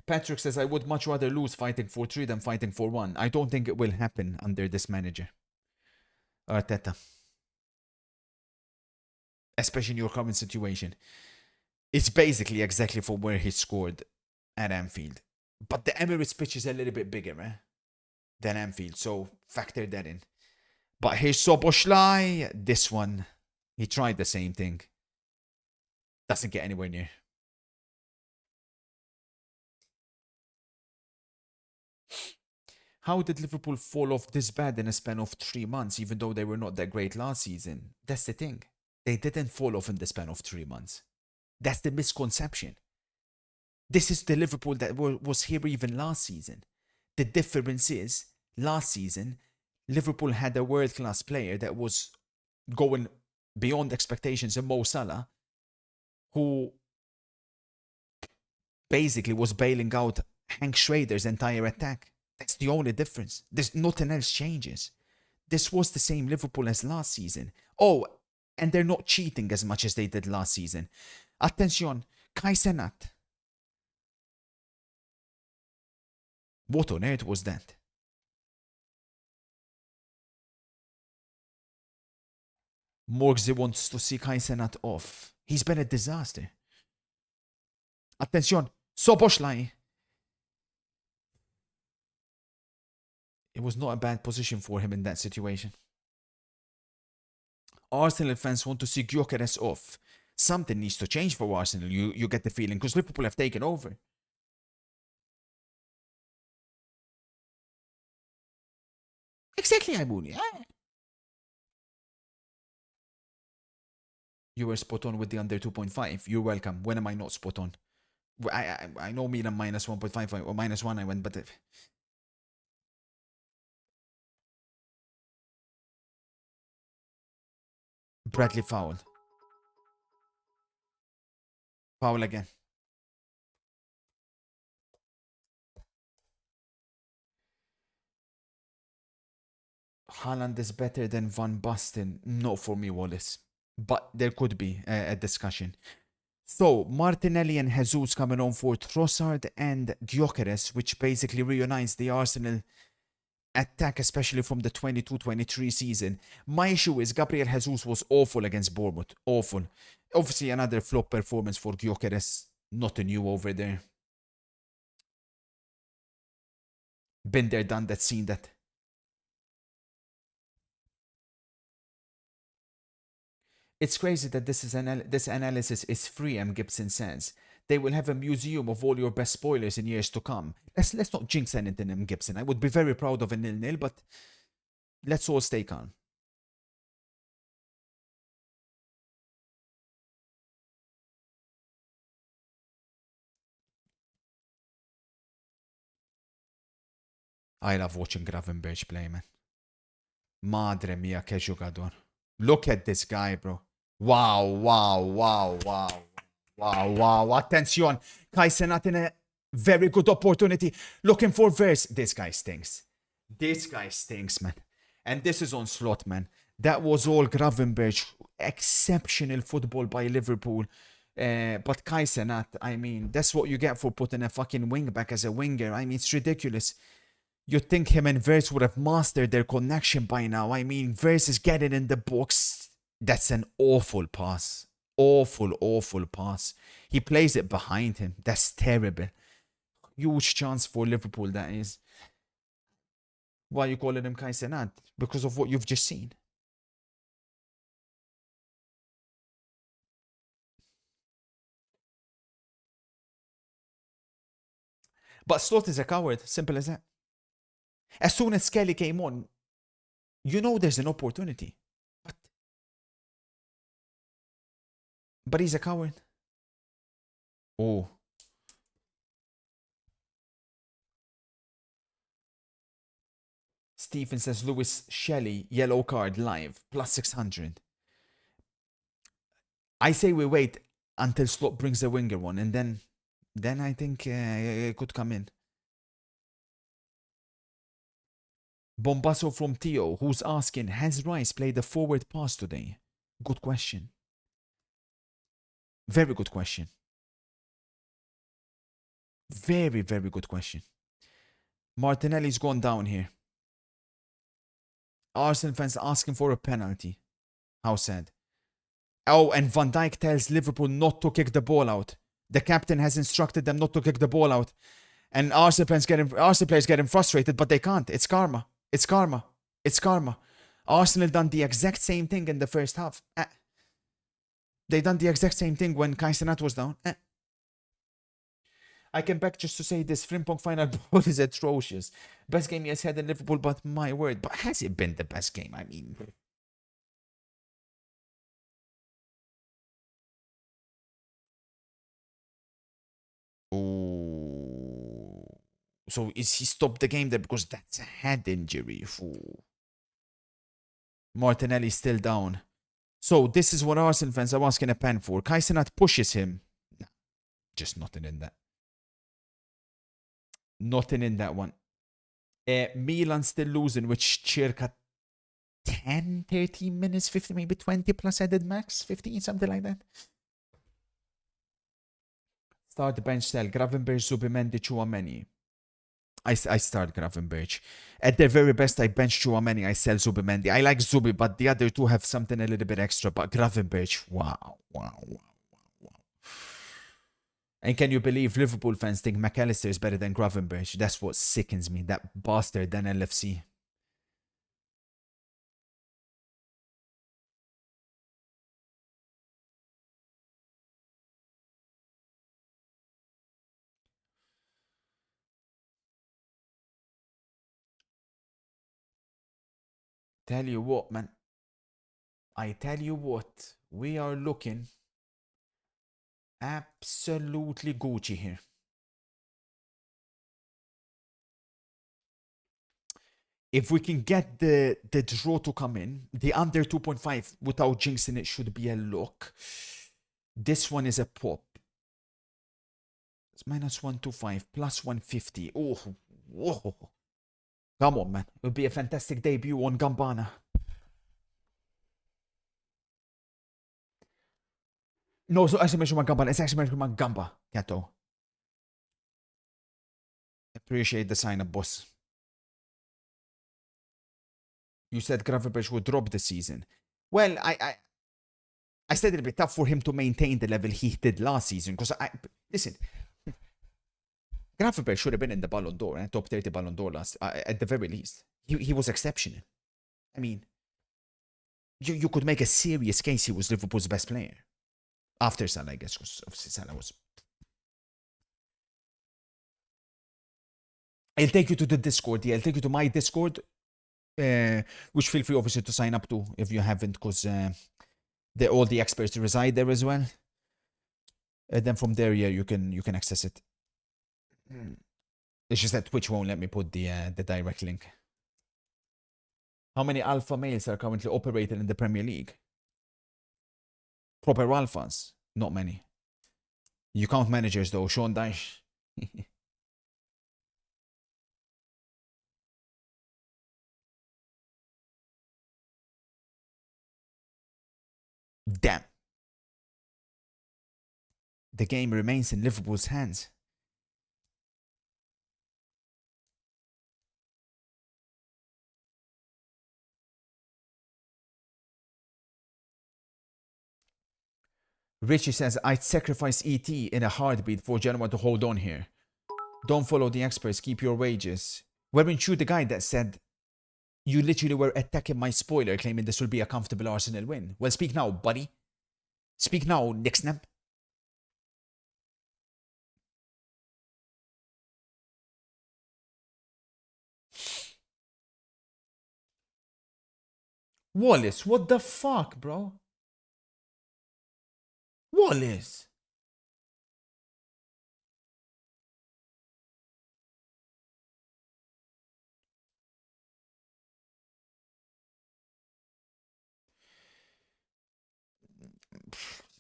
Patrick says, I would much rather lose fighting for 3 than fighting for 1. I don't think it will happen under this manager. Arteta. Especially in your current situation. It's basically exactly from where he scored at Anfield. But the Emirates pitch is a little bit bigger than Anfield, so factor that in. But here's Szoboszlai. This one, he tried the same thing. Doesn't get anywhere near. How did Liverpool fall off this bad in a span of 3 months, even though they were not that great last season? That's the thing. They didn't fall off in the span of 3 months. That's the misconception. This is the Liverpool that was here even last season. The difference is, last season, Liverpool had a world-class player that was going beyond expectations in Mo Salah, who basically was bailing out Hank Schrader's entire attack. That's the only difference. There's nothing else changes. This was the same Liverpool as last season. Oh, and they're not cheating as much as they did last season. Attention, Kai Cenat. What on earth was that? Morgsy wants to see Kai Cenat off. He's been a disaster. Attention, Szoboszlai. It was not a bad position for him in that situation. Arsenal fans want to see Gyökeres off. Something needs to change for Arsenal, you get the feeling, because Liverpool have taken over. Exactly, Aibuni. You were spot on with the under 2.5. You're welcome. When am I not spot on? I know Milan minus 1.5 or minus 1 I went, but... Bradley foul. Foul again. Haaland is better than Van Basten. Not for me, Wallace. But there could be a discussion. So, Martinelli and Jesus coming on for Trossard and Gyökeres, which basically reunites the Arsenal attack, especially from the 22-23 season. My issue is Gabriel Jesus was awful against Bournemouth. Awful. Obviously, another flop performance for Gyökeres. Nothing new over there. Been there, done that, seen that. It's crazy that this analysis is free, M. Gibson says. They will have a museum of all your best spoilers in years to come. Let's not jinx anything, M. Gibson. I would be very proud of a 0-0, but let's all stay calm. I love watching Gravenberch play, man. Madre mia, che giocador. Look at this guy, bro. Wow, wow, wow, wow. Wow, wow. Attention. Kai Cenat in a very good opportunity. Looking for verse. This guy stinks. This guy stinks, man. And this is on slot, man. That was all Gravenberch. Exceptional football by Liverpool. But Kai Cenat, I mean, that's what you get for putting a fucking wing back as a winger. I mean, it's ridiculous. You'd think him and Verse would have mastered their connection by now. I mean, Verse is getting in the box. That's an awful pass. Awful, awful pass. He plays it behind him. That's terrible. Huge chance for Liverpool, that is. Why are you calling him Kaisenat? Because of what you've just seen. But Slot is a coward. Simple as that. As soon as Skelly came on, you know there's an opportunity. But he's a coward. Oh. Stephen says Lewis Shelley, yellow card live, plus 600. I say we wait until Slot brings the winger one, and then I think it could come in. Bombasso from Tio, who's asking, has Rice played the forward pass today? Good question. Very good question. Very, very good question. Martinelli's gone down here. Arsenal fans asking for a penalty. How sad. Oh, and Van Dijk tells Liverpool not to kick the ball out. The captain has instructed them not to kick the ball out. And Arsenal players getting frustrated, but they can't. It's karma. It's karma. It's karma. Arsenal done the exact same thing in the first half. They done the exact same thing when Kaisenat was down. I came back just to say this Frimpong final ball is atrocious. Best game he has had in Liverpool, but my word. But has it been the best game? I mean... Oh. So is he stopped the game there because that's a head injury? Ooh. Martinelli's still down. So this is what Arsenal fans are asking a pen for. Kaisenat pushes him. Nah, just nothing in that. Nothing in that one. Milan still losing, which circa 10, 13 minutes, 50, maybe 20 plus added max, 15, something like that. Start the bench sell. Gravenberch, Zubimendi, Chouameni. I start Gravenberch. At their very best, I bench Chouameni. I sell Zubimendi. I like Zubi, but the other two have something a little bit extra. But Gravenberch, wow. And can you believe Liverpool fans think McAllister is better than Gravenberch? That's what sickens me. That bastard than LFC. Tell you what, man. I tell you what. We are looking absolutely Gucci here. If we can get the draw to come in, the under 2.5 without jinxing it should be a lock. This one is a pop. It's minus 125, plus 150. Oh, whoa. Come on, man. It would be a fantastic debut on Gambana. No, so actually mentioned Gambana. It's actually mentioned Gamba, Kato. Appreciate the sign up, boss. You said Gravenberch would drop this season. Well, I said it'd be tough for him to maintain the level he did last season. Because listen, Gravenberch should have been in the Ballon d'Or, top 30 Ballon d'Or last, at the very least. He was exceptional. I mean, you could make a serious case he was Liverpool's best player. After Salah, I guess, because obviously Salah was... I'll take you to the Discord. Yeah, I'll take you to my Discord. Which feel free obviously to sign up to if you haven't, because all the experts reside there as well. And then from there, yeah, you can access it. It's just that Twitch won't let me put the direct link. How many alpha males are currently operating in the Premier League? Proper alphas? Not many. You count managers though, Sean Dyche. Damn. The game remains in Liverpool's hands. Richie says, I'd sacrifice ET in a heartbeat for Genoa to hold on here. Don't follow the experts, keep your wages. Weren't you the guy that said you literally were attacking my spoiler, claiming this will be a comfortable Arsenal win? Well, speak now, buddy. Speak now, Nick Snap. Wallace, what the fuck, bro? Wallace.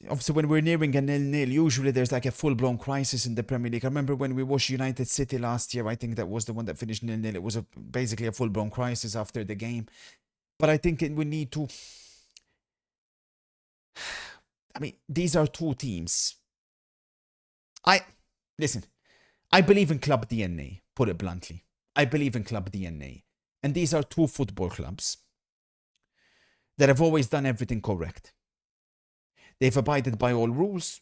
Obviously, when we're nearing a 0-0, usually there's like a full-blown crisis in the Premier League. I remember when we watched United City last year, I think that was the one that finished 0-0. It was basically a full-blown crisis after the game. But I think we need to... I mean, these are two teams. Listen, I believe in club DNA, put it bluntly. I believe in club DNA. And these are two football clubs that have always done everything correct. They've abided by all rules.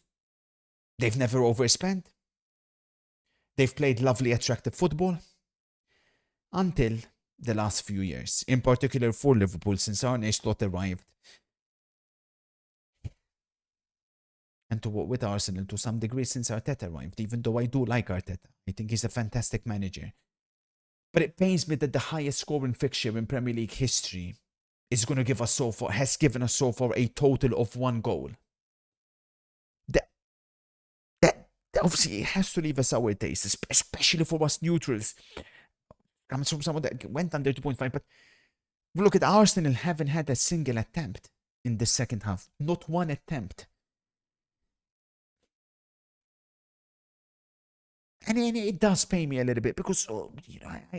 They've never overspent. They've played lovely, attractive football. Until the last few years. In particular for Liverpool, since Arne Slot arrived. And with Arsenal to some degree since Arteta arrived, even though I do like Arteta. I think he's a fantastic manager. But it pains me that the highest scoring fixture in Premier League history is going to give us so far, has given us so far a total of 1 goal. That obviously it has to leave a sour taste, especially for us neutrals. Comes from someone that went under 2.5, but look at Arsenal, haven't had a single attempt in the second half. Not one attempt. And it does pain me a little bit because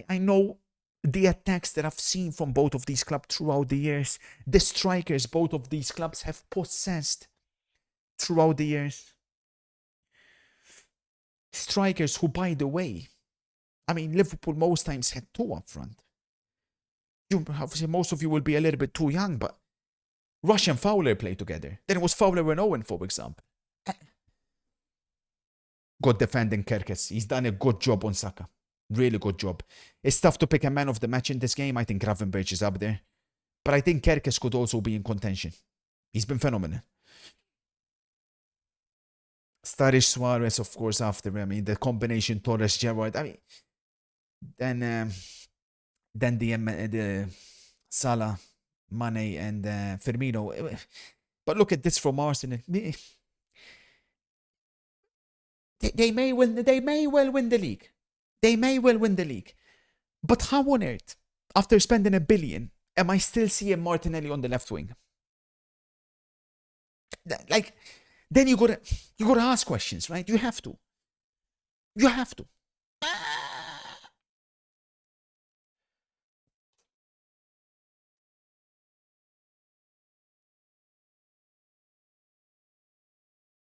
I know the attacks that I've seen from both of these clubs throughout the years. The strikers both of these clubs have possessed throughout the years. Strikers who, by the way, I mean, Liverpool most times had 2 up front. Obviously, most of you will be a little bit too young, but Rush and Fowler play together. Then it was Fowler and Owen, for example. Good defending Kerkes. He's done a good job on Saka. Really good job. It's tough to pick a man of the match in this game. I think Gravenberch is up there. But I think Kerkes could also be in contention. He's been phenomenal. Sturridge, Suarez, of course, after. I mean, the combination Torres, Gerrard. I mean, then the Salah, Mane, and Firmino. But look at this from Arsenal. They may well win the league. They may well win the league. But how on earth, after spending $1 billion, am I still seeing Martinelli on the left wing? Like, then you gotta ask questions, right? You have to.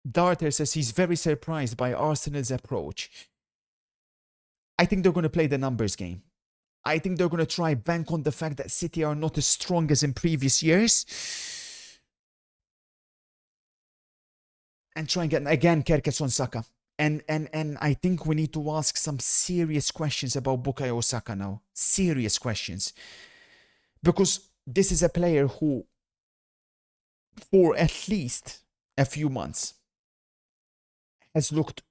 Darter says he's very surprised by Arsenal's approach. I think they're going to play the numbers game. I think they're going to try bank on the fact that City are not as strong as in previous years. And try and get, again, Kerkes on Saka. And I think we need to ask some serious questions about Bukayo Saka now. Serious questions. Because this is a player who, for at least a few months, has looked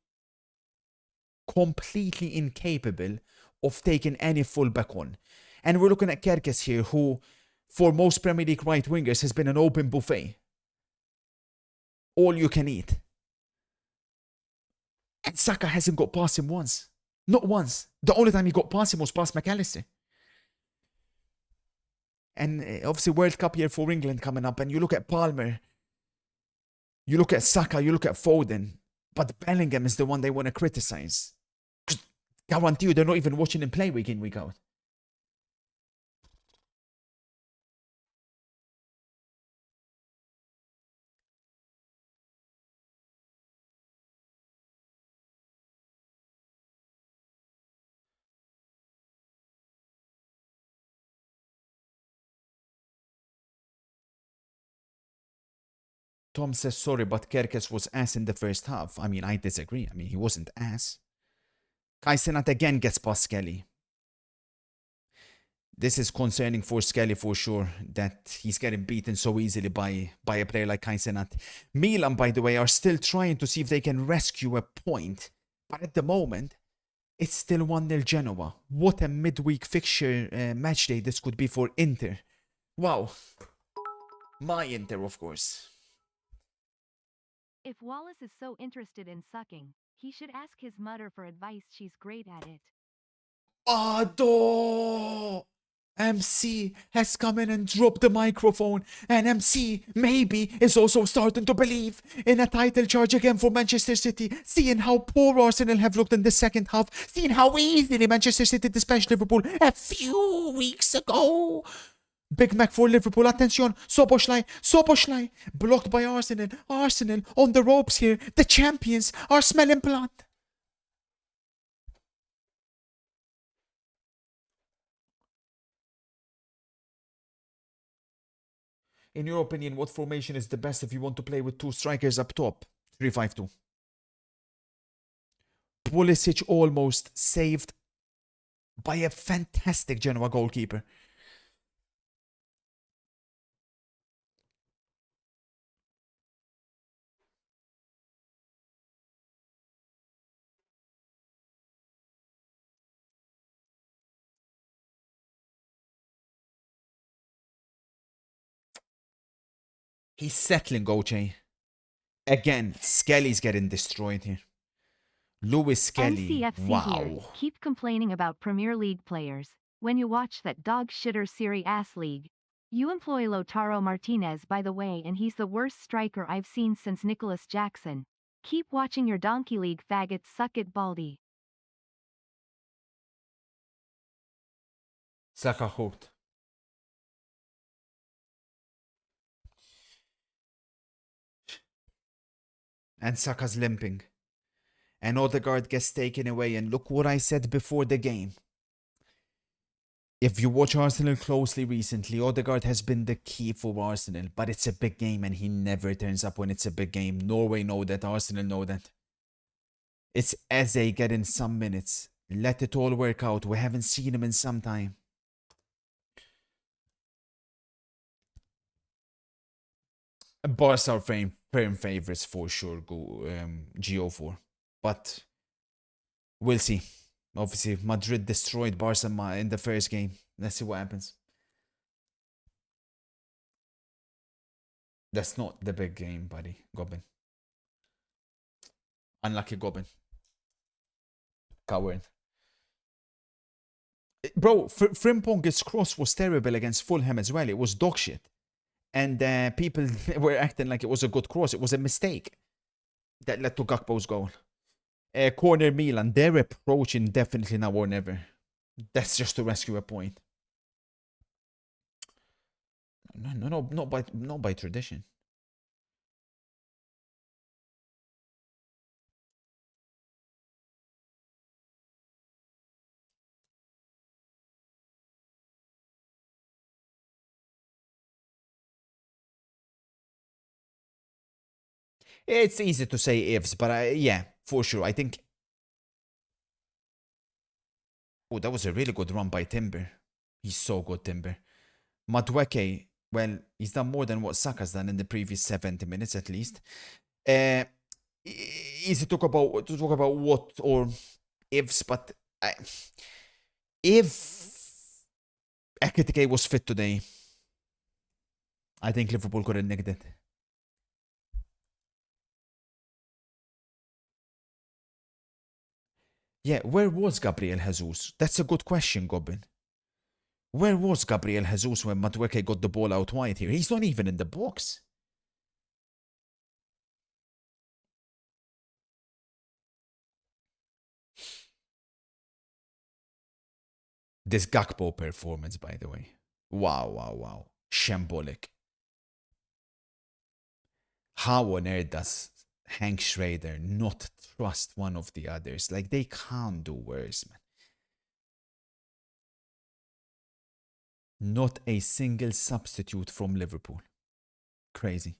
completely incapable of taking any fullback on. And we're looking at Kerkes here, who, for most Premier League right wingers, has been an open buffet. All you can eat. And Saka hasn't got past him once. Not once. The only time he got past him was past McAllister. And obviously World Cup year for England coming up, and you look at Palmer, you look at Saka, you look at Foden, but Bellingham is the one they want to criticize. Guarantee you they're not even watching him play week in, week out. Tom says sorry, but Kerkes was ass in the first half. I mean, I disagree. I mean, he wasn't ass. Kai Cenat again gets past Skelly. This is concerning for Skelly for sure, that he's getting beaten so easily by a player like Kai Cenat. Milan, by the way, are still trying to see if they can rescue a point. But at the moment, it's still 1-0 Genoa. What a midweek fixture match day this could be for Inter. Wow. My Inter, of course. If Wallace is so interested in sucking, he should ask his mother for advice. She's great at it. Ado! MC has come in and dropped the microphone, and MC maybe is also starting to believe in a title charge again for Manchester City, seeing how poor Arsenal have looked in the second half, seeing how easily Manchester City dispatched Liverpool a few weeks ago. Big Mac for Liverpool, attention, Soboslai, blocked by Arsenal, Arsenal on the ropes here, the champions are smelling blood. In your opinion, what formation is the best if you want to play with two strikers up top? 3-5-2. Pulisic almost saved by a fantastic Genoa goalkeeper. He's settling Goche. Again, Skelly's getting destroyed here. Lewis Skelly. NCFC Wow. here. Keep complaining about Premier League players. When you watch that dog shitter Serie Ass league, you employ Lautaro Martinez, by the way, and he's the worst striker I've seen since Nicholas Jackson. Keep watching your Donkey League faggots, suck it, Baldy. Saka hooked. And Saka's limping. And Odegaard gets taken away. And look what I said before the game. If you watch Arsenal closely recently, Odegaard has been the key for Arsenal. But it's a big game and he never turns up when it's a big game. Norway know that, Arsenal know that. It's Eze getting some minutes. Let it all work out. We haven't seen him in some time. Barca are firm favorites for sure, GO4. But we'll see. Obviously, Madrid destroyed Barca in the first game. Let's see what happens. That's not the big game, buddy. Goblin. Unlucky Goblin. Coward. Bro, Frimpong's cross was terrible against Fulham as well. It was dog shit. And people were acting like it was a good cross. It was a mistake that led to Gakpo's goal. Corner Milan, they're approaching definitely now or never. That's just to rescue a point. No, not by tradition. It's easy to say ifs, but yeah, for sure. I think. Oh, that was a really good run by Timber. He's so good, Timber. Madueke, well, he's done more than what Saka's done in the previous 70 minutes at least. Easy to talk about what or ifs, but if Ekitike was fit today, I think Liverpool could have nicked it. Yeah, where was Gabriel Jesus? That's a good question, Goblin. Where was Gabriel Jesus when Madueke got the ball out wide here? He's not even in the box. This Gakpo performance, by the way. Wow. Shambolic. How on earth does Hank Schrader not trust one of the others? Like, they can't do worse, man. Not a single substitute from Liverpool. Crazy.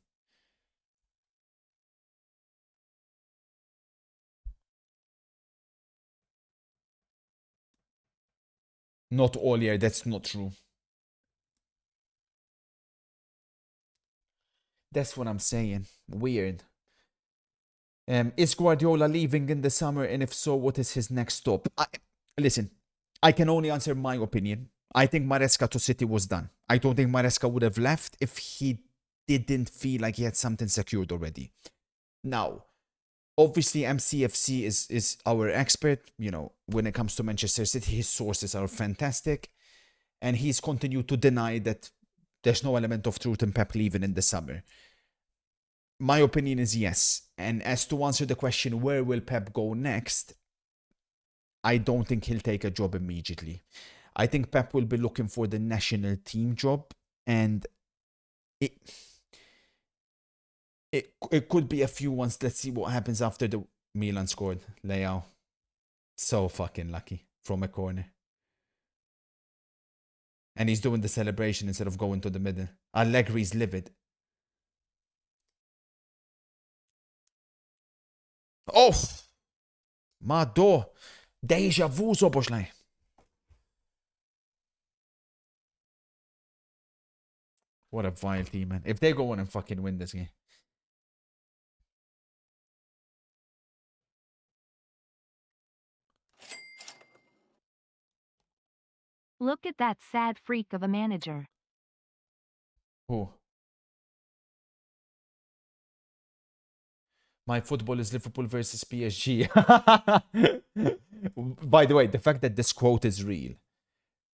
Not all year. That's not true. That's what I'm saying. Weird. Is Guardiola leaving in the summer? And if so, what is his next stop? Listen, I can only answer my opinion. I think Maresca to City was done. I don't think Maresca would have left if he didn't feel like he had something secured already. Now, obviously, MCFC is our expert. You know, when it comes to Manchester City, his sources are fantastic. And he's continued to deny that there's no element of truth in Pep leaving in the summer. My opinion is yes. And as to answer the question, where will Pep go next? I don't think he'll take a job immediately. I think Pep will be looking for the national team job, and it could be a few ones. Let's see what happens after the Milan scored. Leao, so fucking lucky from a corner. And he's doing the celebration instead of going to the middle. Allegri's livid. Oh! Mado! Deja vu zoboslaj. What a vile team, man. If they go on and fucking win this game. Look at that sad freak of a manager. Who? My football is Liverpool versus PSG. By the way, the fact that this quote is real.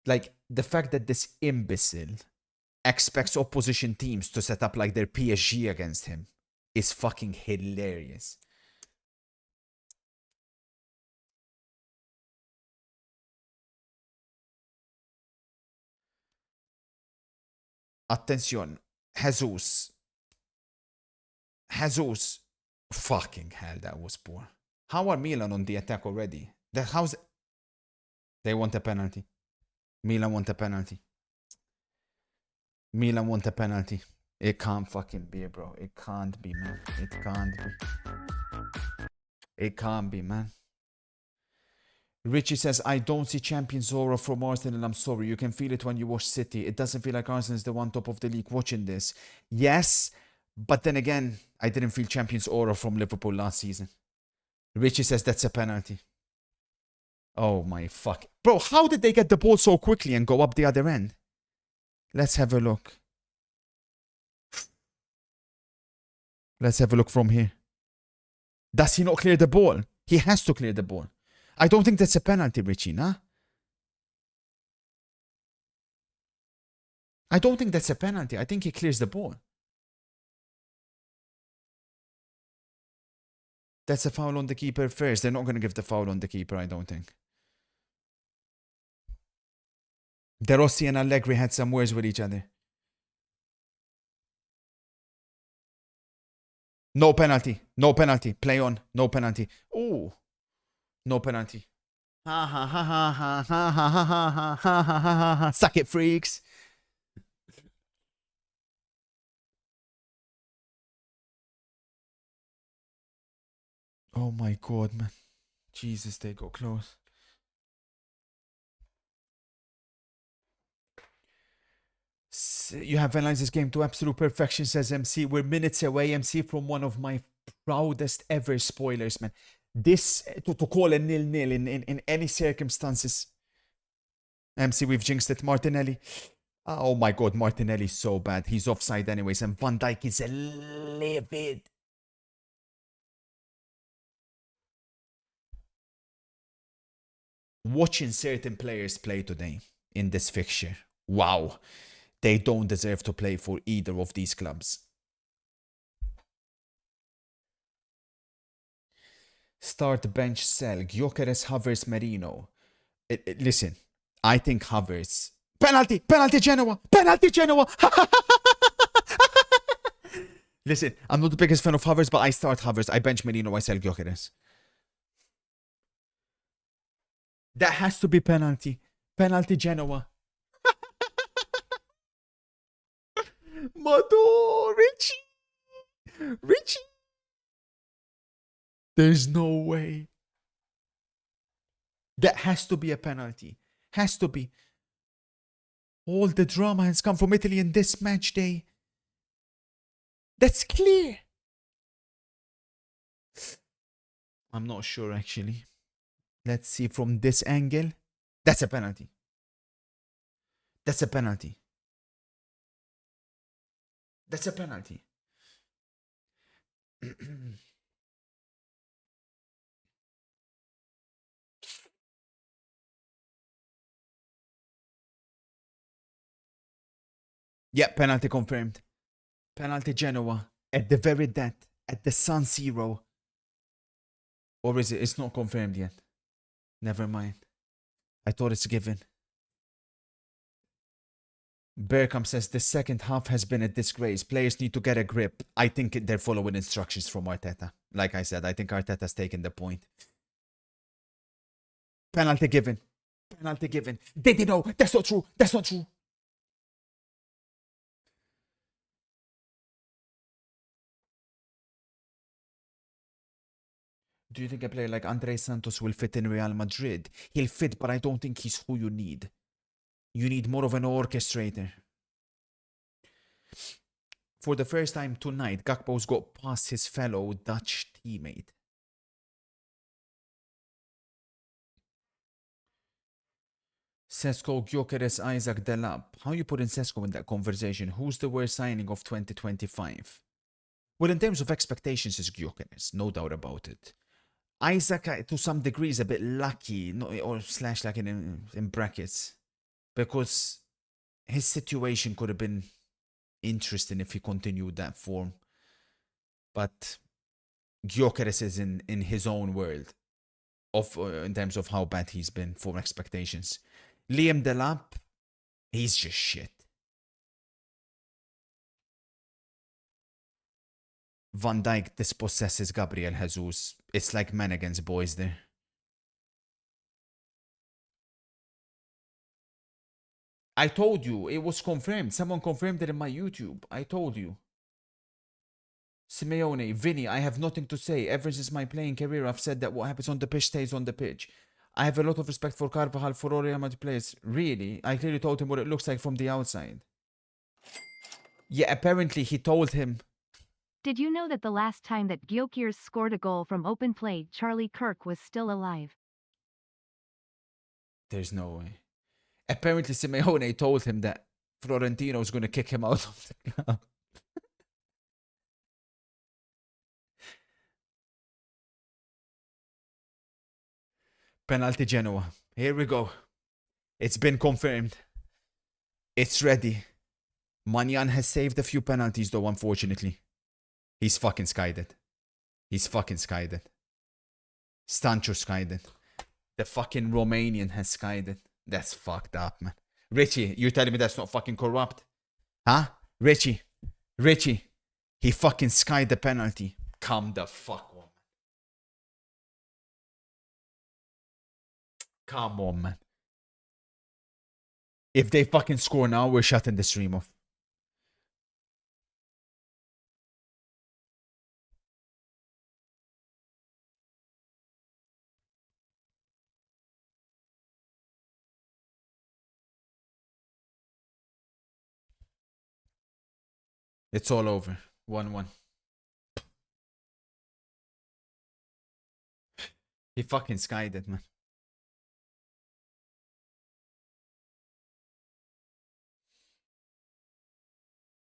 Like, the fact that this imbecile expects opposition teams to set up like their PSG against him is fucking hilarious. Attention. Jesus. Fucking hell, that was poor. How are Milan on the attack already? How's... They want a penalty. Milan want a penalty. Milan want a penalty. It can't fucking be, bro. It can't be, man. It can't be. It can't be, man. Richie says, I don't see Champions aura from Arsenal. I'm sorry. You can feel it when you watch City. It doesn't feel like Arsenal is the one top of the league watching this. Yes, but then again, I didn't feel Champions aura from Liverpool last season. Richie says that's a penalty. Oh my fuck. Bro, how did they get the ball so quickly and go up the other end? Let's have a look. Let's have a look from here. Does he not clear the ball? He has to clear the ball. I don't think that's a penalty, Richie, nah? I don't think that's a penalty. I think he clears the ball. That's a foul on the keeper first. They're not going to give the foul on the keeper, I don't think. De Rossi and Allegri had some words with each other. No penalty. No penalty. Play on. No penalty. Ooh. No penalty. Ha ha ha ha ha ha ha ha ha ha ha ha ha. Suck it, freaks. Oh my god, man. Jesus, they go close. You have analyzed this game to absolute perfection, says MC. We're minutes away, MC, from one of my proudest ever spoilers, man. This, to call a 0-0 in any circumstances. MC, we've jinxed it. Martinelli. Oh my god, Martinelli's so bad. He's offside anyways, and Van Dijk is livid. Watching certain players play today in this fixture. Wow. They don't deserve to play for either of these clubs. Start, bench, sell. Gyökeres, Havertz, Merino. Listen, I think Havertz... Penalty! Penalty Genoa! Penalty Genoa! Listen, I'm not the biggest fan of Havertz, but I start Havertz. I bench Merino, I sell Gyökeres. That has to be penalty. Penalty Genoa. Mado, Richie. There's no way. That has to be a penalty. Has to be. All the drama has come from Italy in this match day. That's clear. I'm not sure actually. Let's see from this angle. That's a penalty. That's a penalty. That's a penalty. Yeah, penalty confirmed. Penalty Genoa at the very death, at the San Siro. Or is it? It's not confirmed yet. Never mind. I thought it's given. Berkham says the second half has been a disgrace. Players need to get a grip. I think they're following instructions from Arteta. Like I said, I think Arteta's taken the point. Penalty given. Penalty given. They didn't know. That's not true. That's not true. Do you think a player like Andre Santos will fit in Real Madrid? He'll fit, but I don't think he's who you need. You need more of an orchestrator. For the first time tonight, Gakpo's got past his fellow Dutch teammate. Sesko, Gyökeres, Isaac, Delap. How you put in Sesko in that conversation? Who's the worst signing of 2025? Well, in terms of expectations, is Gyökeres, no doubt about it. Isaac, to some degree, is a bit lucky, or slash like in brackets, because his situation could have been interesting if he continued that form. But Gyökeres is in his own world of in terms of how bad he's been for expectations. Liam Delap, he's just shit. Van Dijk dispossesses Gabriel Jesus. It's like men against boys there. I told you, it was confirmed. Someone confirmed it in my YouTube. I told you. Simeone, Vinny, I have nothing to say. Ever since my playing career, I've said that what happens on the pitch stays on the pitch. I have a lot of respect for Carvajal, for all Real Madrid players. Really? I clearly told him what it looks like from the outside. Yeah, apparently he told him. Did you know that the last time that Gyökeres scored a goal from open play, Charlie Kirk was still alive? There's no way. Apparently Simeone told him that Florentino's going to kick him out of the club. Penalty Genoa. Here we go. It's been confirmed. It's ready. Manyan has saved a few penalties though, unfortunately. He's fucking skied it. He's fucking skied it. Stancho skied it. The fucking Romanian has skied it. That's fucked up, man. Richie, you're telling me that's not fucking corrupt? Huh? Richie. He fucking skied the penalty. Come the fuck on, man. Come on, man. If they fucking score now, we're shutting the stream off. It's all over. 1-1. He fucking skied it, man.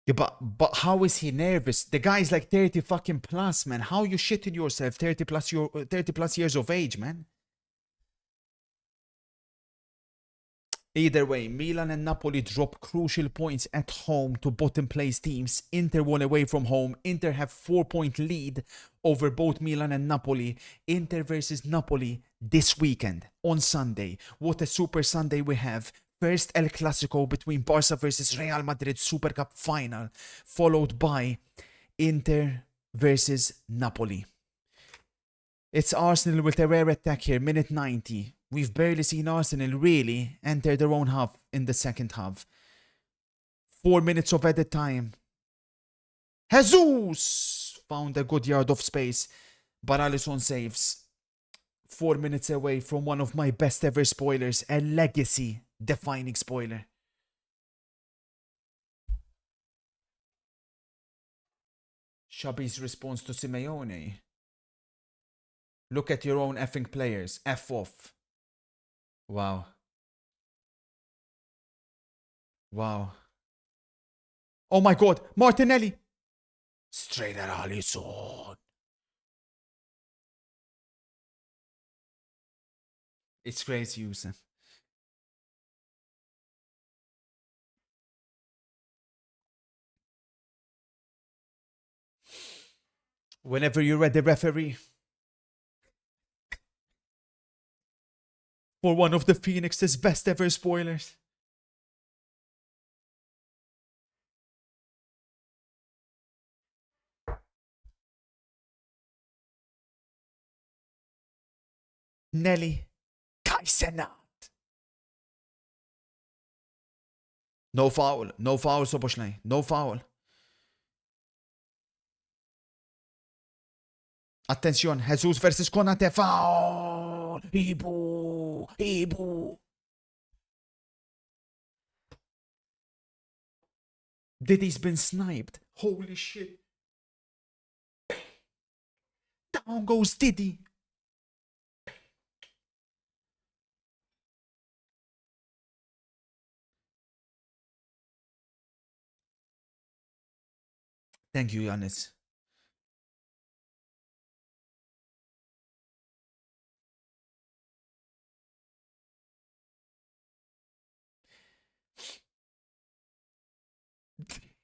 Yeah, but how is he nervous? The guy's like 30 fucking plus, man. How you shitting yourself 30 plus years of age, man? Either way, Milan and Napoli drop crucial points at home to bottom place teams. Inter won away from home. Inter have 4-point lead over both Milan and Napoli. Inter versus Napoli this weekend on Sunday. What a super Sunday we have. First El Clasico between Barca versus Real Madrid Super Cup final, followed by Inter versus Napoli. It's Arsenal with a rare attack here, minute 90. We've barely seen Arsenal really enter their own half in the second half. 4 minutes of added time. Jesus found a good yard of space, but Alisson saves. 4 minutes away from one of my best ever spoilers, a legacy defining spoiler. Xabi's response to Simeone. Look at your own effing players. F off. Wow. Wow. Oh my god, Martinelli. Straight at Alisson. It's crazy, Yusuf. Whenever you're ready, referee, for one of the Phoenix's best ever spoilers. Nelly Kaisenat. No foul. No foul, Soboslai. No foul. Attention, Jesus versus Konate. Foul. Ibu. Ibu. Diddy's been sniped. Holy shit. Down goes Diddy. Thank you, Giannis.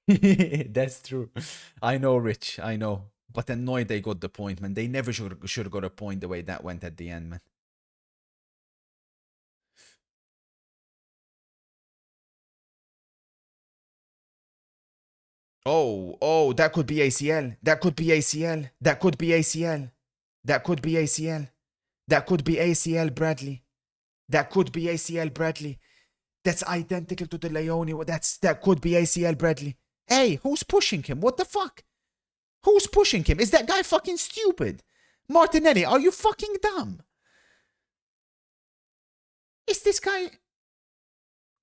That's true. I know, Rich. I know. But annoyed they got the point, man. They never should have got a point the way that went at the end, man. Oh, that could be ACL. That could be ACL. That could be ACL. That could be ACL. That could be ACL, Bradley. That could be ACL, Bradley. That's identical to the Leone. That could be ACL, Bradley. Hey, who's pushing him? What the fuck? Who's pushing him? Is that guy fucking stupid? Martinelli, are you fucking dumb? Is this guy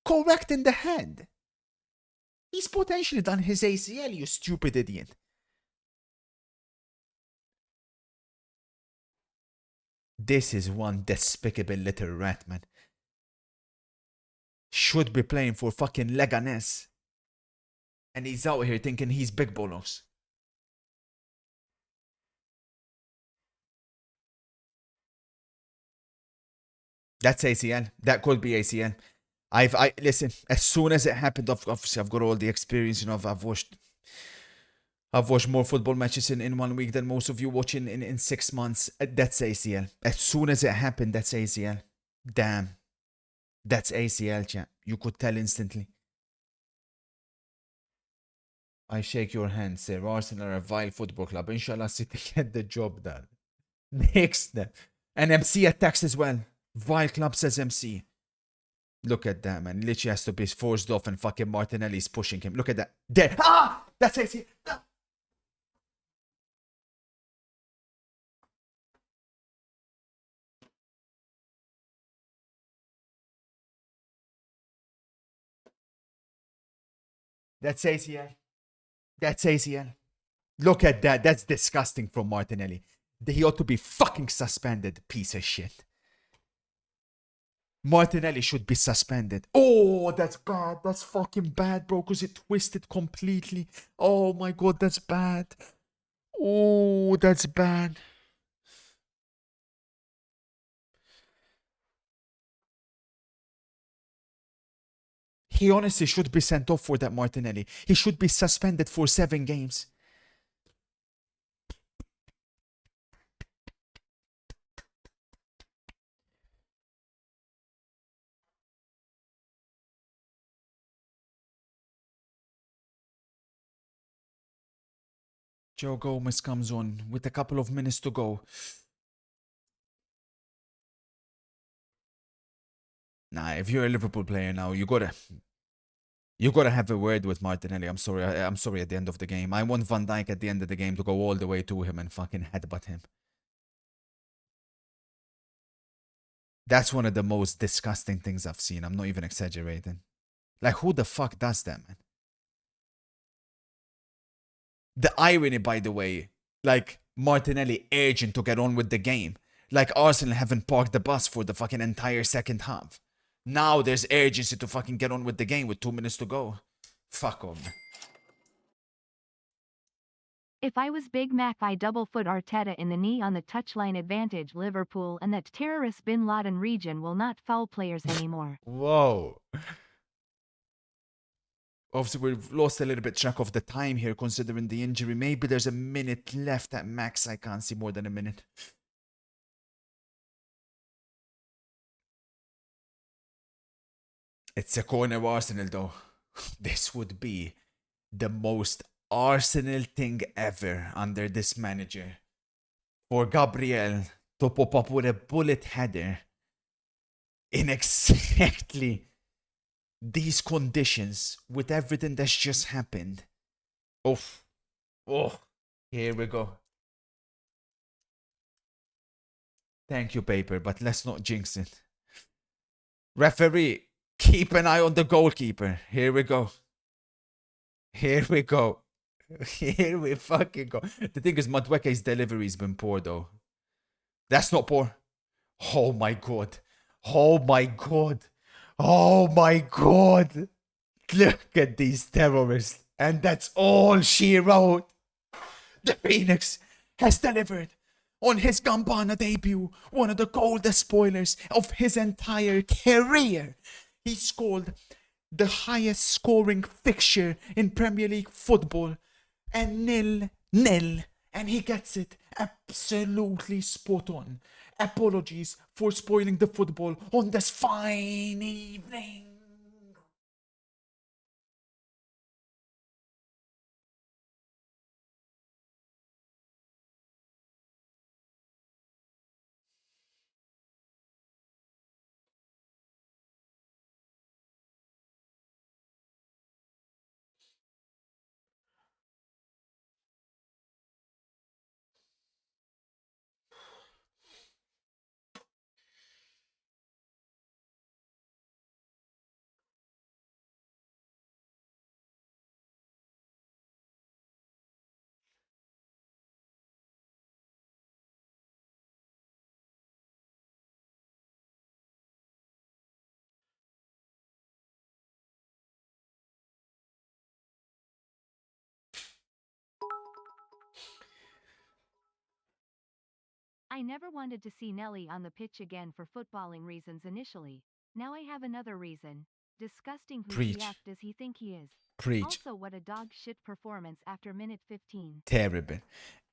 correct in the head? He's potentially done his ACL, you stupid idiot. This is one despicable little rat, man. Should be playing for fucking Leganes. And he's out here thinking he's big bolos. That's ACL. That could be ACL. I listen, as soon as it happened, obviously I've got all the experience, you know, I've watched more football matches in 1 week than most of you watching in 6 months. That's ACL. As soon as it happened, that's ACL. Damn. That's ACL, chat. You could tell instantly. I shake your hand, sir. Arsenal are a vile football club. Inshallah, City get the job done. Next. And MC attacks as well. Vile club, says MC. Look at that, man. Literally has to be forced off and fucking Martinelli's pushing him. Look at that. There. Ah! That's ACL. Ah! That's ACL. That's ACL. Look at that. That's disgusting from Martinelli. He ought to be fucking suspended, piece of shit. Martinelli should be suspended. Oh, that's bad. That's fucking bad, bro, because it twisted completely. Oh my god, that's bad. Oh, that's bad. He honestly should be sent off for that, Martinelli. He should be suspended for 7 games. Joe Gomez comes on with a couple of minutes to go. Nah, if you're a Liverpool player now, you gotta have a word with Martinelli. I'm sorry. I'm sorry at the end of the game. I want Van Dijk at the end of the game to go all the way to him and fucking headbutt him. That's one of the most disgusting things I've seen. I'm not even exaggerating. Like, who the fuck does that, man? The irony, by the way, like Martinelli urging to get on with the game. Like Arsenal haven't parked the bus for the fucking entire second half. Now there's urgency to fucking get on with the game with 2 minutes to go. Fuck on. If I was Big Mac, I double foot Arteta in the knee on the touchline advantage Liverpool, and that terrorist Bin Laden region will not foul players anymore. Whoa. Obviously, we've lost a little bit track of the time here considering the injury. Maybe there's a minute left at max. I can't see more than a minute. It's a corner Arsenal though. This would be the most Arsenal thing ever under this manager. For Gabriel to pop up with a bullet header in exactly these conditions with everything that's just happened. Oh, here we go. Thank you, paper, but let's not jinx it. Referee, keep an eye on the goalkeeper. Here we go. Here we go. Here we fucking go. The thing is, Madueke's delivery's been poor, though. That's not poor. Oh my god. Oh my god. Oh my god. Look at these terrorists. And that's all she wrote. The Phoenix has delivered on his Gambana debut, one of the coldest spoilers of his entire career. He scored the highest scoring fixture in Premier League football, and 0-0, and he gets it absolutely spot on. Apologies for spoiling the football on this fine evening. I never wanted to see Nelly on the pitch again for footballing reasons initially. Now I have another reason. Disgusting. Who Preach. the F does he think he is? Preach. Also, what a dog shit performance after minute 15. Terrible.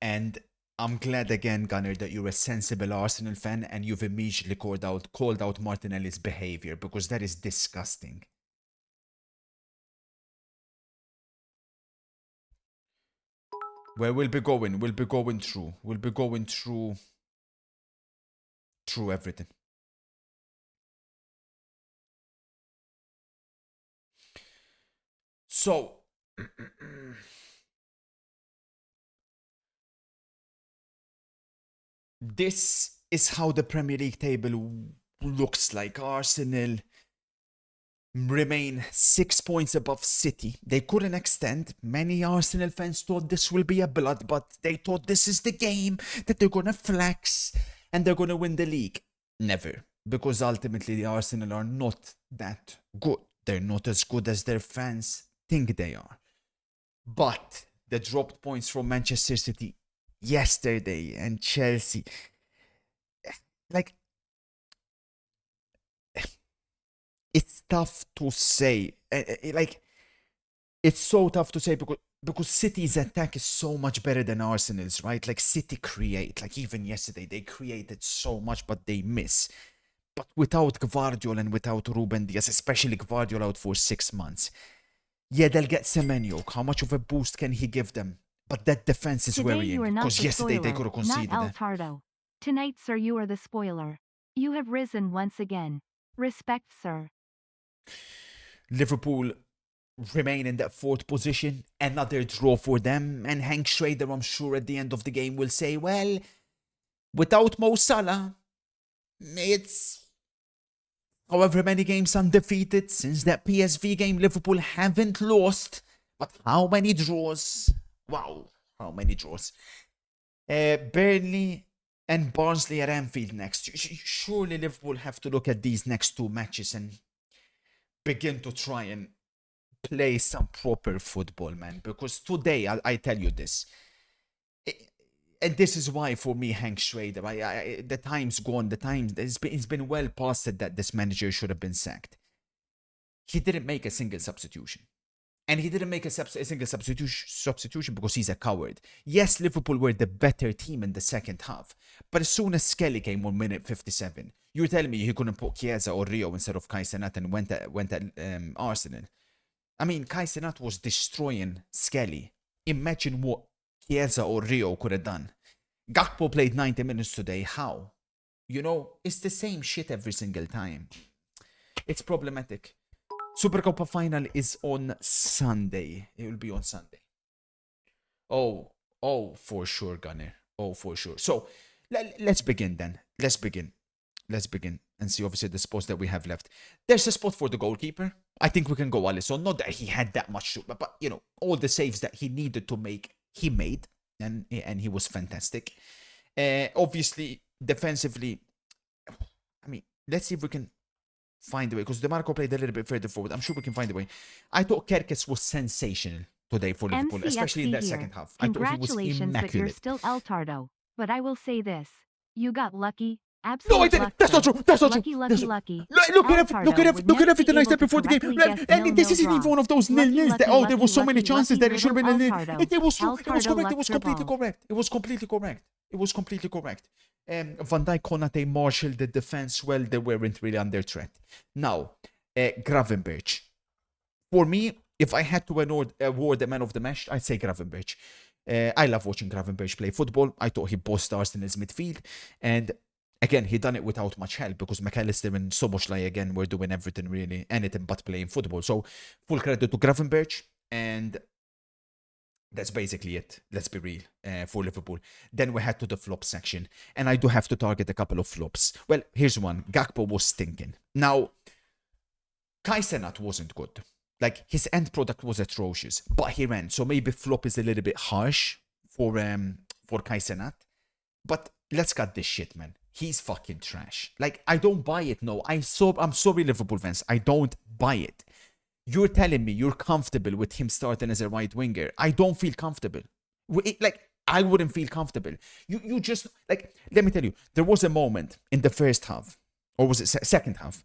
And I'm glad again, Gunnar, that you're a sensible Arsenal fan and you've immediately called out Martinelli's behavior, because that is disgusting. Where we'll be going through everything. So this is how the Premier League table looks like. Arsenal remain 6 points above City. They couldn't extend. Many Arsenal fans thought this will be a bloodbath. They thought this is the game that they're gonna flex and they're gonna win the league. Never. Because ultimately the Arsenal are not that good. They're not as good as their fans think they are. But the dropped points from Manchester City yesterday and Chelsea, like, it's tough to say. Like, it's so tough to say because City's attack is so much better than Arsenal's, right? Like, City create. Like, even yesterday, they created so much, but they miss. But without Gvardiol and without Ruben Dias, especially Gvardiol out for 6 months, yeah, they'll get Semenyo. How much of a boost can he give them? But that defense is Today worrying. you are not Because the yesterday spoiler, they could have conceded not that. Altardo. Tonight, sir, you are the spoiler. You have risen once again. Respect, sir. Liverpool remain in that 4th position. Another draw for them. And Hank Schrader, I'm sure, at the end of the game will say, well, without Mo Salah, it's However many games undefeated. Since that PSV game, Liverpool haven't lost. But how many draws? Wow, how many draws? Burnley and Barnsley at Anfield next. Surely Liverpool have to look at these next two matches and begin to try and play some proper football, man. Because today, I tell you this. And this is why, for me, Hank Schrader, the time's gone. It's been well past it that this manager should have been sacked. He didn't make a single substitution. And he didn't make a single substitution because he's a coward. Yes, Liverpool were the better team in the second half. But as soon as Skelly came on minute 57, you're telling me he couldn't put Chiesa or Rio instead of Kai Cenat and went at Arsenal. I mean, Kai Cenat was destroying Skelly. Imagine what Chiesa or Rio could have done. Gakpo played 90 minutes today. How? You know, it's the same shit every single time. It's problematic. Supercopa final is on Sunday. It will be on Sunday. Oh, for sure, Gunner. Oh, for sure. So, let's begin then. Let's begin and see, obviously, the spots that we have left. There's a spot for the goalkeeper. I think we can go Alisson. Not that he had that much to, but you know, all the saves that he needed to make, he made. And he was fantastic. Obviously, defensively, I mean, let's see if we can find a way. Because DeMarco played a little bit further forward. I'm sure we can find a way. I thought Kerkez was sensational today for Liverpool, especially in that second half. I thought he was Congratulations that you're immaculate. still El Tardo. But I will say this. You got lucky. No, Absolute I didn't. luck, That's not though. true. That's not Lucky, true. lucky, That's- lucky. Look El at Tardo everything I would said never before the be able game. to correctly guess And this nil-nil isn't even draw. one of those Lucky, nil-nils that, lucky, there was so lucky, many chances lucky that it should have been a little nil. El Tardo. It was El correct. Tardo It was completely luck correct. It was completely correct. It was completely correct. Van Dijk, Konate, Marshall, the defense, well, they weren't really under threat. Now, Gravenberch. For me, if I had to award the man of the match, I'd say Gravenberch. I love watching Gravenberch play football. I thought he bossed Arsenal's midfield. And again, he done it without much help because McAllister and Soboslai, again, were doing everything really, anything but playing football. So, full credit to Gravenberch. And that's basically it. Let's be real, for Liverpool. Then we head to the flop section. And I do have to target a couple of flops. Well, here's one. Gakpo was stinking. Now, Kai Cenat wasn't good. Like, his end product was atrocious. But he ran. So maybe flop is a little bit harsh for Kai Cenat. But let's cut this shit, man. He's fucking trash. Like, I don't buy it, no. I'm sorry, Liverpool fans. I don't buy it. You're telling me you're comfortable with him starting as a right winger. I don't feel comfortable. Like, I wouldn't feel comfortable. You just, like, let me tell you, there was a moment in the first half, or was it second half?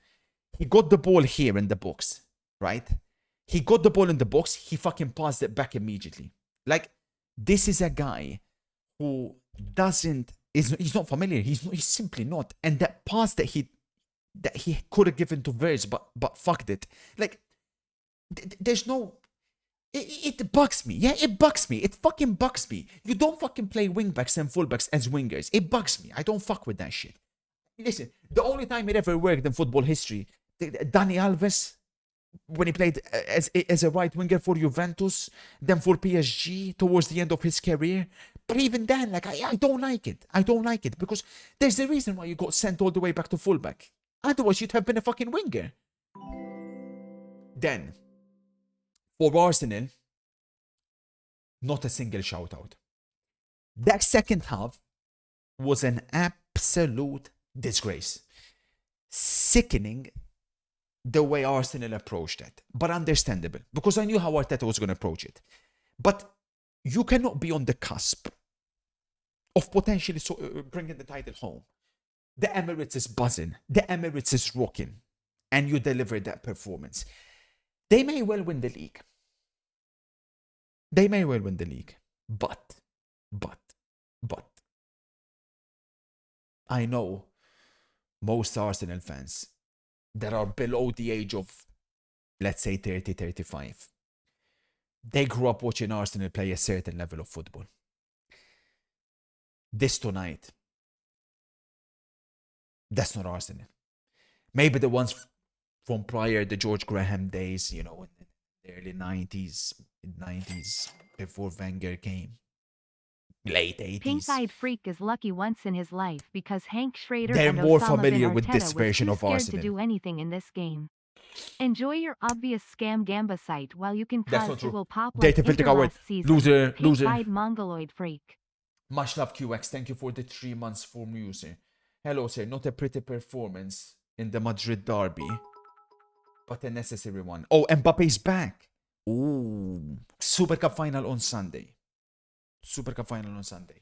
He got the ball here in the box, right? He got the ball in the box. He fucking passed it back immediately. Like, this is a guy who he's not familiar. He's simply not. And that pass that he could have given to Verge, but fucked it. Like, there's no. It bugs me. Yeah, it bugs me. It fucking bugs me. You don't fucking play wingbacks and fullbacks as wingers. It bugs me. I don't fuck with that shit. Listen, the only time it ever worked in football history, Dani Alves, when he played as a right winger for Juventus, then for PSG towards the end of his career. But even then, like, I don't like it. I don't like it because there's a reason why you got sent all the way back to fullback. Otherwise, you'd have been a fucking winger. Then, for Arsenal, not a single shout out. That second half was an absolute disgrace. Sickening the way Arsenal approached it, but understandable because I knew how Arteta was going to approach it. But you cannot be on the cusp of potentially bringing the title home. The Emirates is buzzing, the Emirates is rocking, and you deliver that performance. They may well win the league. They may well win the league, but I know most Arsenal fans that are below the age of, let's say, 30, 35. They grew up watching Arsenal play a certain level of football. This tonight, that's not Arsenal. Maybe the ones from prior, the George Graham days, you know, in the early 90s, before Wenger came. Late 80s. Pink-eyed freak is lucky once in his life because Hank Schrader They're and more Osama familiar bin with this Arteta was version too of scared Arsenal. to do anything in this game. Enjoy your obvious scam gamba site while you can That's cause not true. it will pop Data like filter Inter coward. last season. Loser. Pink-eyed mongoloid freak. Much love, QX. Thank you for the 3 months for music. Hello, sir. Not a pretty performance in the Madrid derby, but a necessary one. Oh, Mbappe's back. Ooh. Super Cup final on Sunday. Super Cup final on Sunday.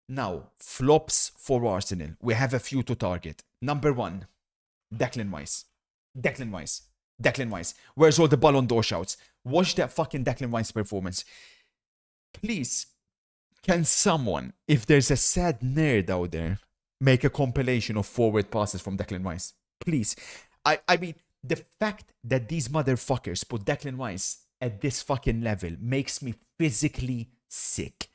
Now, flops for Arsenal. We have a few to target. Number 1, Declan Rice. Declan Rice. Declan Rice. Where's all the Ballon d'Or shouts? Watch that fucking Declan Rice performance. Please, can someone, if there's a sad nerd out there, make a compilation of forward passes from Declan Rice? Please. I mean, the fact that these motherfuckers put Declan Rice at this fucking level makes me physically sick.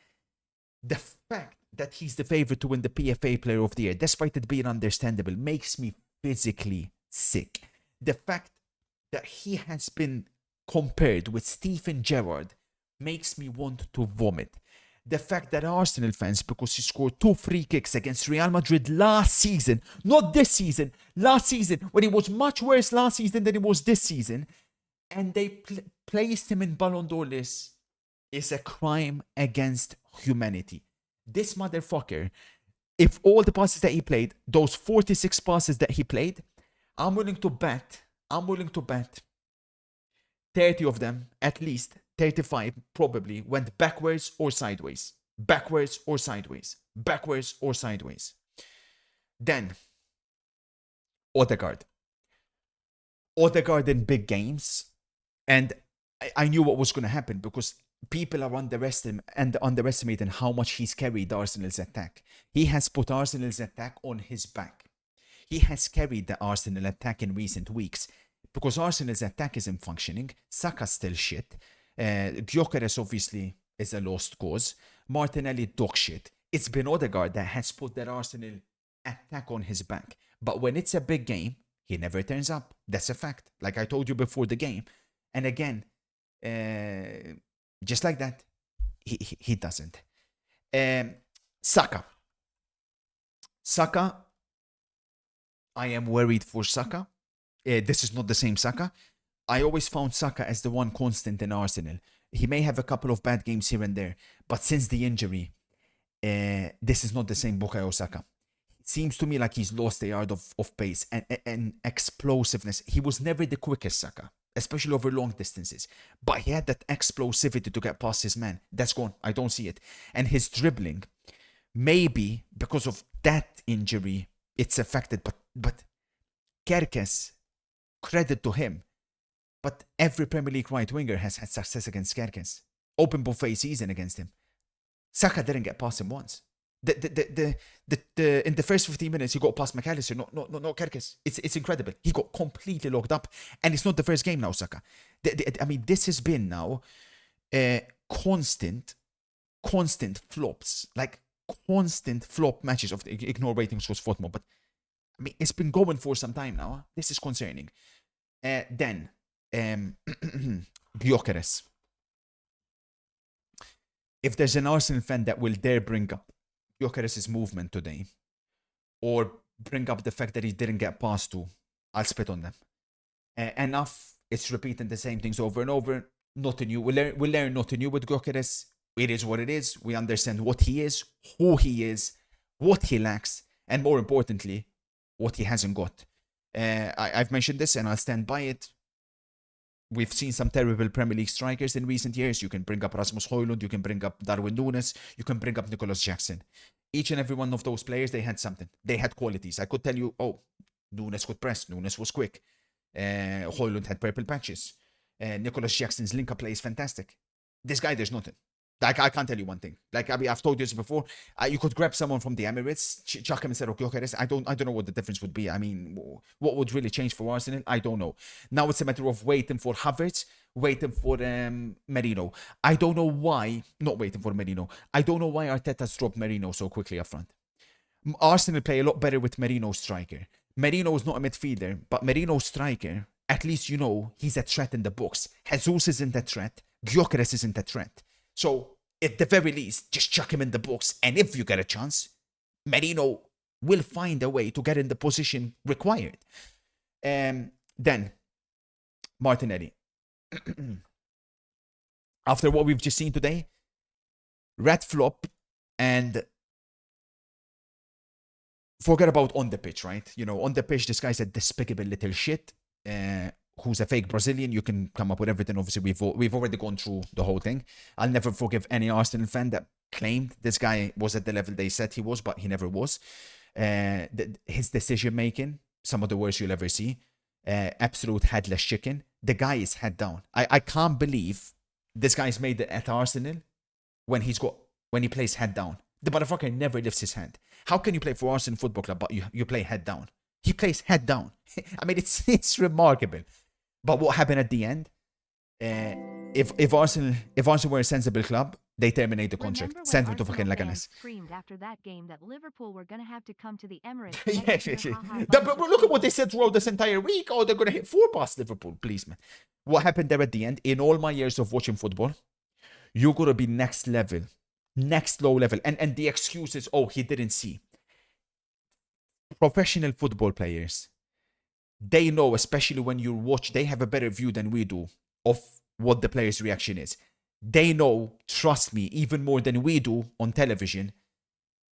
The fact that he's the favorite to win the PFA Player of the Year, despite it being understandable, makes me physically sick. The fact that he has been compared with Stephen Gerrard makes me want to vomit. The fact that Arsenal fans, because he scored 2 free kicks against Real Madrid last season, not this season, last season, when he was much worse last season than he was this season, and they placed him in Ballon d'Or list, is a crime against humanity. This motherfucker, if all the passes that he played, those 46 passes that he played, I'm willing to bet 30 of them, at least 35 probably, went backwards or sideways. Backwards or sideways. Backwards or sideways. Then, Odegaard. Odegaard in big games. And I knew what was going to happen because people are underestimating how much he's carried Arsenal's attack. He has put Arsenal's attack on his back. He has carried the Arsenal attack in recent weeks because Arsenal's attack isn't functioning. Saka's still shit. Gyökeres obviously is a lost cause. Martinelli dog shit. It's been Odegaard that has put that Arsenal attack on his back. But when it's a big game, he never turns up. That's a fact. Like I told you before the game. And again, just like that, he doesn't. Saka. I am worried for Saka. This is not the same Saka. I always found Saka as the one constant in Arsenal. He may have a couple of bad games here and there, but since the injury, this is not the same Bukayo Saka. It seems to me like he's lost the art of pace and explosiveness. He was never the quickest Saka, especially over long distances, but he had that explosivity to get past his man. That's gone. I don't see it. And his dribbling, maybe because of that injury, it's affected, but Kerkes, credit to him, but every Premier League right winger has had success against Kerkes. Open buffet season against him. Saka didn't get past him once. In the first 15 minutes, he got past McAllister, no Kerkes. It's incredible. He got completely locked up, and it's not the first game now, Saka. I mean, this has been now constant flops, like constant flop matches of ignore ratings was football, but I mean, it's been going for some time now. This is concerning. Then, Gyökeres. If there's an Arsenal fan that will dare bring up Gyökeres' movement today, or bring up the fact that he didn't get past to, I'll spit on them. Enough. It's repeating the same things over and over. Nothing new. We'll learn nothing new with Gyökeres. It is what it is. We understand what he is, who he is, what he lacks, and more importantly, what he hasn't got. I've mentioned this and I'll stand by it. We've seen some terrible Premier League strikers in recent years. You can bring up Rasmus Højlund, you can bring up Darwin Núñez, you can bring up Nicholas Jackson. Each and every one of those players, they had something. They had qualities. I could tell you, Núñez could press, Núñez was quick. Højlund had purple patches. Nicholas Jackson's link-up play is fantastic. This guy, there's nothing. Like, I can't tell you one thing. Like, I mean, I've told you this before. You could grab someone from the Emirates, chuck him instead of Gyökeres. I don't know what the difference would be. I mean, what would really change for Arsenal? I don't know. Now it's a matter of waiting for Havertz, waiting for Merino. I don't know why. Not waiting for Merino. I don't know why Arteta's dropped Merino so quickly up front. Arsenal play a lot better with Merino's striker. Merino is not a midfielder, but Merino's striker, at least you know he's a threat in the box. Jesus isn't a threat. Gyökeres isn't a threat. So at the very least, just chuck him in the box. And if you get a chance, Merino will find a way to get in the position required. Then, Martinelli. After what we've just seen today, red flop, and forget about on the pitch, right? You know, on the pitch, this guy's a despicable little shit who's a fake Brazilian. You can come up with everything. Obviously, we've already gone through the whole thing. I'll never forgive any Arsenal fan that claimed this guy was at the level they said he was, but he never was. His decision making, some of the worst you'll ever see. Absolute headless chicken. The guy is head down. I can't believe this guy's made it at Arsenal when he plays head down. The motherfucker never lifts his hand. How can you play for Arsenal Football Club but you play head down? He plays head down. I mean, it's remarkable. But what happened at the end? If Arsenal were a sensible club, they terminate the contract. Send him to fucking Leganes. Screamed after that game that Liverpool were gonna have to come to the Emirates. But look at what they said throughout this entire week. Oh, they're gonna hit 4 past Liverpool, please, man. What happened there at the end? In all my years of watching football, you're gonna be next level, next low level, and the excuse is, oh, he didn't see. Professional football players, they know, especially when you watch, they have a better view than we do of what the player's reaction is. They know, trust me, even more than we do on television,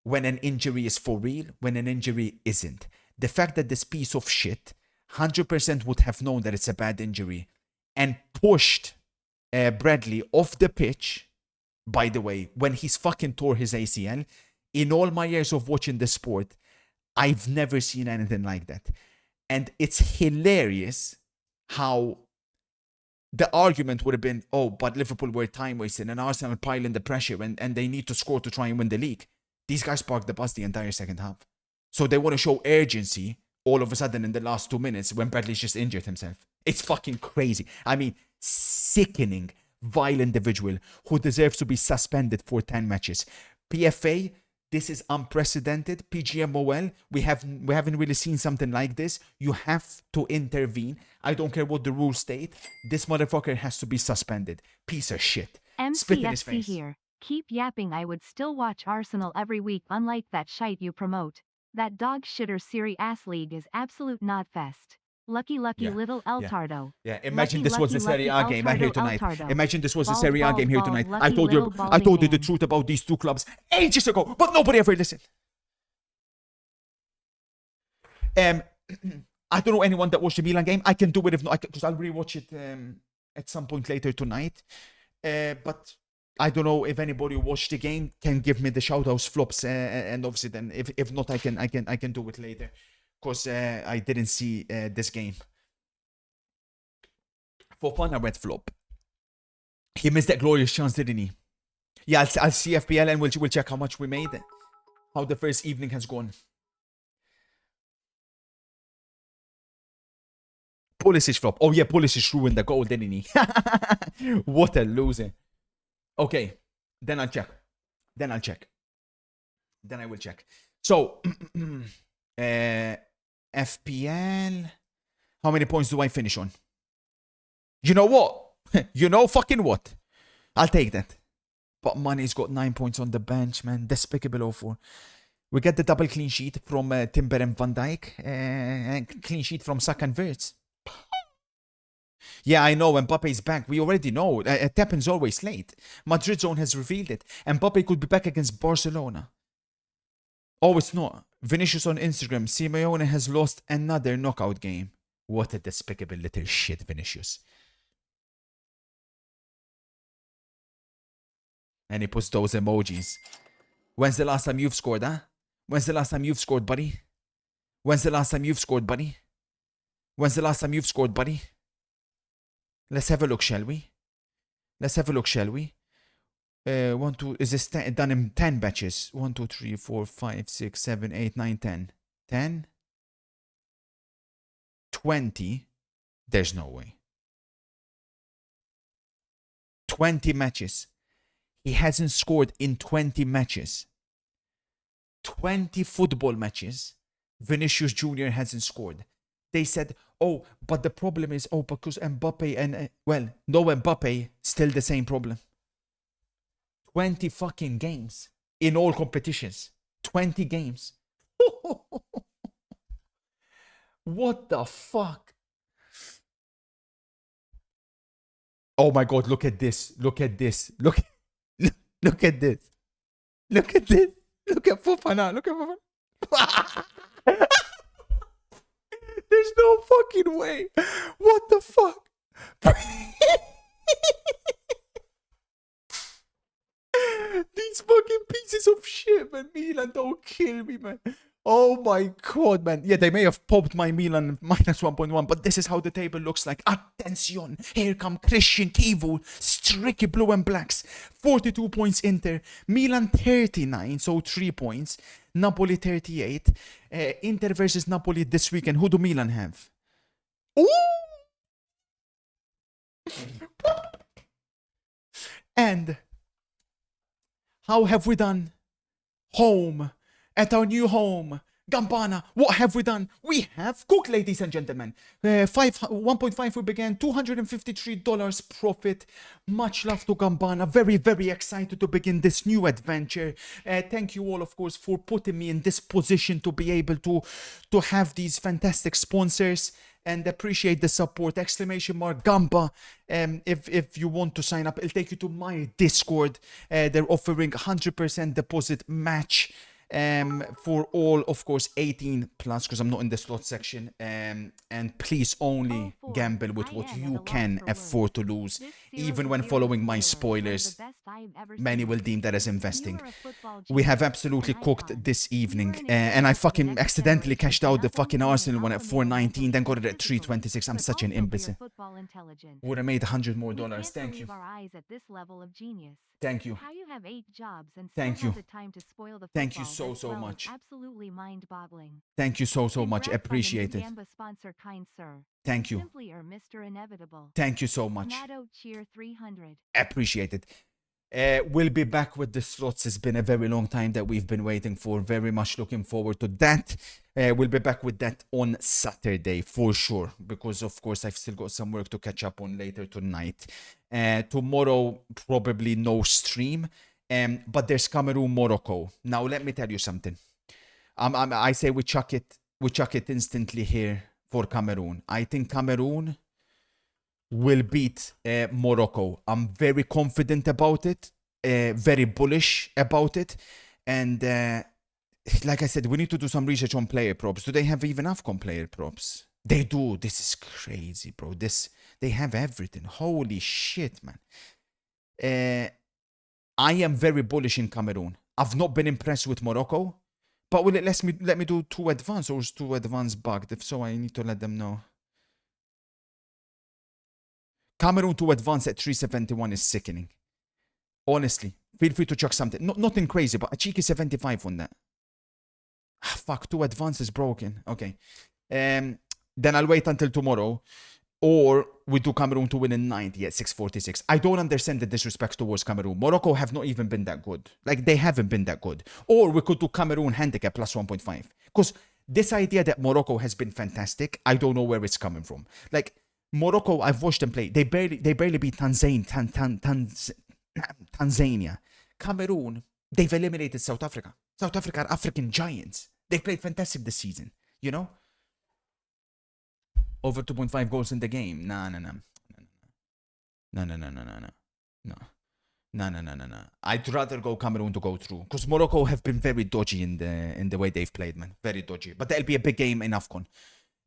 when an injury is for real, when an injury isn't. The fact that this piece of shit 100% would have known that it's a bad injury and pushed Bradley off the pitch, by the way, when he's fucking tore his ACL, in all my years of watching the sport, I've never seen anything like that. And it's hilarious how the argument would have been, oh, but Liverpool were time wasting and Arsenal piling the pressure and they need to score to try and win the league. These guys parked the bus the entire second half. So they want to show urgency all of a sudden in the last 2 minutes when Bradley's just injured himself. It's fucking crazy. I mean, sickening, vile individual who deserves to be suspended for 10 matches. PFA, this is unprecedented. PGMOL, we haven't really seen something like this. You have to intervene. I don't care what the rules state. This motherfucker has to be suspended. Piece of shit. Spit in his MCFC face. here. Keep yapping. I would still watch Arsenal every week, unlike that shite you promote. That dog shitter Serie Ass league is absolute nodfest. Lucky Yeah, little El yeah. Tardo. Yeah, imagine Lucky, this was the lucky, Serie A lucky game El here Tardo, tonight. El Tardo. Imagine this was the Bald, Serie A game here bald, tonight. lucky I told you little I told you the balding truth about these two clubs ages ago, but nobody ever listened. I don't know anyone that watched the Milan game. I can do it if not, because I'll rewatch it at some point later tonight. But I don't know if anybody who watched the game can give me the shoutouts, flops, and obviously then if not, I can do it later, because I didn't see this game. For fun, I went flop. He missed that glorious chance, didn't he? Yeah, I'll see FPL and we'll check how much we made, how the first evening has gone. Pulisic flop. Oh yeah, Pulisic ruined the goal, didn't he? What a loser. Okay, then I'll check. Then I will check. So, FPL. How many points do I finish on? You know what? You know fucking what? I'll take that. But Mane's got 9 points on the bench, man. Despicable 04. We get the double clean sheet from Timber and Van Dijk. And clean sheet from Saka and Wirtz. Yeah, I know. Mbappe's back. We already know. It happens always late. Madrid zone has revealed it. Mbappe could be back against Barcelona. Oh, it's not. Vinicius on Instagram. Simeone has lost another knockout game. What a despicable little shit, Vinicius. And he puts those emojis. When's the last time you've scored, huh? When's the last time you've scored, buddy? When's the last time you've scored, buddy? When's the last time you've scored, buddy? Let's have a look, shall we? Let's have a look, shall we? 1, 2, is this done in 10 batches? 1, 2, 3, 4, 5, 6, 7, 8, 9, 10. 10? 20? There's no way. 20 matches. He hasn't scored in 20 matches. 20 football matches. Vinicius Jr. hasn't scored. They said, oh, but the problem is, oh, because Mbappe and, well, no Mbappe, still the same problem. 20 fucking games in all competitions. 20 games. What the fuck? Oh my god, look at this. Look at this. Look at this. Look at this. Look at Fofana. Look at Fofana. There's no fucking way. What the fuck? These fucking pieces of shit, man. Milan, don't kill me, man. Oh my god, man. Yeah, they may have popped my Milan minus 1.1, but this is how the table looks like. Attention. Here come Christian Kivu, Stricky Blue and Blacks. 42 points Inter. Milan 39, so 3 points. Napoli 38. Inter versus Napoli this weekend. Who do Milan have? Ooh! And how have we done? Home. At our new home. Gambana. What have we done? We have cooked, ladies and gentlemen. 1.5 we began. $253 profit. Much love to Gambana. Very, very excited to begin this new adventure. Thank you all, of course, for putting me in this position to be able to have these fantastic sponsors. And appreciate the support. Exclamation mark Gamba. If you want to sign up, it'll take you to my Discord. They're offering 100% deposit match for all, of course, 18 plus, because I'm not in the slot section. And please only gamble with what you can afford to lose. Even when following my spoilers, many will deem that as investing. We have absolutely cooked this evening. And I fucking accidentally cashed out the fucking Arsenal one at 419, then got it at 326. I'm such an imbecile. Would have made $100 more. Thank you. Thank you. How you have 8 jobs and Thank still you. have the time to spoil the Thank you football so that well much. is absolutely mind-boggling. Thank you so much. Congrats on the Appreciate new it. Gamba sponsor, kind sir. Thank you. Simply or Mr. Inevitable. Thank you so much. Mado Cheer 300. Appreciate it. We'll be back with the slots. It's been a very long time that we've been waiting for. Very much looking forward to that. We'll be back with that on Saturday for sure, because of course I've still got some work to catch up on later tonight. Tomorrow probably no stream, but there's Cameroon Morocco. Now let me tell you something. I say we chuck it instantly here for Cameroon. I think Cameroon will beat Morocco. I'm very confident about it, very bullish about it, and like I said, we need to do some research on player props. Do they have even AFCON player props? They do. This is crazy, bro. They have everything. Holy shit, man. I am very bullish in Cameroon. I've not been impressed with Morocco, but will it let me do 2 advance, or is 2 advance bugged? If so, I need to let them know. Cameroon to advance at 371 is sickening. Honestly, feel free to chuck something. Nothing crazy, but a cheeky 75 on that. Fuck, 2 advance is broken. Okay. Then I'll wait until tomorrow. Or we do Cameroon to win in 90 at 646. I don't understand the disrespect towards Cameroon. Morocco have not even been that good. Like, they haven't been that good. Or we could do Cameroon handicap plus 1.5. Because this idea that Morocco has been fantastic, I don't know where it's coming from. Like, Morocco, I've watched them play. They barely beat Tanzania. Cameroon, they've eliminated South Africa. South Africa are African giants. They've played fantastic this season, you know? Over 2.5 goals in the game. No. I'd rather go Cameroon to go through, because Morocco have been very dodgy in the way they've played, man. Very dodgy. But that'll be a big game in AFCON.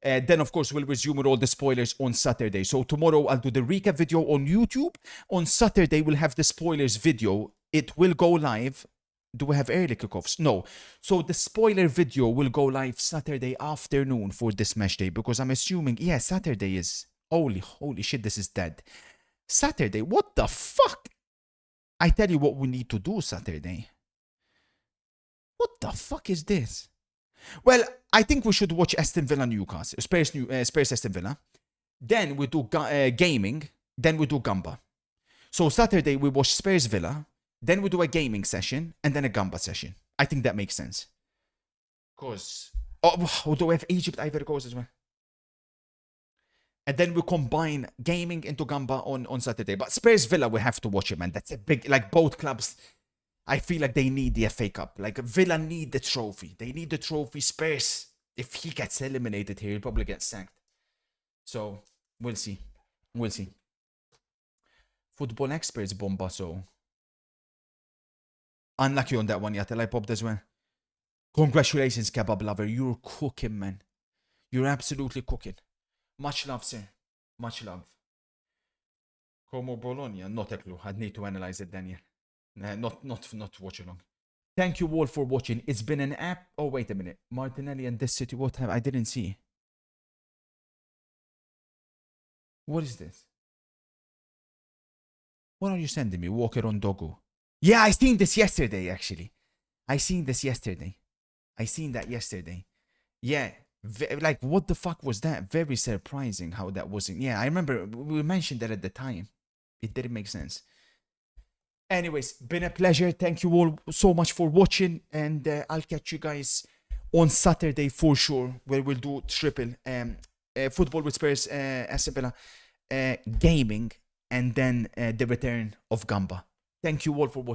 Then, of course, we'll resume with all the spoilers on Saturday. So tomorrow, I'll do the recap video on YouTube. On Saturday, we'll have the spoilers video. It will go live. Do we have early kickoffs? No. So the spoiler video will go live Saturday afternoon for this match day, because I'm assuming, yeah, Saturday is... Holy shit, this is dead. Saturday, what the fuck? I tell you what we need to do Saturday. What the fuck is this? Well, I think we should watch Aston Villa Newcastle. Spurs Aston Villa. Then we do gaming. Then we do Gamba. So Saturday we watch Spurs Villa. Then we do a gaming session. And then a Gamba session. I think that makes sense. Because... Oh, do we have Egypt Ivory Coast as well? And then we combine gaming into Gamba on Saturday. But Spurs Villa, we have to watch it, man. That's a big, like both clubs, I feel like they need the FA Cup. Like Villa need the trophy. They need the trophy. Spurs, if he gets eliminated here, he'll probably get sacked. So we'll see. We'll see. Football experts, Bomba, so. Unlucky on that one, Yatel. I popped as well. Congratulations, Kebab Lover. You're cooking, man. You're absolutely cooking. Much love, sir. Much love. Como Bologna? Not a clue. I'd need to analyze it, Daniel. Not watch along. Thank you all for watching. It's been an app. Oh, wait a minute. Martinelli and this city. What have I didn't see? What is this? What are you sending me? Walker on Dogo. Yeah, I seen this yesterday, actually. I seen that yesterday. Yeah. Like, what the fuck was that? Very surprising how that wasn't. Yeah, I remember we mentioned that at the time. It didn't make sense. Anyways, been a pleasure. Thank you all so much for watching. And I'll catch you guys on Saturday for sure, where we'll do triple football with Spurs, Aston Villa, gaming, and then the return of Gamba. Thank you all for watching.